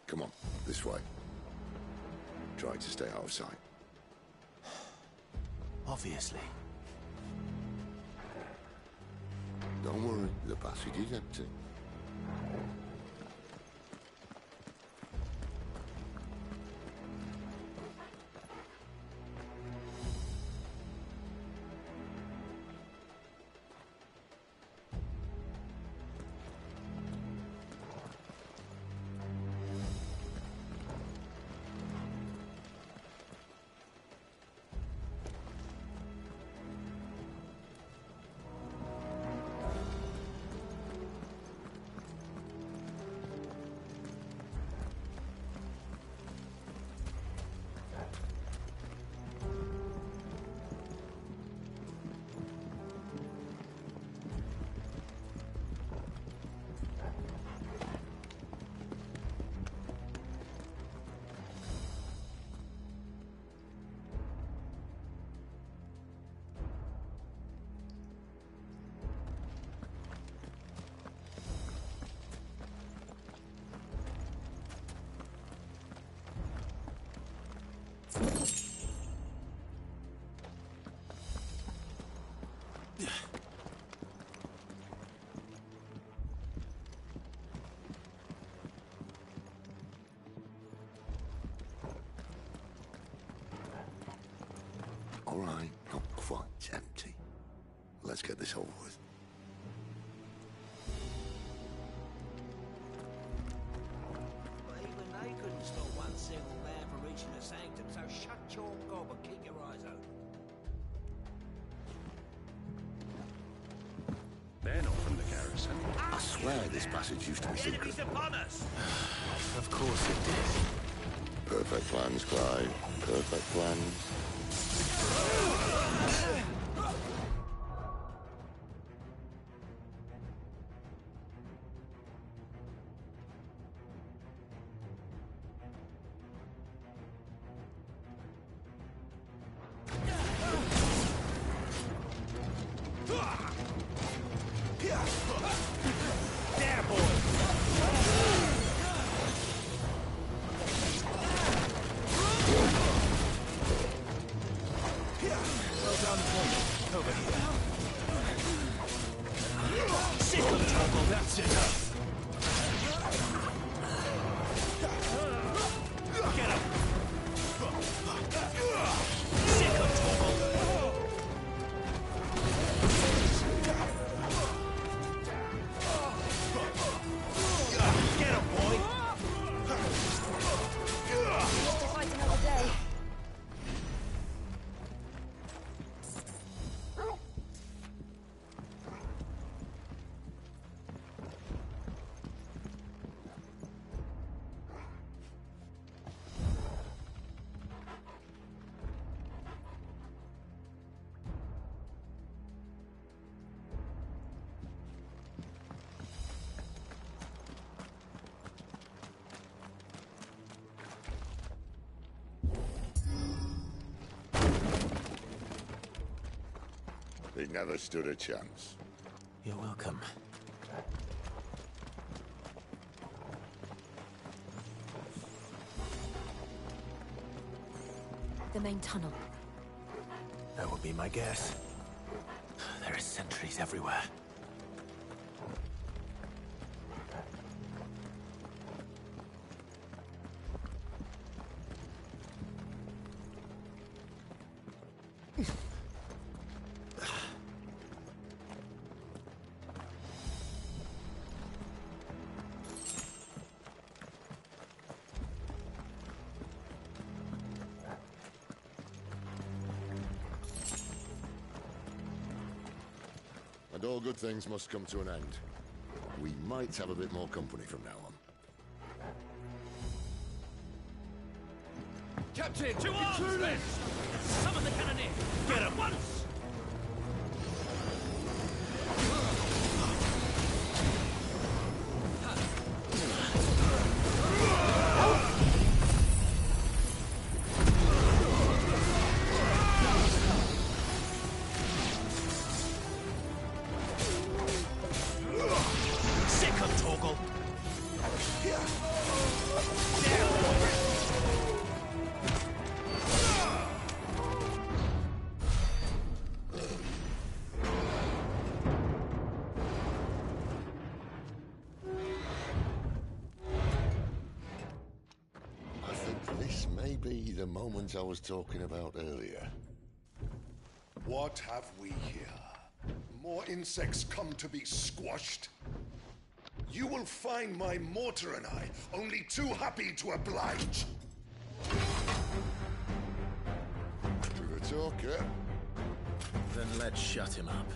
Come on, this way. Try to stay out of sight. Obviously. Don't worry, the passage is empty. All right, not quite empty. Let's get this over with. But even they couldn't stop one single man from reaching the sanctum, so shut your gob and keep your eyes open. They're not from the garrison. I swear this passage used to be secret. Enemies upon us! Of course it did. Perfect plans, Clive. Perfect plans. There, boy! Well done, boy. He never stood a chance. You're welcome. The main tunnel. That would be my guess. There are sentries everywhere. And all good things must come to an end. We might have a bit more company from now on. Captain, to arms, men! Summon the cannoneer! Get at once! The moment I was talking about earlier. What have we here? More insects come to be squashed? You will find my mortar and I only too happy to oblige. With a talker. Then let's shut him up.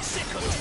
Sick of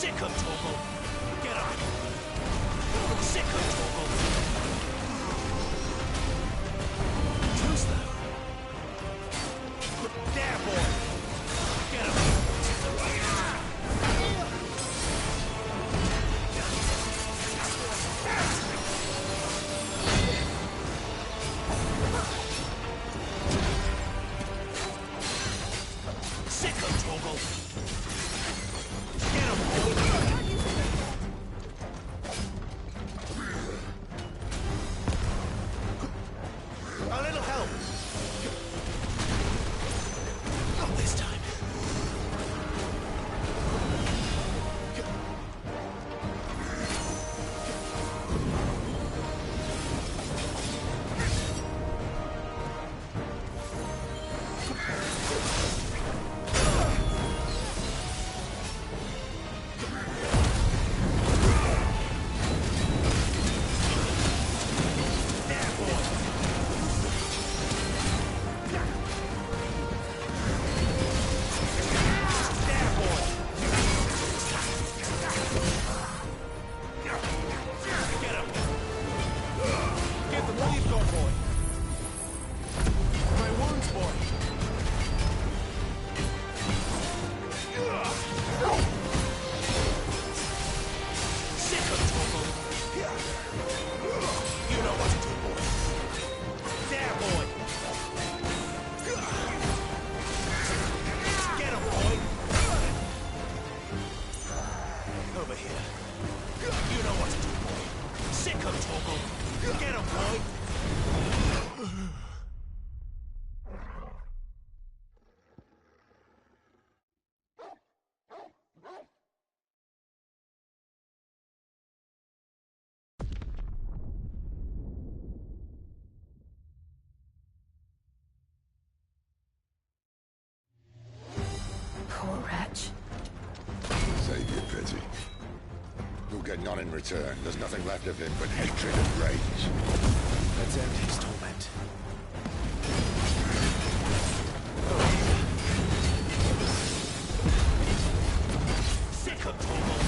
Sick of Torgal! Get up! Sick of Torgal! Too slow. There, boy! Get him! Sick of Torgal! Get him, boy! A little help! Not this time. Over here. You know what to do, boy. Sick of Torgal. Get him, boy. Poor wretch. Save your pity. You'll get none in return. There's nothing left of him but hatred and rage. Let's end his torment. Sick of Torgal.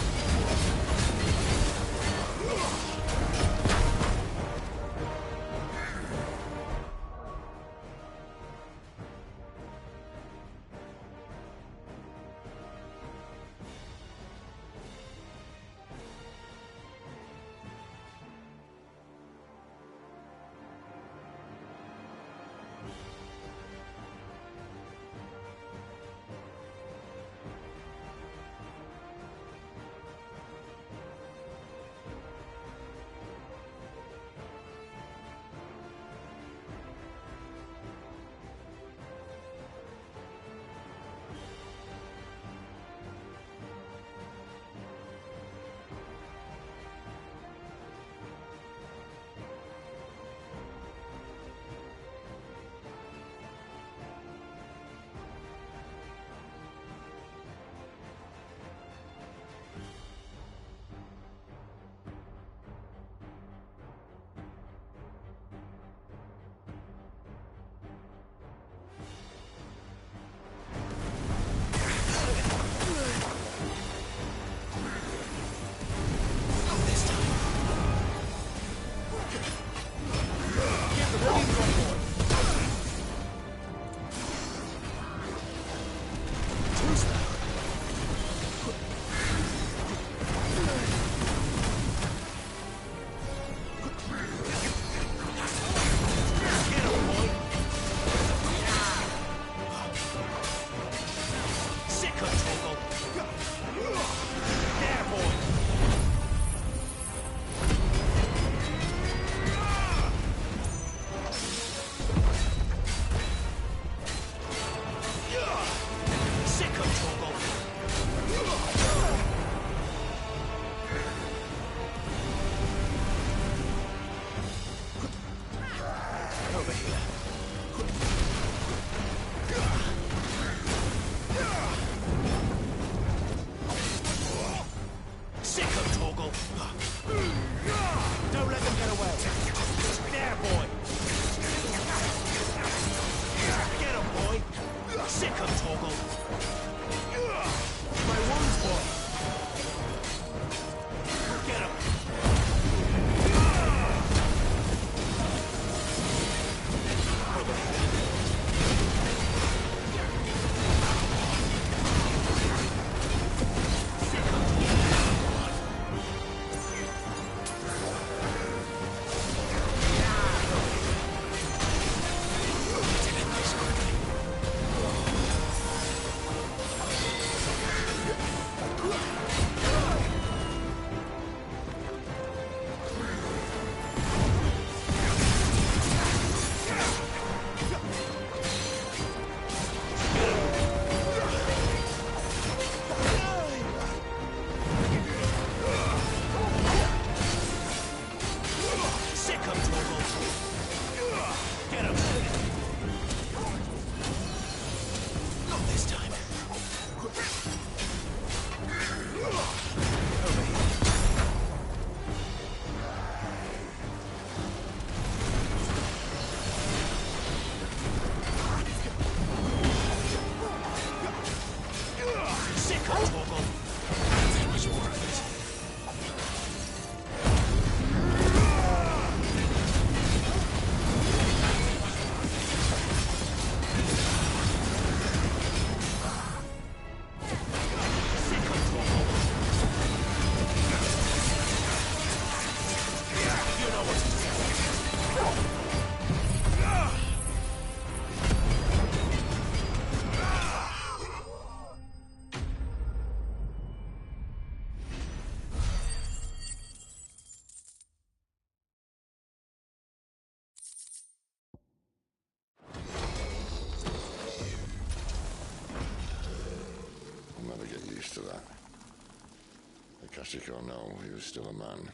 Magic or no, he was still a man.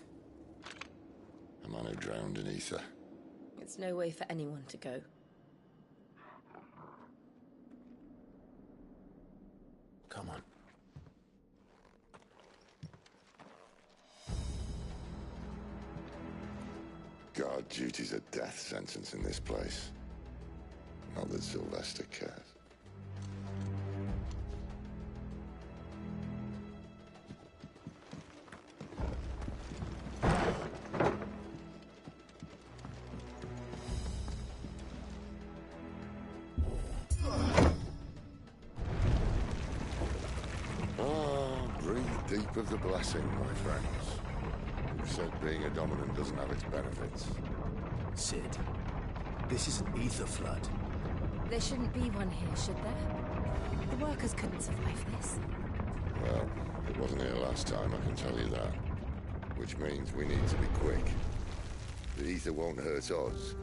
A man who drowned in ether. It's no way for anyone to go. Come on. Guard duty's a death sentence in this place. Not that Sylvester cares. Breathe deep of the blessing, my friends. Who said being a dominant doesn't have its benefits? Sid, this is an ether flood. There shouldn't be one here, should there? The workers couldn't survive this. Well, it wasn't here last time, I can tell you that. Which means we need to be quick. The ether won't hurt us,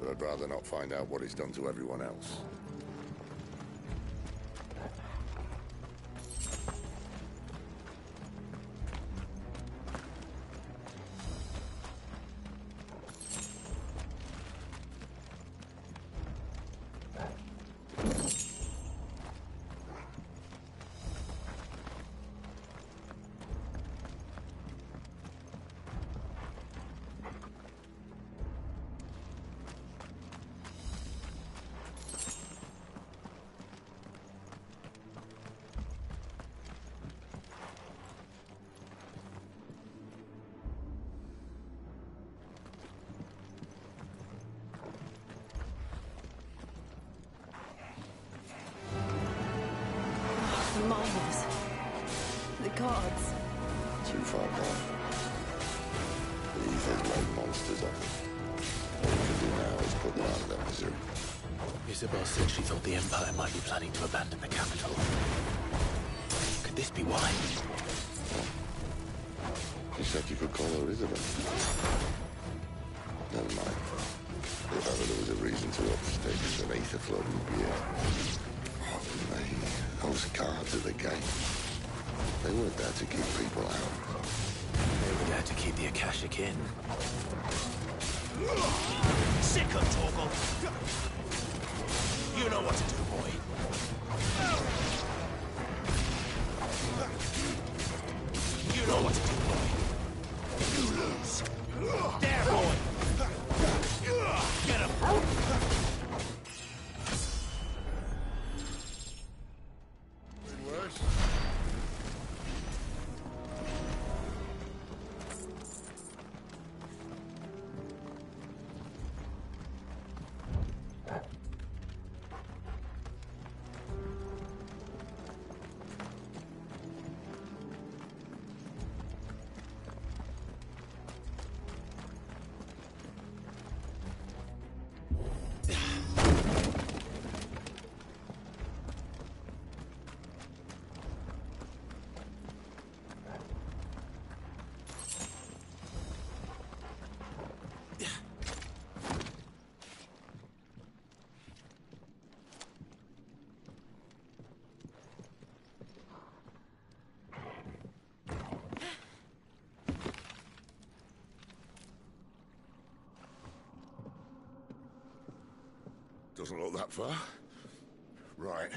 but I'd rather not find out what it's done to everyone else. The miners. The guards. Too far gone. The ether's made monsters of them. All we can do now is put them out of their misery. Isabel said she thought the Empire might be planning to abandon the capital. Could this be why? She said you could call her Isabel. Never mind. If ever there was a reason to up stakes, an ether flood would be it. Oh, mate. Those guards at the gate. They weren't there to keep people out. They were there to keep the Akashic in. Sick of Torgal! You know what to do, boy. You know what to do, boy. You lose. There, boy! Get him! Worse. Doesn't look that far. Right.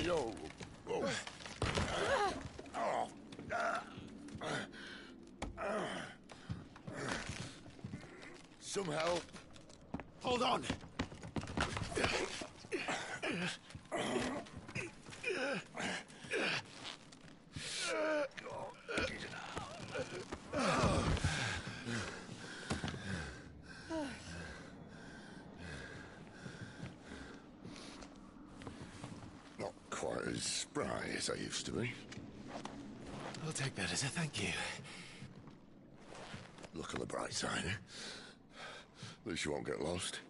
Yo. Oh. Some help. Hold on! Not quite as spry as I used to be. I'll take that as a thank you. Look on the bright side, eh? At least you won't get lost.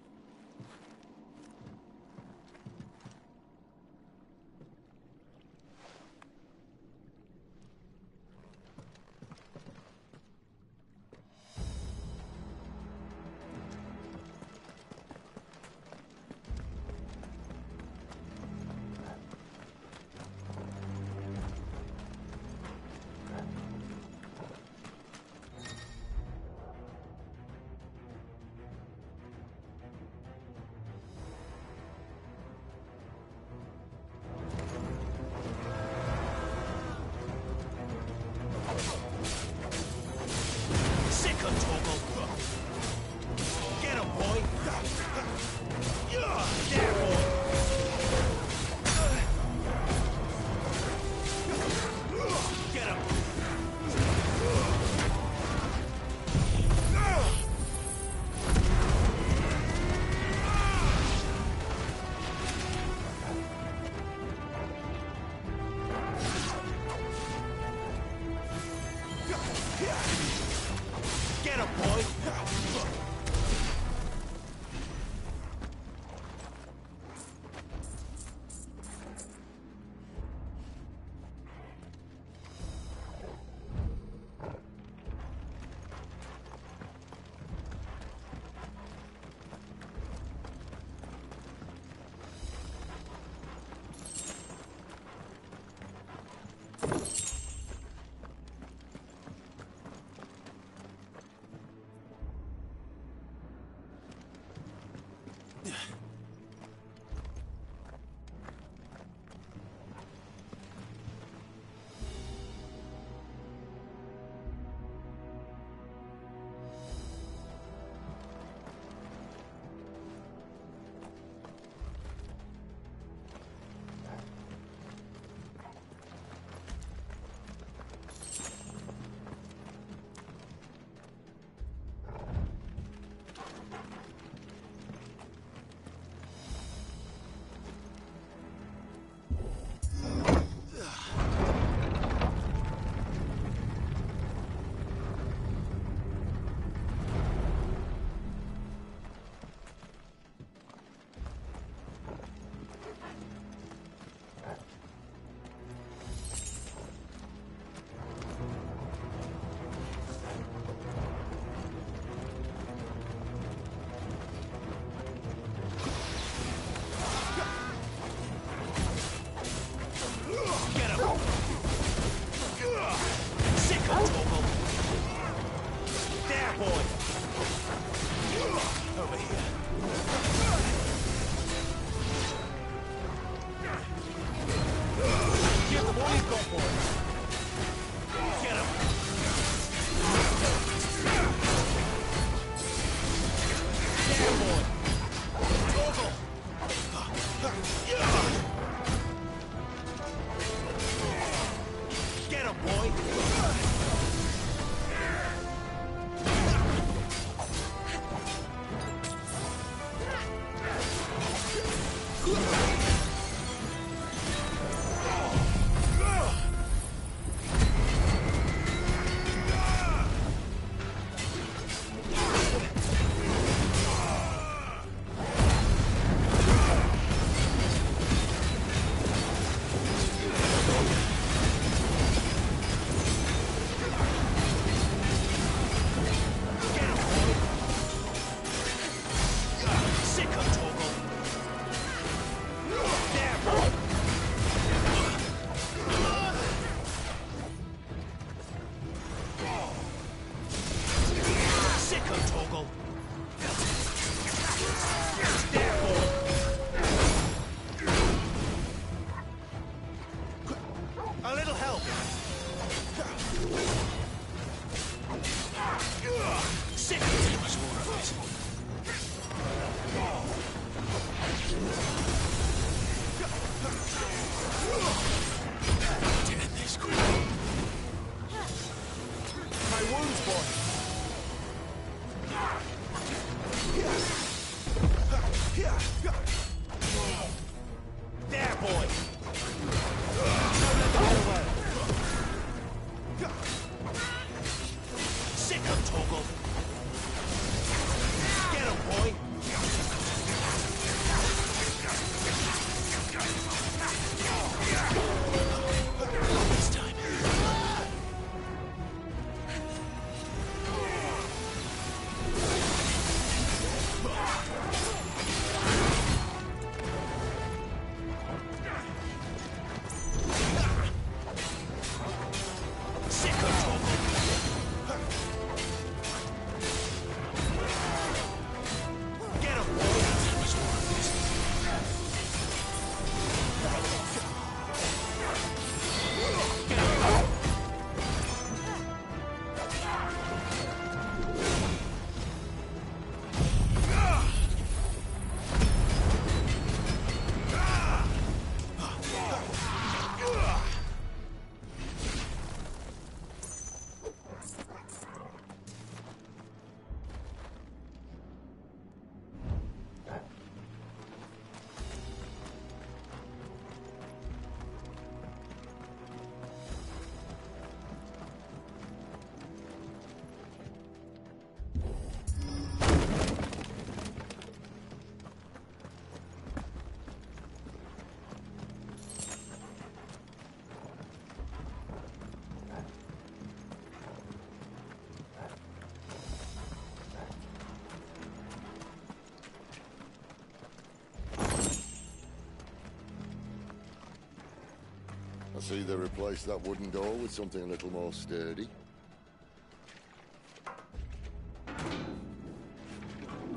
I see they replaced that wooden door with something a little more sturdy.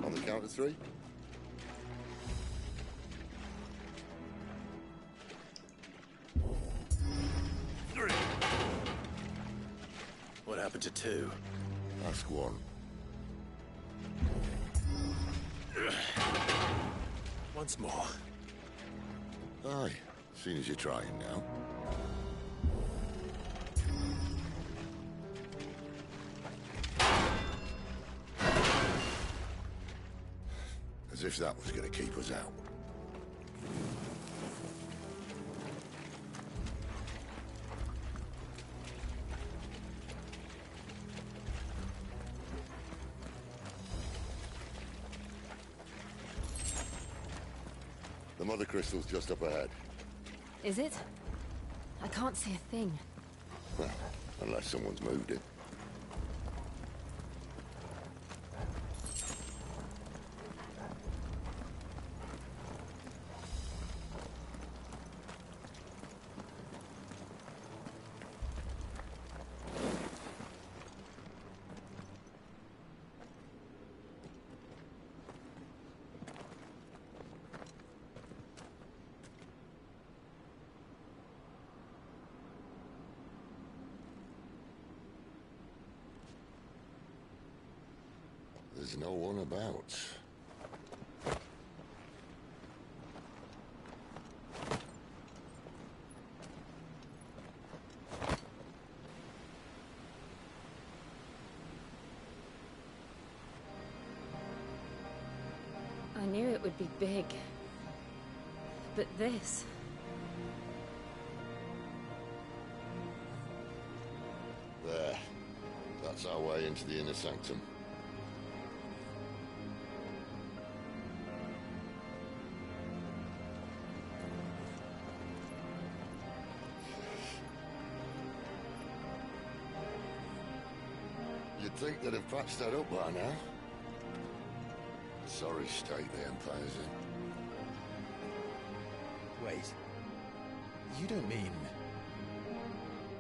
On the count of 3. What happened to 2? Ask 1. Once more. Aye, seeing as you're trying now. As if that was going to keep us out. The mother crystal's just up ahead. Is it? I can't see a thing. Well, unless someone's moved it. There's no one about. I knew it would be big. But this... There. That's our way into the inner sanctum. You'd think they'd have patched that up by now. Sorry state the Empire's in. Wait. You don't mean...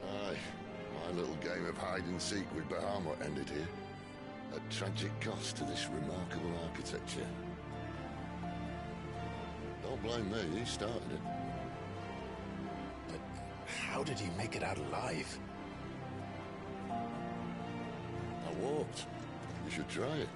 Aye. My little game of hide-and-seek with Bahamut ended here. At tragic cost to this remarkable architecture. Don't blame me, he started it. But how did he make it out alive? I walked. You should try it.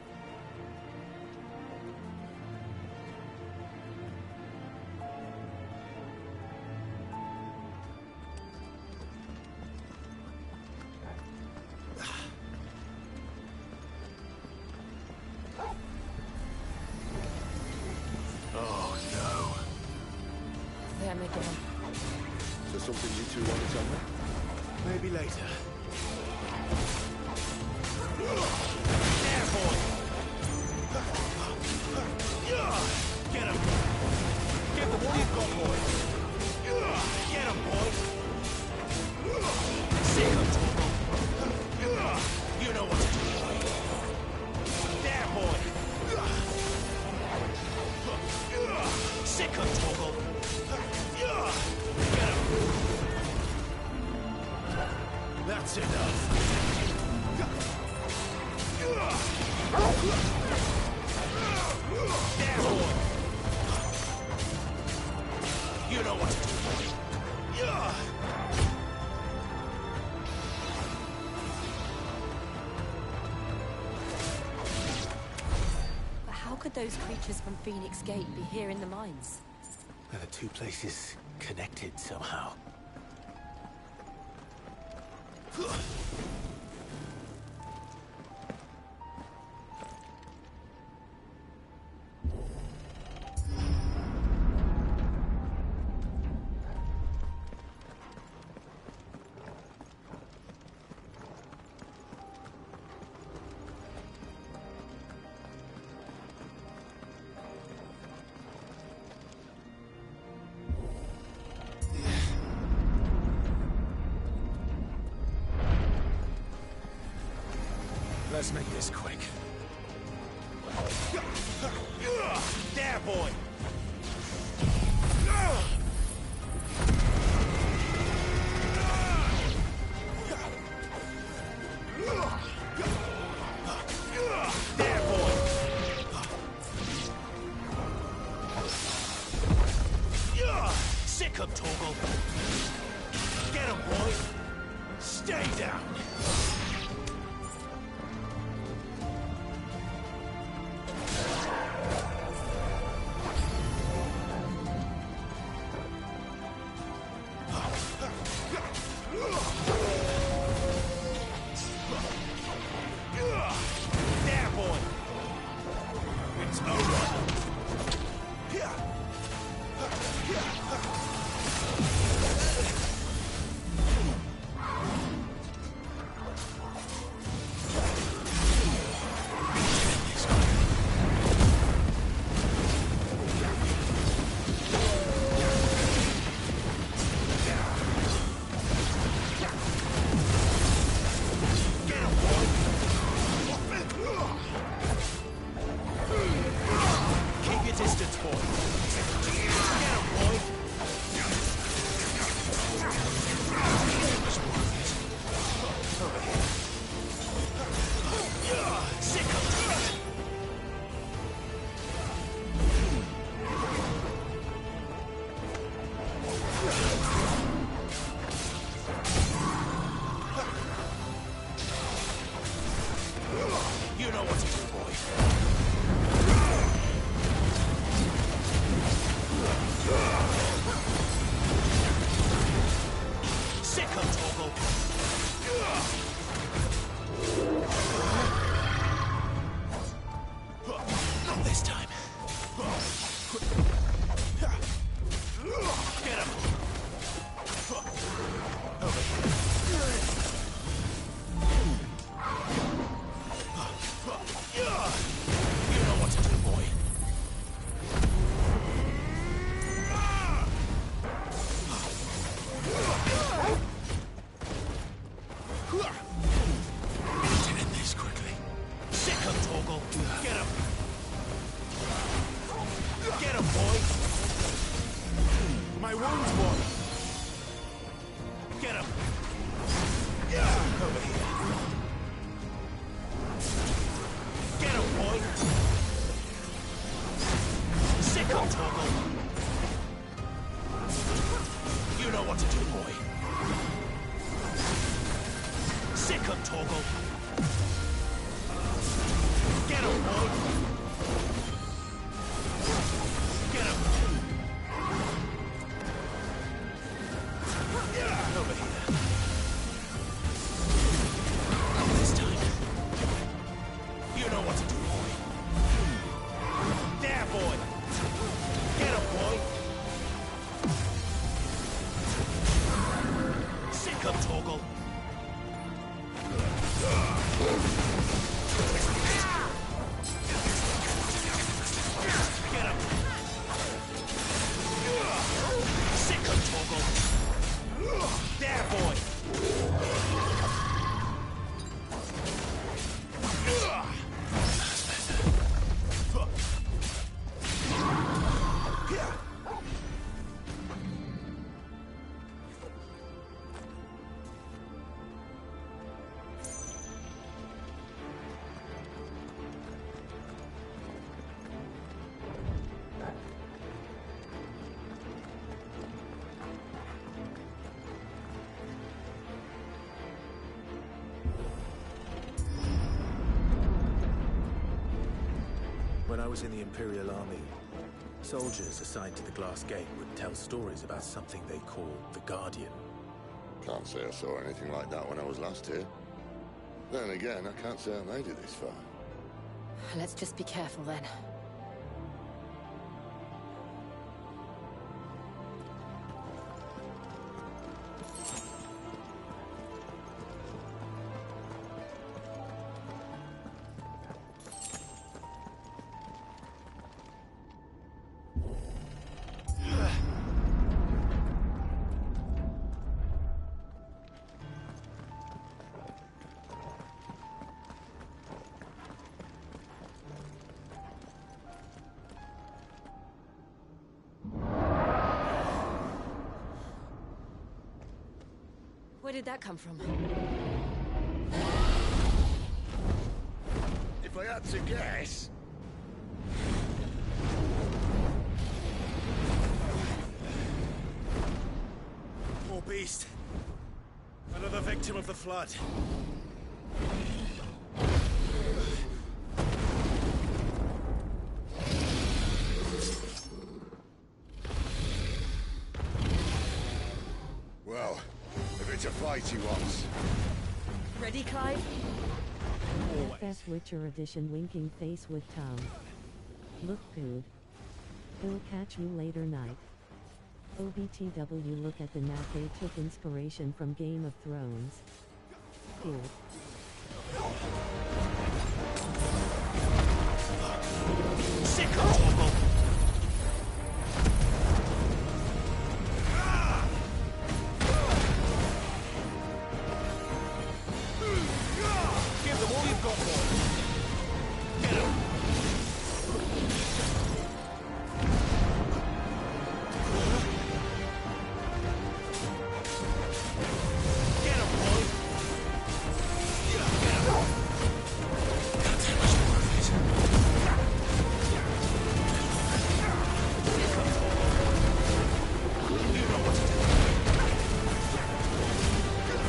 Oh, no. Them again. Is there something you two want to tell me? Maybe later. There, boy! Get him! Give him what you've got, boy! Get him, boy! See him, Torgal! You know what to do. There, boy! Sick him, Torgal! Get him! That's enough. There, boy! You know what to do, boy! But how could those creatures from Phoenix Gate be here in the mines? Are the two places connected somehow? Let's make this quick. There, boy! Torgal. Get him, boy. Stay down. There, boy. It's over. Keep your distance, boy. Get him, boy. Over here. Sick of it. You know what to do, boy. Sick of Torgal. Not this time. Get him. Over here. You know what to do, boy. Need to end this quickly. Sick of Torgal. Get him. Get him, boy. My wounds, boy. Get him. Over here. Get him, boy. Sick of Torgal. You know what to do, boy. Sick of Torgal. Get him, boy. Get him. Over here. Not this time. You know what to do, boy. There, boy. Get him, boy. Sick of Torgal. Get him. Sick of Torgal. There, boy. That's better. When I was in the Imperial Army, soldiers assigned to the Glass Gate would tell stories about something they called the Guardian. Can't say I saw anything like that when I was last here. Then again, I can't say I made it this far. Let's just be careful then. Where did that come from? If I had to guess... beast. Another victim of the flood. Well, if it's a fight he wants. Ready, Clive? FF Witcher Edition winking face with Tom. Look good. He'll catch you later night. OBTW look at the map, they took inspiration from Game of Thrones. Cool. Sick of Give them all you've got, boy. Get him. Get him, boy. Get him. Can't take much more of it. You know what to do.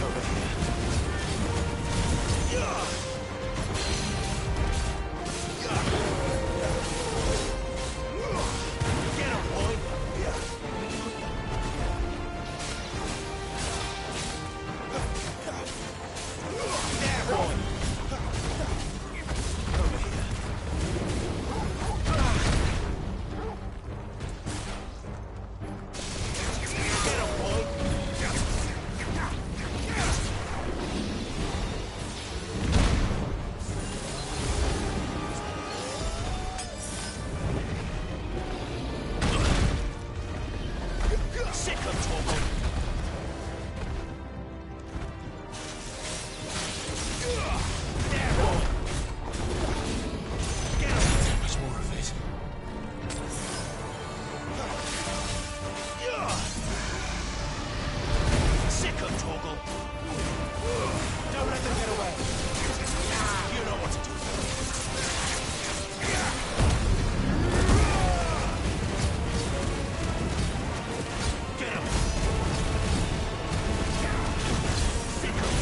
Over here. Get him, boy. There, boy. Over here. Get him, boy. Sick of talking. There, boy. Get him. Can't take much more of it. Sick of Torgal. Don't let them get away. You know what to do. Get him. Sick of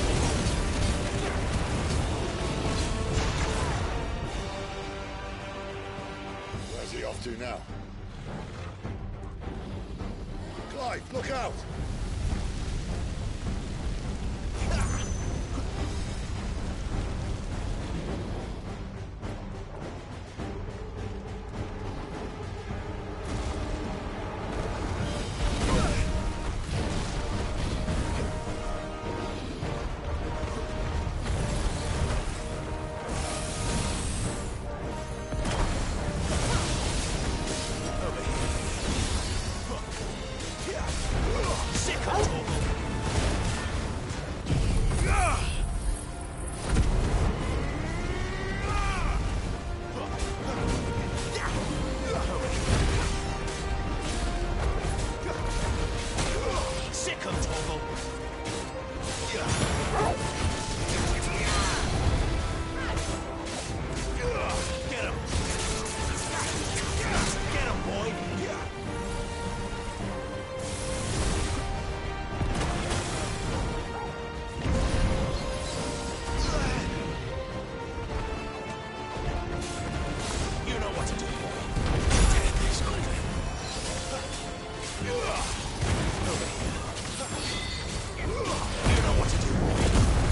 Where's he off to now? Clive, look out! Sick of Torgal. Sick of Torgal. Get him. Get him, boy. You know what to do, boy. Take this, Golden. Over here. You know what to do, boy.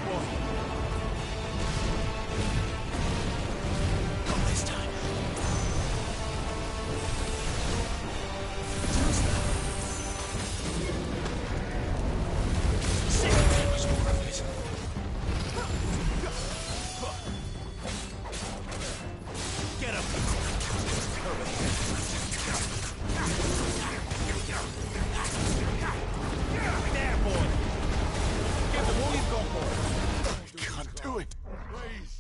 boy. Not this time. Sick of too much more of it. Get him. There, boy. Give them all you've got, boy. I can't do it. Please.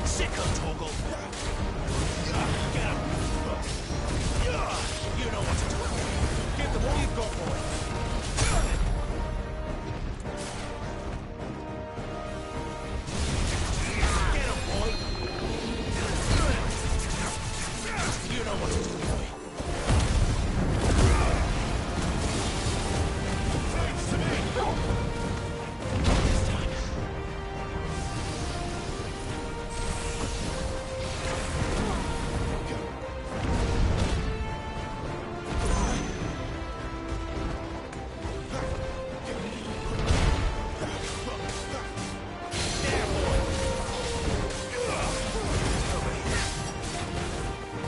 Sick of Torgal. Get him. You know what to do. Give them all you've got, boy. Get him, boy. You know what to do, boy. Thanks to me. This time.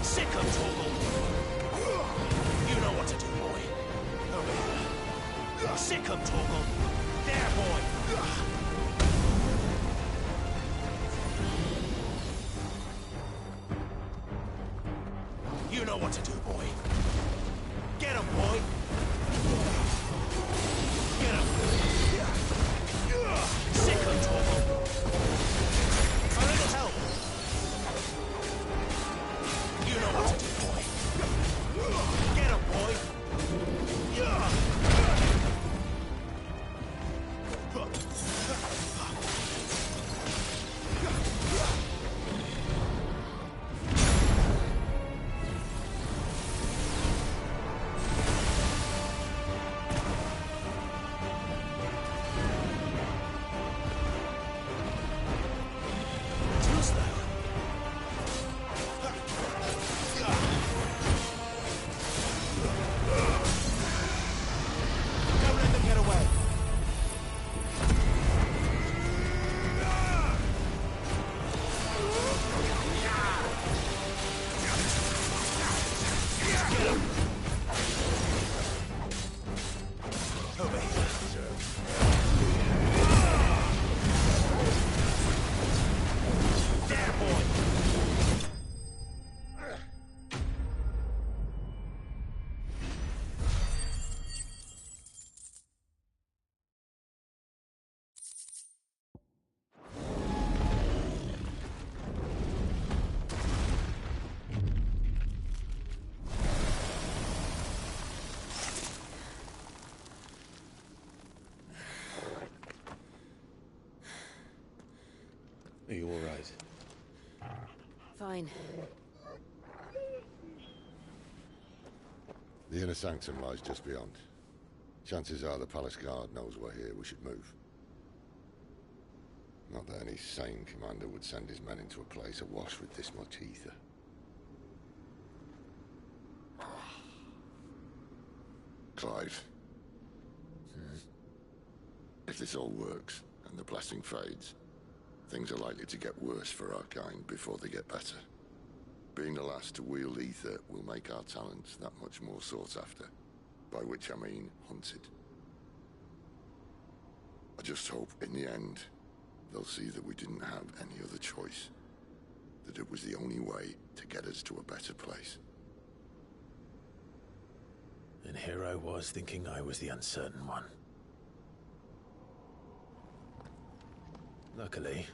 Sick of Torgal. You know what to do, boy. Sick of Torgal. There, boy. You know what to do, boy. Get him, boy. Get him. Sick of Torgal. A little help. You know what to do, boy. Get him, boy. Too slow. Don't let them get away. Get him. Over here. There, boy. Are you all right? Fine. The inner sanctum lies just beyond. Chances are the palace guard knows we're here. We should move. Not that any sane commander would send his men into a place awash with this much ether. Clive. If this all works, and the blessing fades, things are likely to get worse for our kind before they get better. Being the last to wield ether will make our talents that much more sought after, by which I mean hunted. I just hope, in the end, they'll see that we didn't have any other choice, that it was the only way to get us to a better place. And here I was thinking I was the uncertain one. Luckily,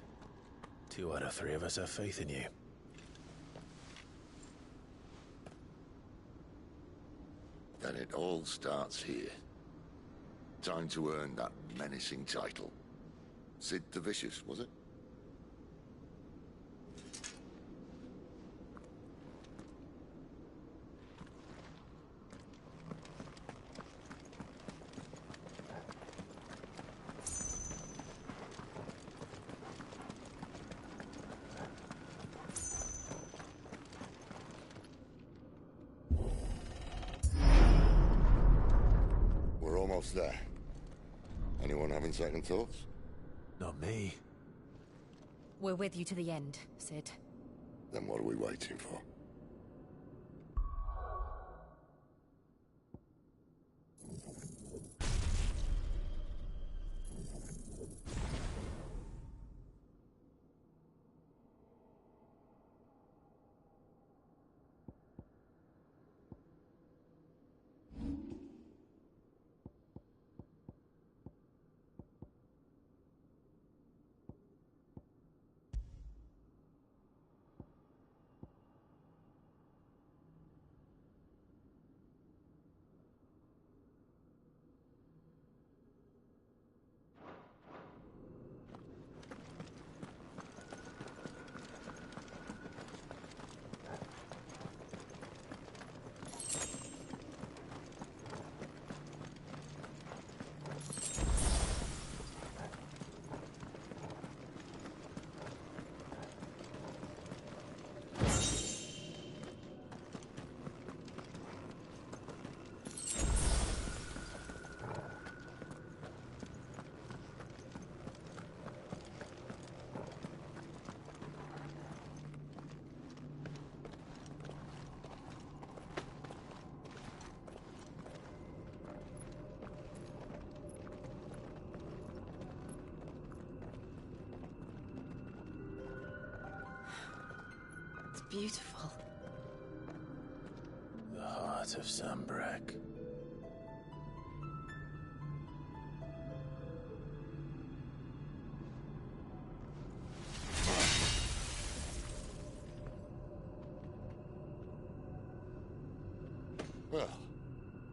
2 out of 3 of us have faith in you. Then it all starts here. Time to earn that menacing title. Sid the Vicious, was it? We're almost there. Anyone having second thoughts? Not me. We're with you to the end, Sid. Then what are we waiting for? Beautiful. The heart of Sambrek. Well,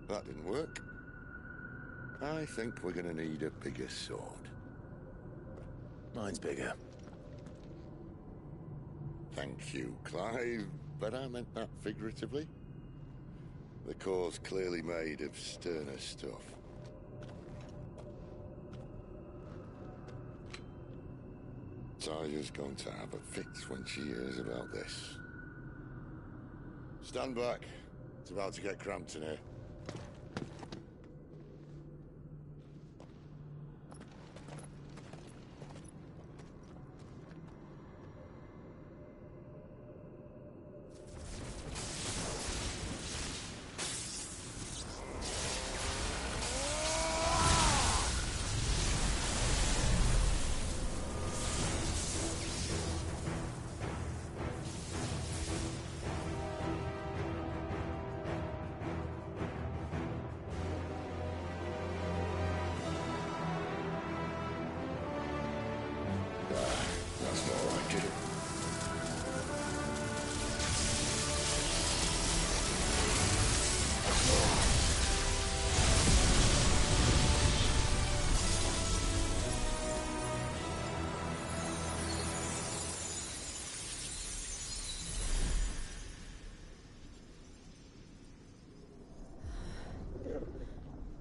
that didn't work. I think we're gonna need a bigger sword. Mine's bigger. Thank you, Clive, but I meant that figuratively. The core's clearly made of sterner stuff. Taya's going to have a fit when she hears about this. Stand back. It's about to get cramped in here.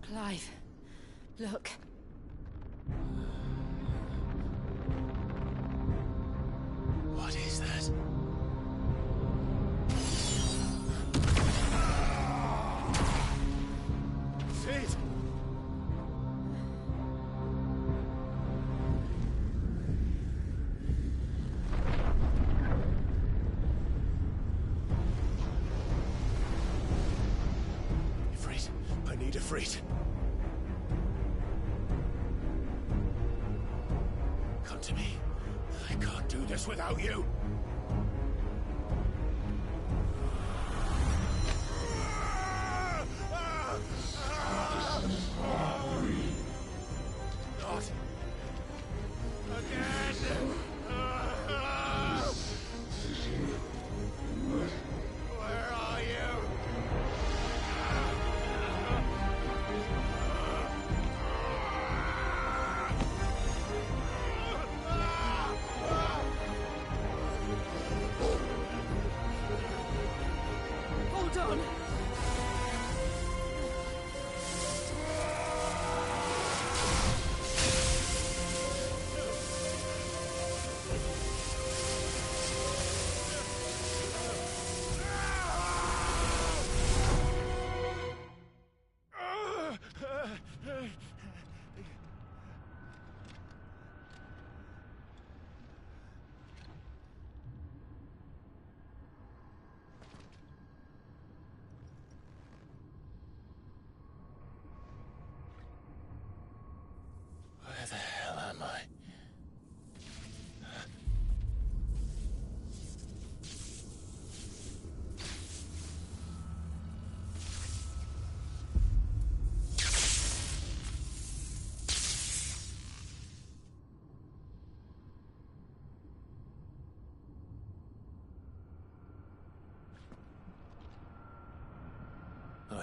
Clive, look. What is that? Sid! Ifrit, I need Ifrit. Come to me. I can't do this without you. Not again. Where are you?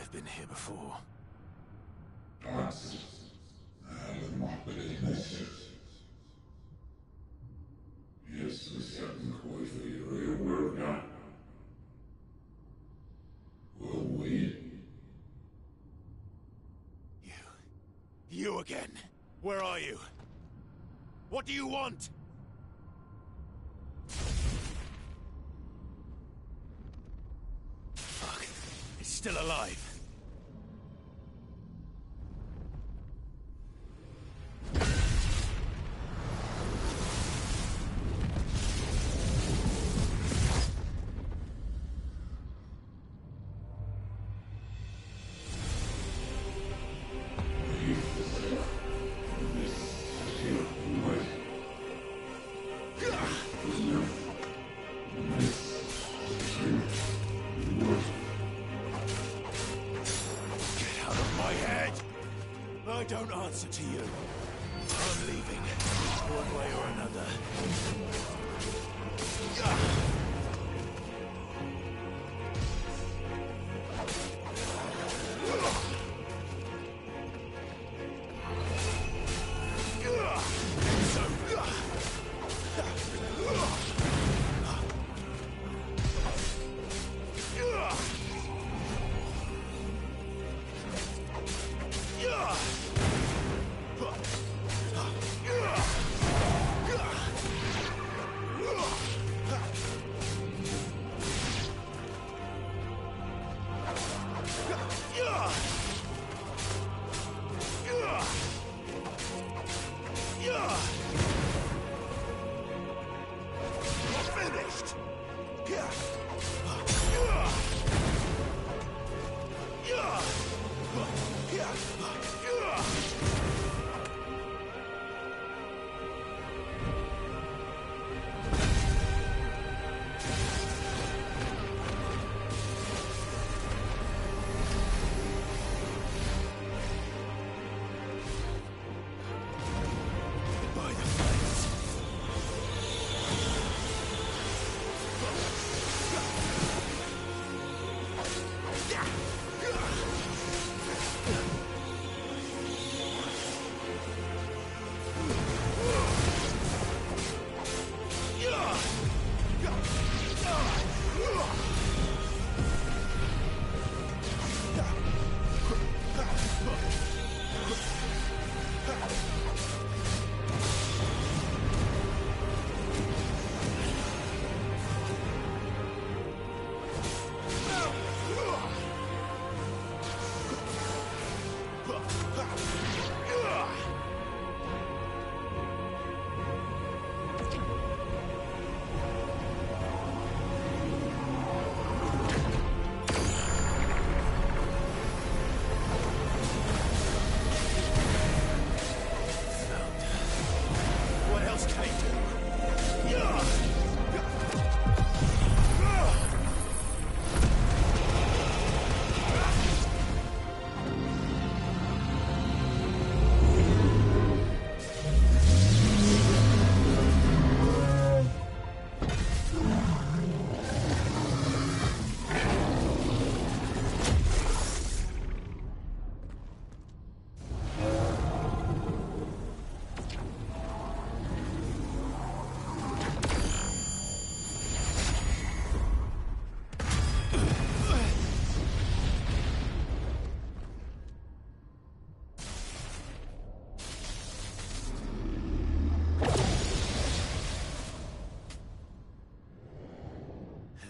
I've been here before. You again! Where are you? What do you want? Fuck. It's still alive. I don't answer to you. I'm leaving, one way or another.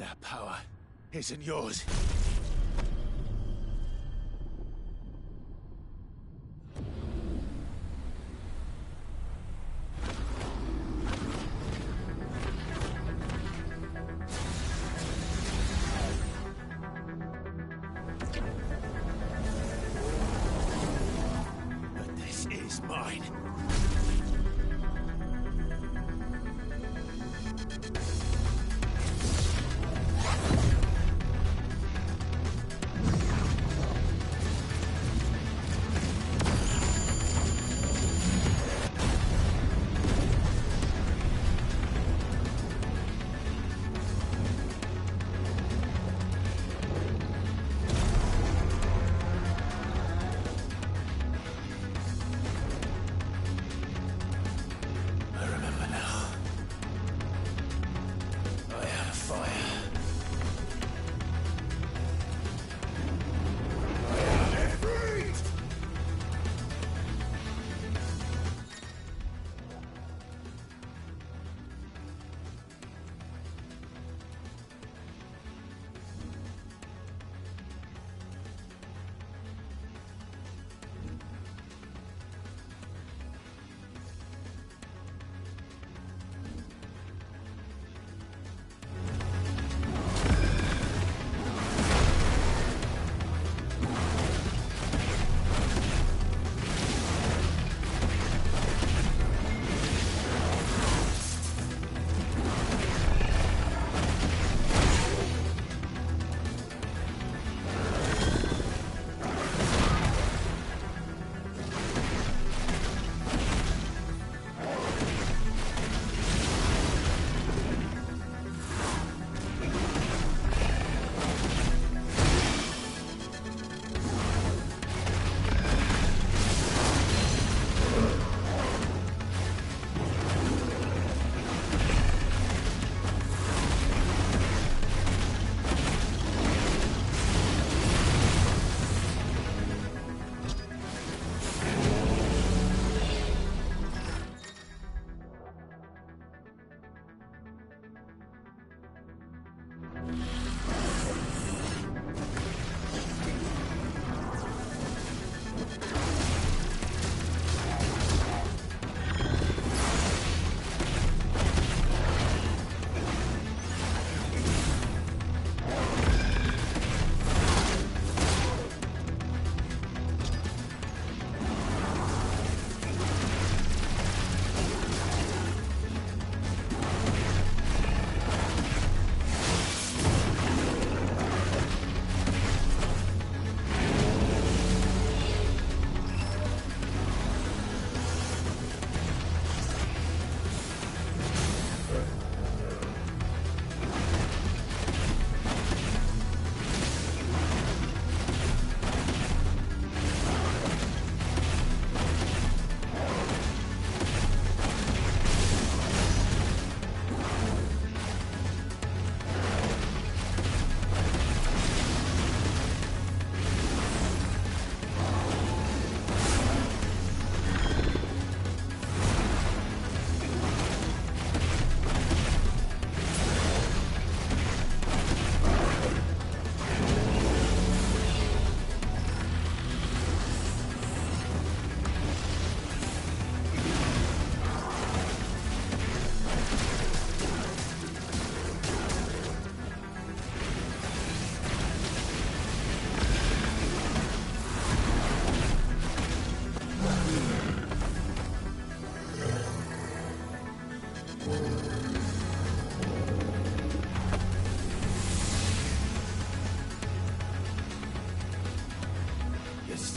That power isn't yours. But this is mine.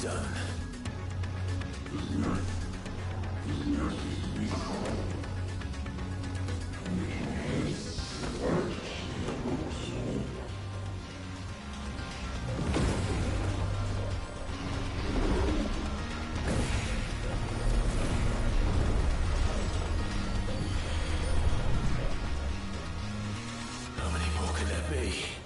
done. How many more could there be?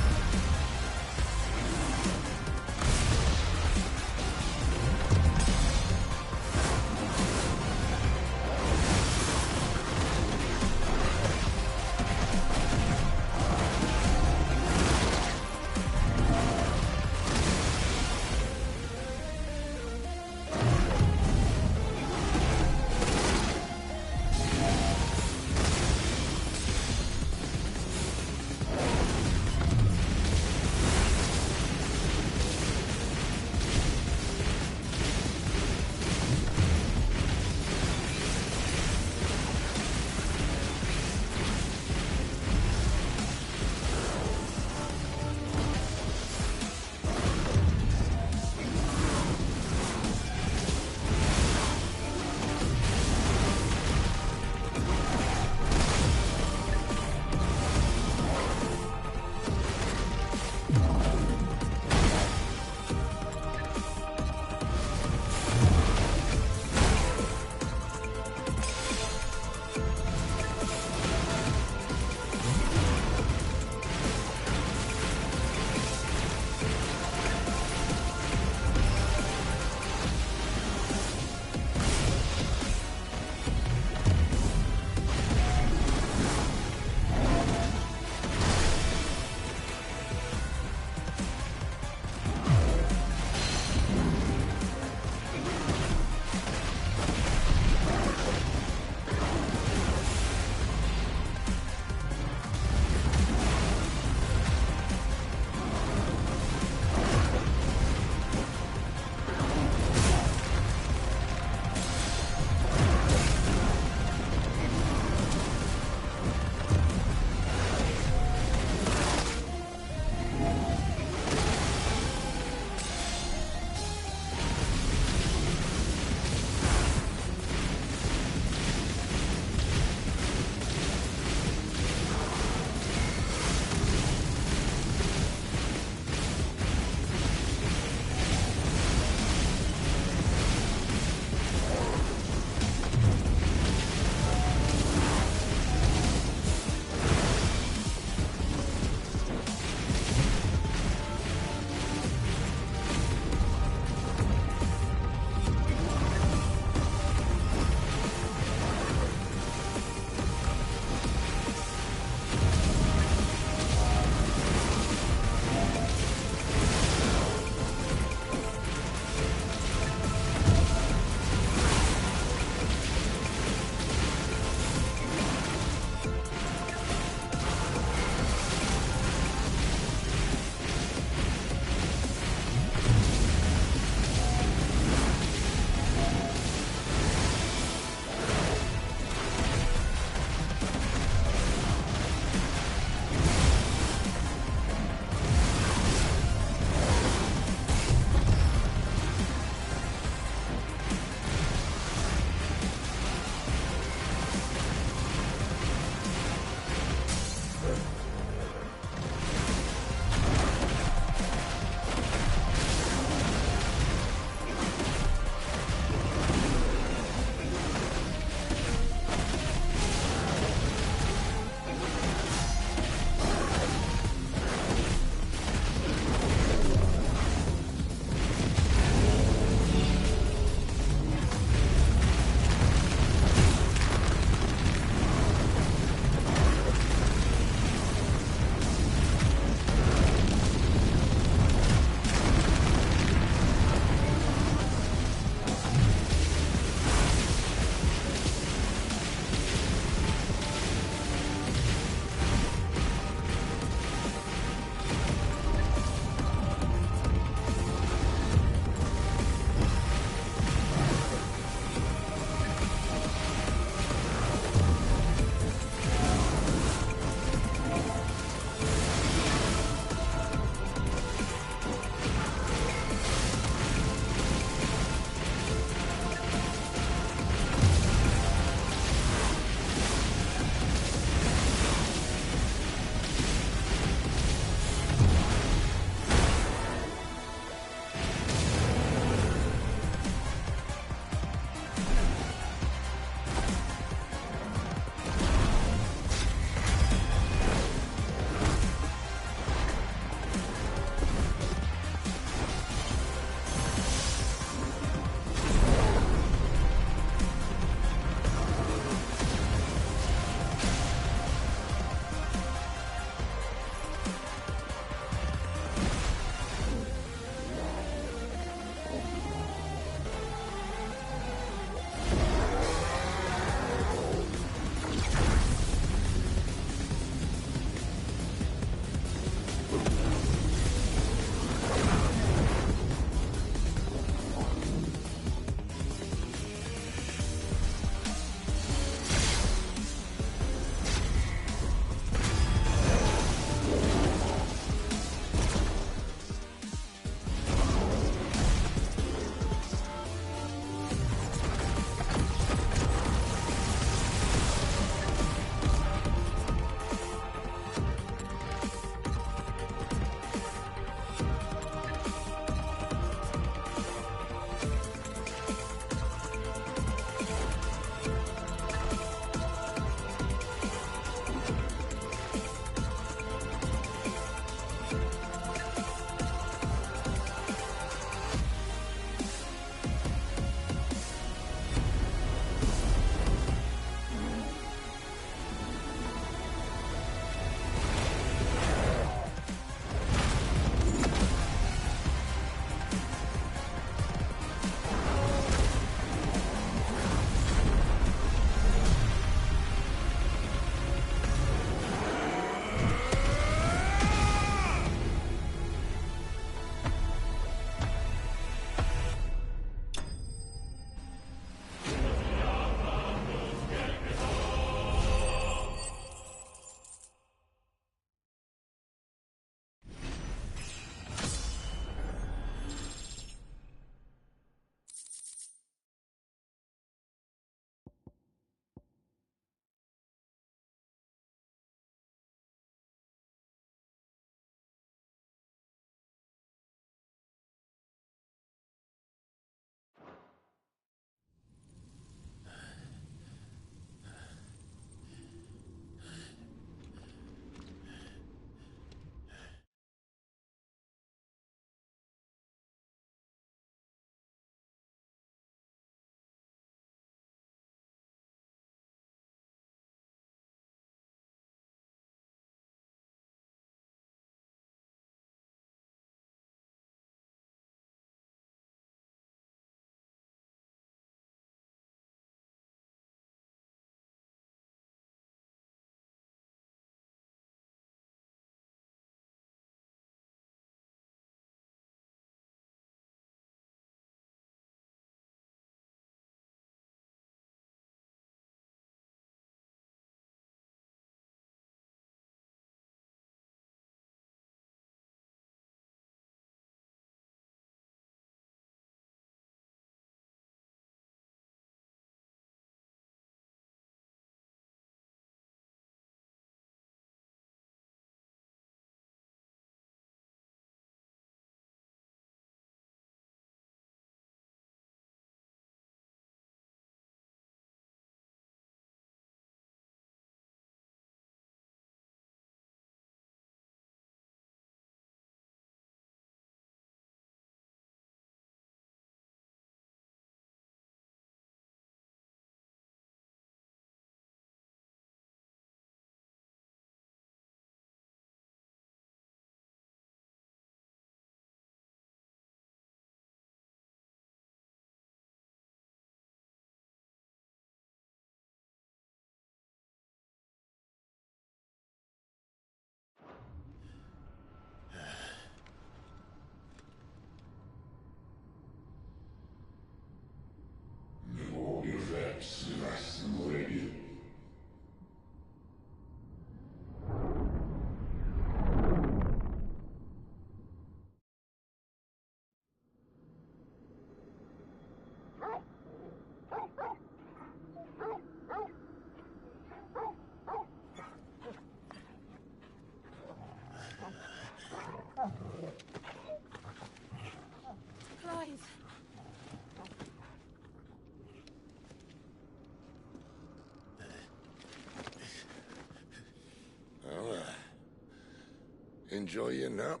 Enjoy your nap?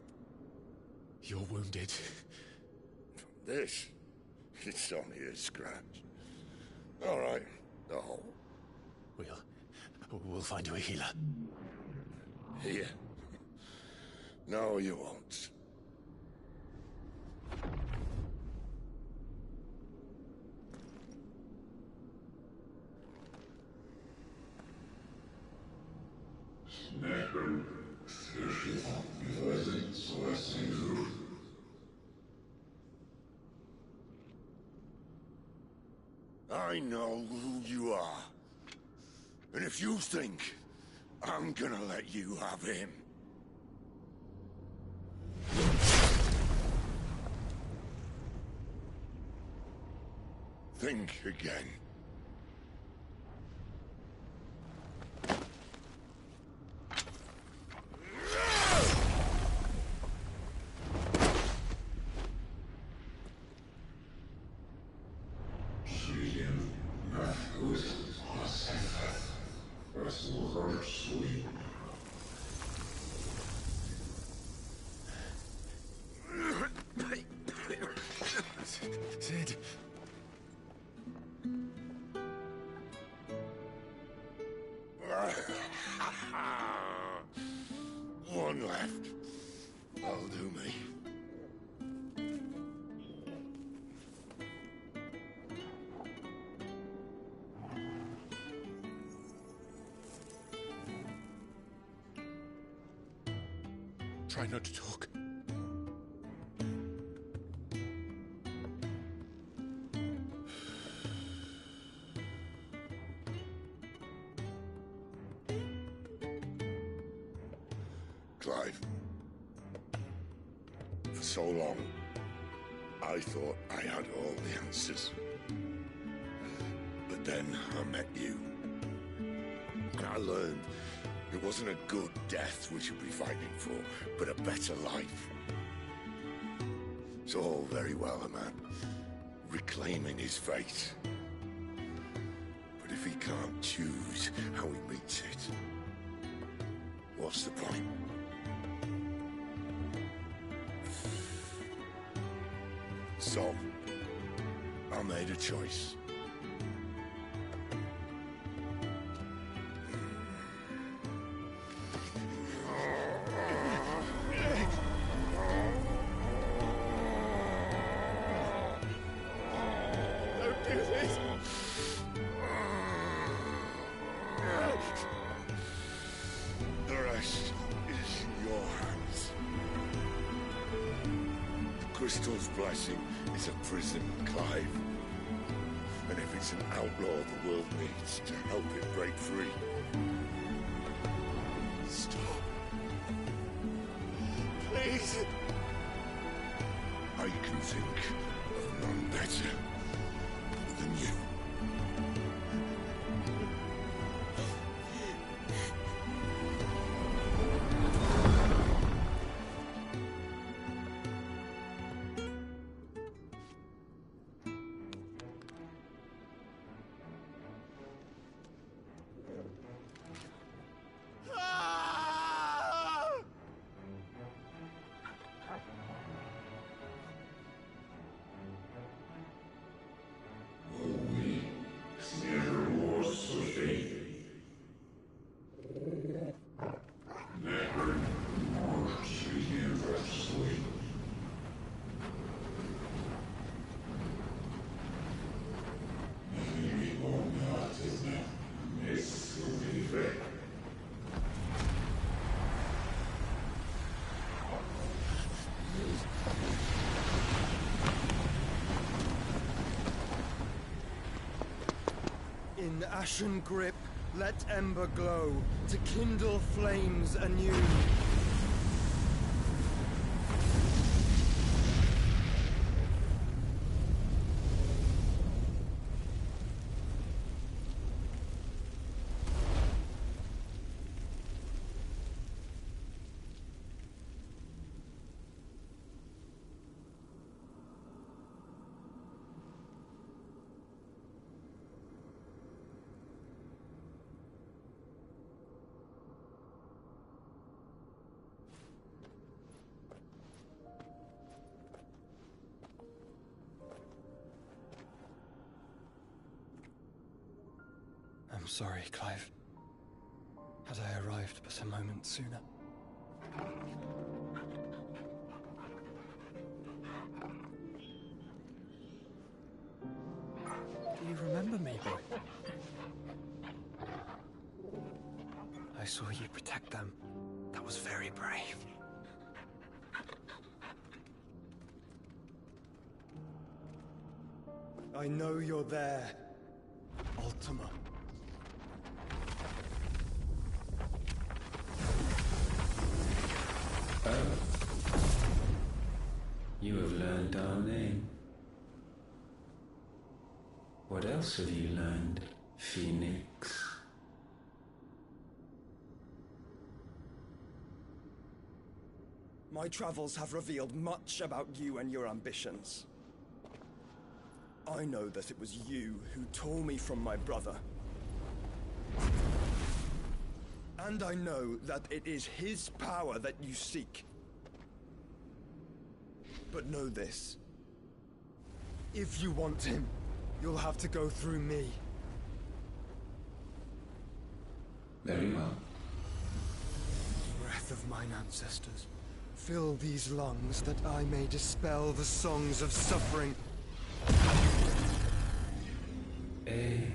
You're wounded. This? It's only a scratch. All right. Oh. We'll find you a healer. Here? No, you won't. I know who you are. And if you think I'm gonna let you have him... think again. Sid. One left. That'll do me. Try not to talk. Clive. For so long, I thought I had all the answers. But then I met you. And I learned it wasn't a good death we should be fighting for, but a better life. It's all very well, a man reclaiming his fate. But if he can't choose how he meets it, what's the point? So, I made a choice. Don't do this! The rest is in your hands. The Crystal's blessing is a prison, Clive. And if it's an outlaw the world needs to help it break free... Stop. Please. I can think of none better than you. In ashen grip, let ember glow, to kindle flames anew. I'm sorry, Clive. Had I arrived but a moment sooner. Do you remember me, boy? I saw you protect them. That was very brave. I know you're there, Ultima. You have learned our name. What else have you learned, Phoenix? My travels have revealed much about you and your ambitions. I know that it was you who tore me from my brother. And I know that it is his power that you seek. But know this. If you want him, you'll have to go through me. Very well. Breath of mine ancestors, fill these lungs that I may dispel the songs of suffering. A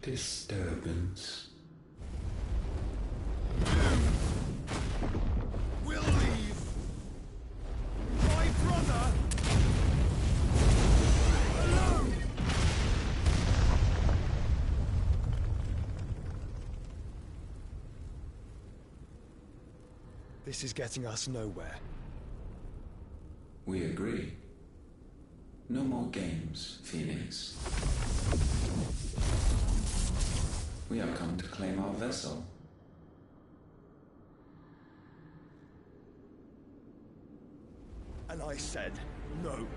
disturbance. We'll leave. My brother alone. This is getting us nowhere. We agree. No more games, Phoenix. We have come to claim our vessel. And I said no.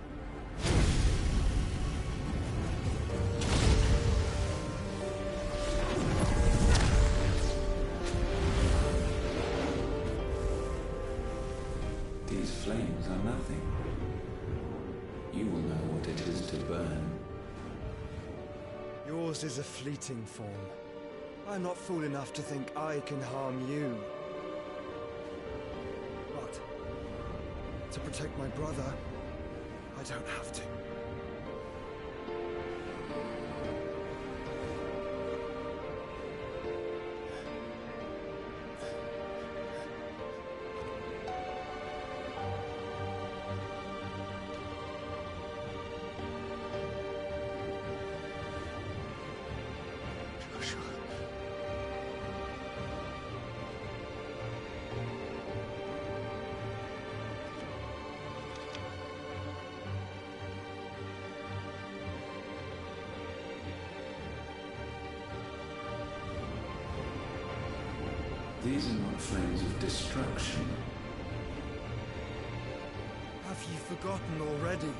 These flames are nothing. You will know what it is to burn. Yours is a fleeting form. I'm not fool enough to think I can harm you. But to protect my brother, I don't have to. These are not flames of destruction. Have you forgotten already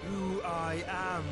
who I am?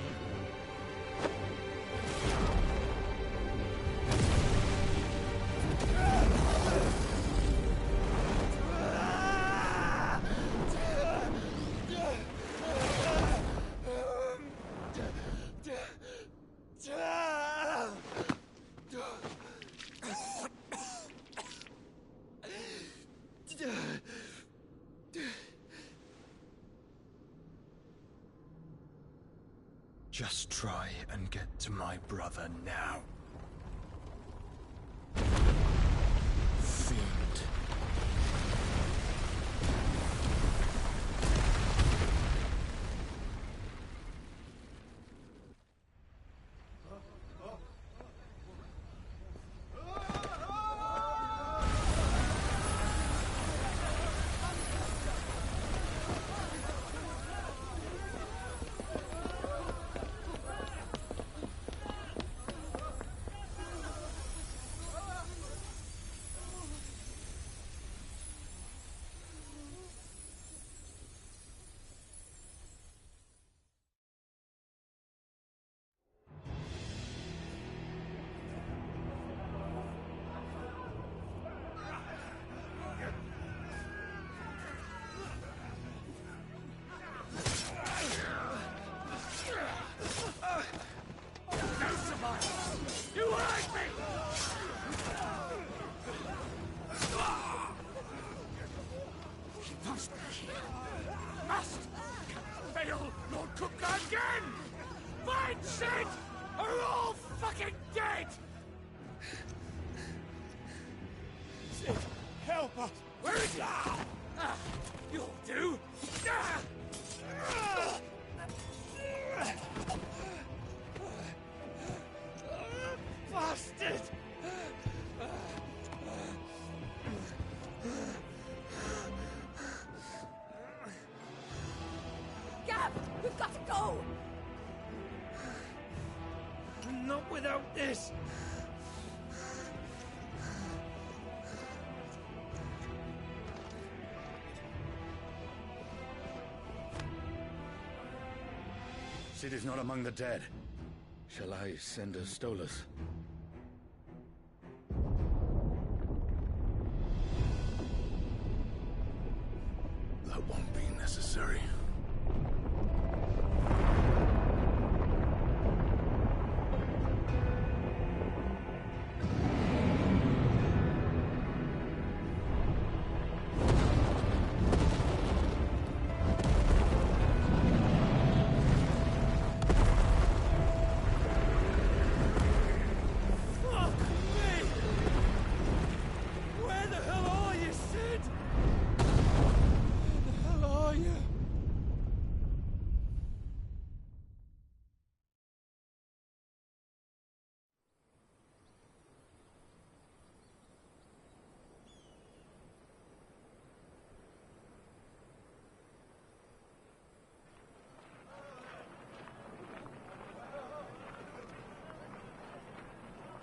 Just try and get to my brother now. Fiend. Cobblepot! Where is he? You'll do! Bastard! Gab, we've got to go! Not without this! Cid is not among the dead. Shall I send a Stolas? That won't be necessary.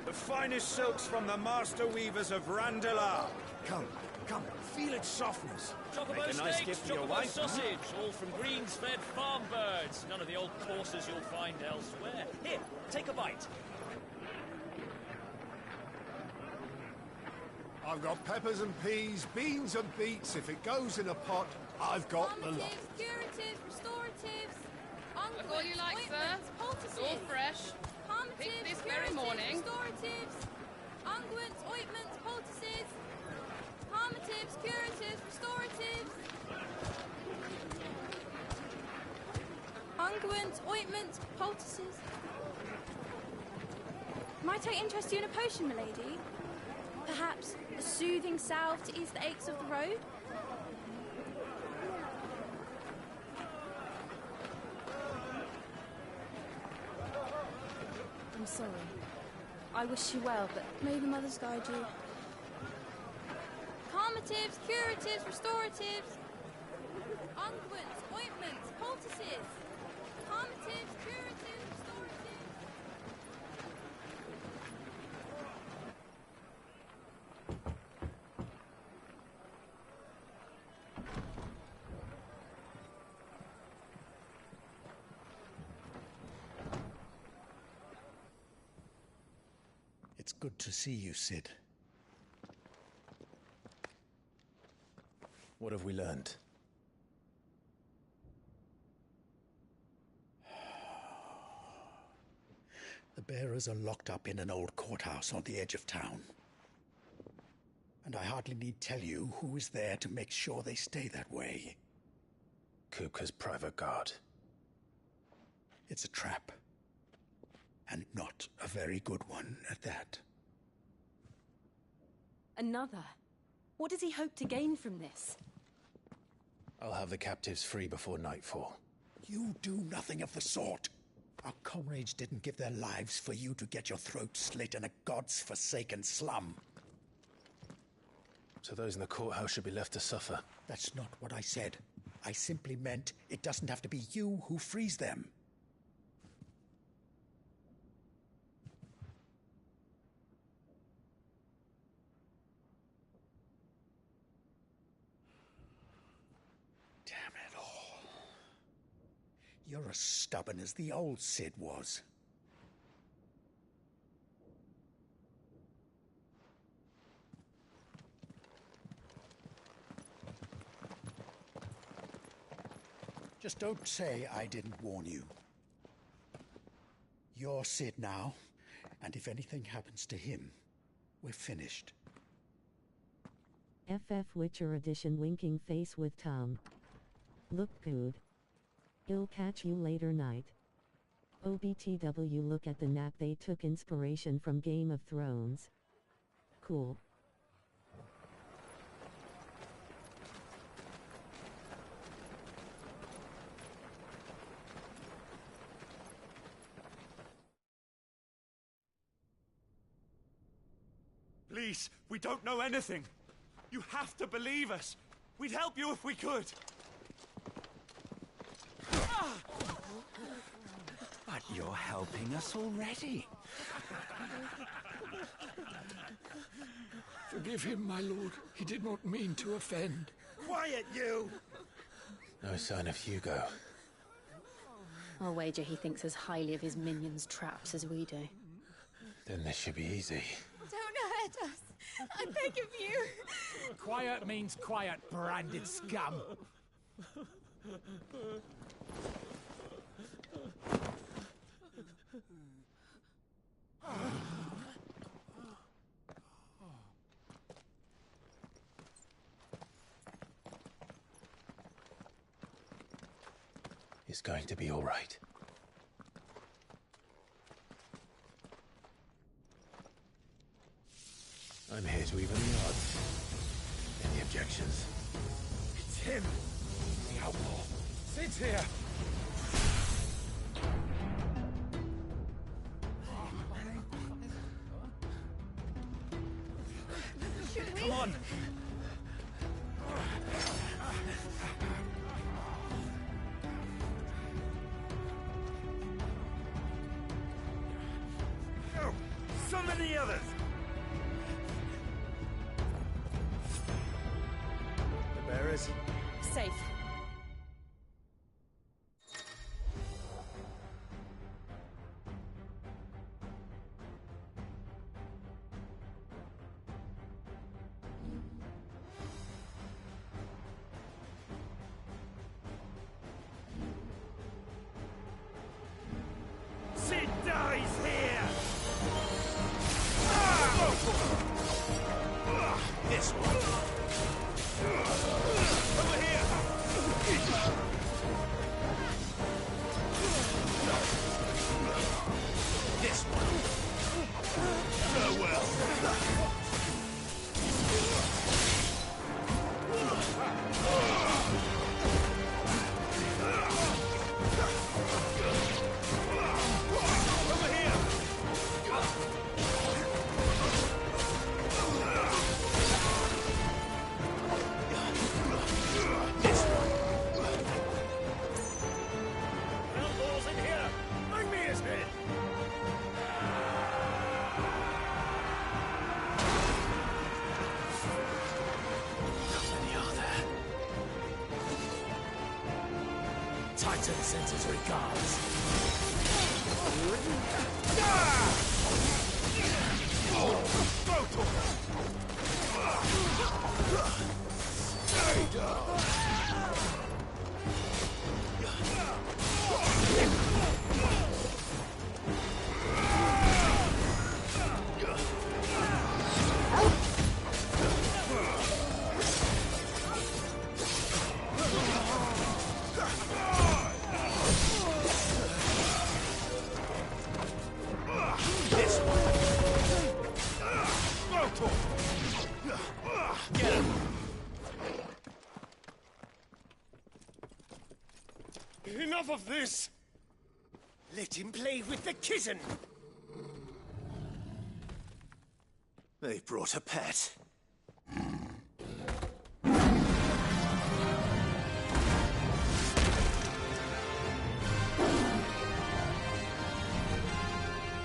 The finest silks from the master weavers of Randalar. Come, feel its softness. Chocobo Make a nice steaks, gift for your chocobo wife. sausage, all from greens-fed farm birds. None of the old courses you'll find elsewhere. Here, take a bite. I've got peppers and peas, beans and beets. If it goes in a pot, I've got the lot. Curatives, restoratives, Look all you like, sir. It's all fresh. Picked this very morning. Restoratives, unguents, ointments, poultices, palmatives, curatives, restoratives. Unguents, ointments, poultices. Might I interest you in a potion, milady? Perhaps a soothing salve to ease the aches of the road? I'm sorry. I wish you well, but may the mothers guide you. Calmatives, curatives, restoratives, unguents, ointments, poultices. Calmatives, curatives, restoratives. It's good to see you, Cid. What have we learned? The bearers are locked up in an old courthouse on the edge of town. And I hardly need tell you who is there to make sure they stay that way. Kupka's private guard. It's a trap. And not a very good one at that. Another? What does he hope to gain from this? I'll have the captives free before nightfall. You do nothing of the sort. Our comrades didn't give their lives for you to get your throat slit in a god's-forsaken slum. So those in the courthouse should be left to suffer. That's not what I said. I simply meant it doesn't have to be you who frees them. Damn it all. You're as stubborn as the old Cid was. Just don't say I didn't warn you. You're Cid now, and if anything happens to him, we're finished. FF Witcher Edition winking face with Tom. Look good. He'll catch you later night. OBTW look at the nap they took inspiration from Game of Thrones. Cool. Please, we don't know anything. You have to believe us. We'd help you if we could. But you're helping us already. Forgive him, my lord. He did not mean to offend. Quiet, you! No sign of Hugo. I'll wager he thinks as highly of his minions' traps as we do. Then this should be easy. Don't hurt us. I beg of you. Quiet means quiet, branded scum. It's going to be all right. I'm here to even the odds. Any objections? It's him! The outlaw. Sid's here! Come on! Go! Summon the others! The bearers? Safe. Sid dies here! This one. Over here! This one. Farewell. Over here! This one. Elbows in here! Bring me his head! How many are there? Titan sends his regards. Stay down! This one. Get him. Enough of this! Let him play with the kitten! They brought a pet.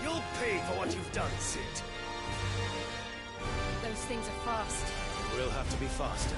You'll pay for what you've done, Sid. Those things are fast. We'll have to be faster.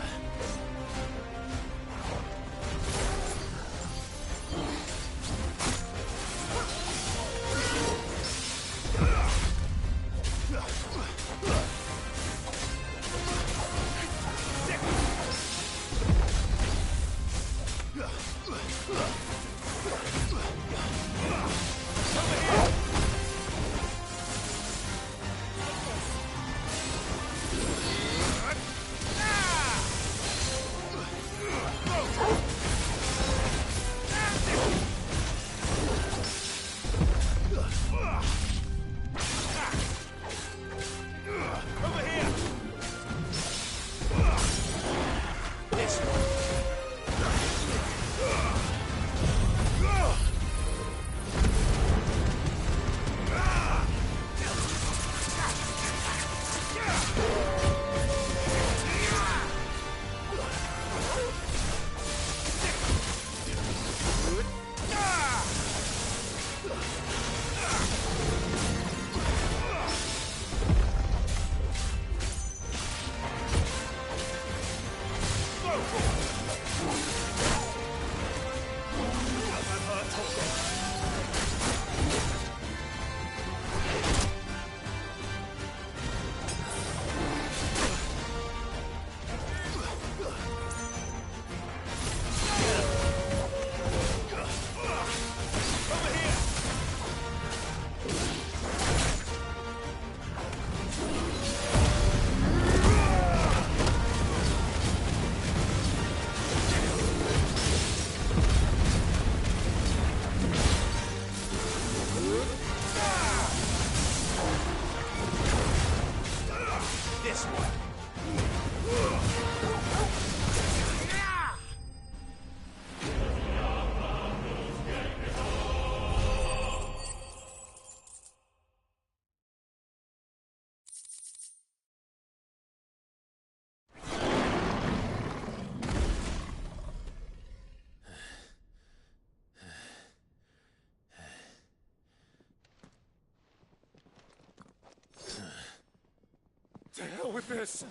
To hell with this!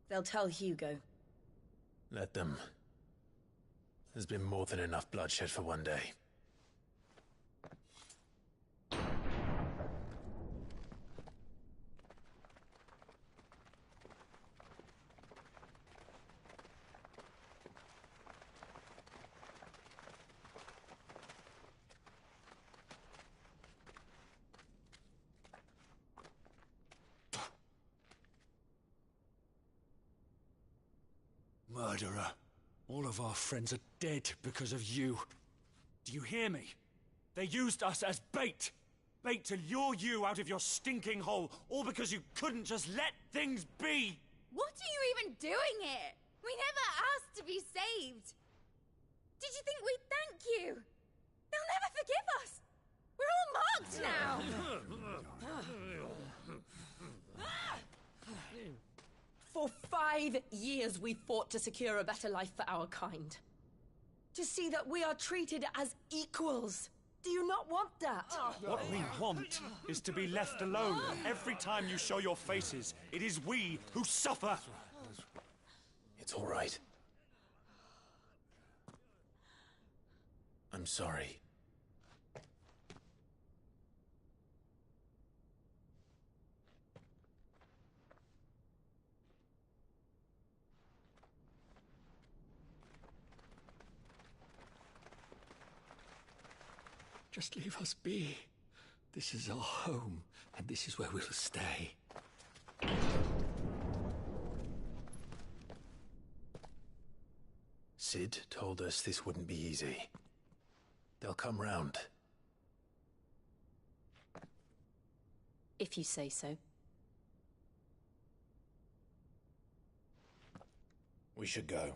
They'll tell Hugo. Let them. There's been more than enough bloodshed for one day. Murderer. All of our friends are dead because of you. Do you hear me? They used us as bait. Bait to lure you out of your stinking hole, all because you couldn't just let things be. What are you even doing here? We never asked to be saved. Did you think we'd thank you? They'll never forgive us. We're all marked now. For 5 years we fought to secure a better life for our kind. To see that we are treated as equals. Do you not want that? What we want is to be left alone. Every time you show your faces, it is we who suffer. It's all right. I'm sorry. Just leave us be. This is our home, and this is where we'll stay. Sid told us this wouldn't be easy. They'll come round. If you say so. We should go.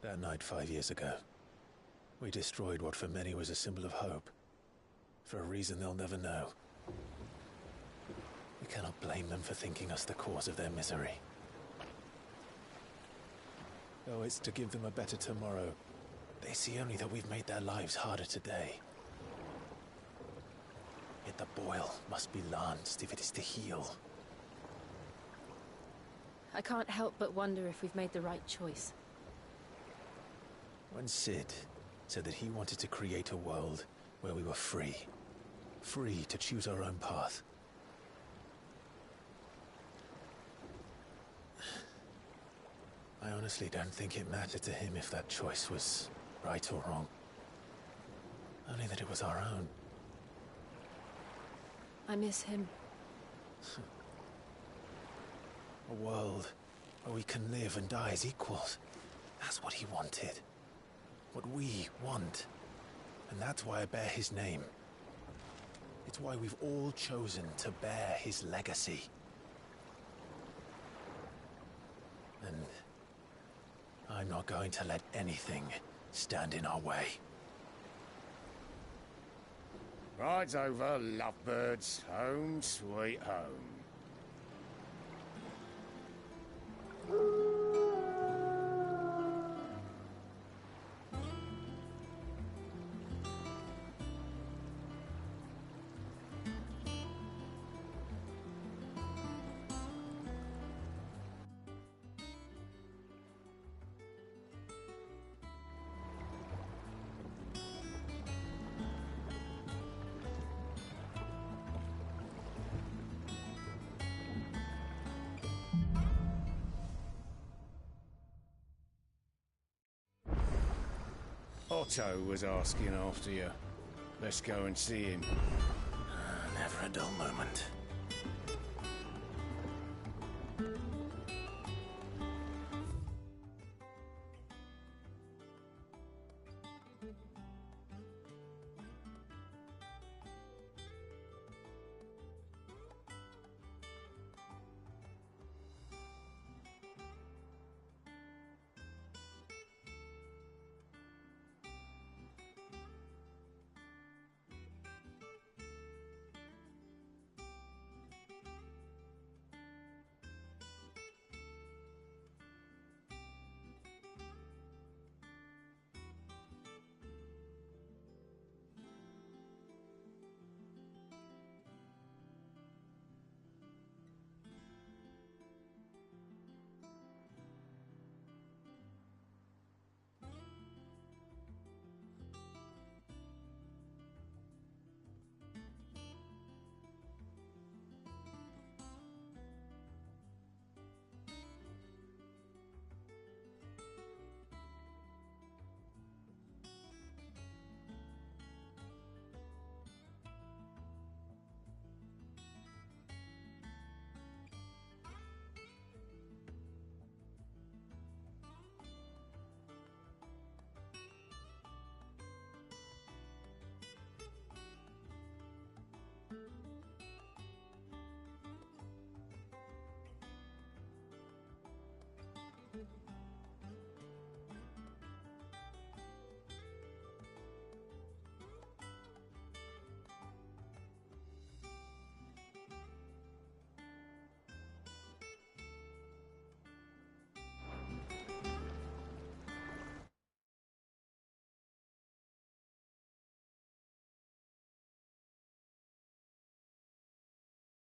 That night 5 years ago, we destroyed what for many was a symbol of hope. For a reason they'll never know. We cannot blame them for thinking us the cause of their misery. Though it's to give them a better tomorrow, they see only that we've made their lives harder today. Yet the boil must be lanced if it is to heal. I can't help but wonder if we've made the right choice. When Sid said that he wanted to create a world where we were free. Free to choose our own path. I honestly don't think it mattered to him if that choice was right or wrong. Only that it was our own. I miss him. A world where we can live and die as equals. That's what he wanted. What we want. And that's why I bear his name. It's why we've all chosen to bear his legacy. And I'm not going to let anything stand in our way. Ride's over, lovebirds. Home sweet home. Otto was asking after you. Let's go and see him. Never a dull moment.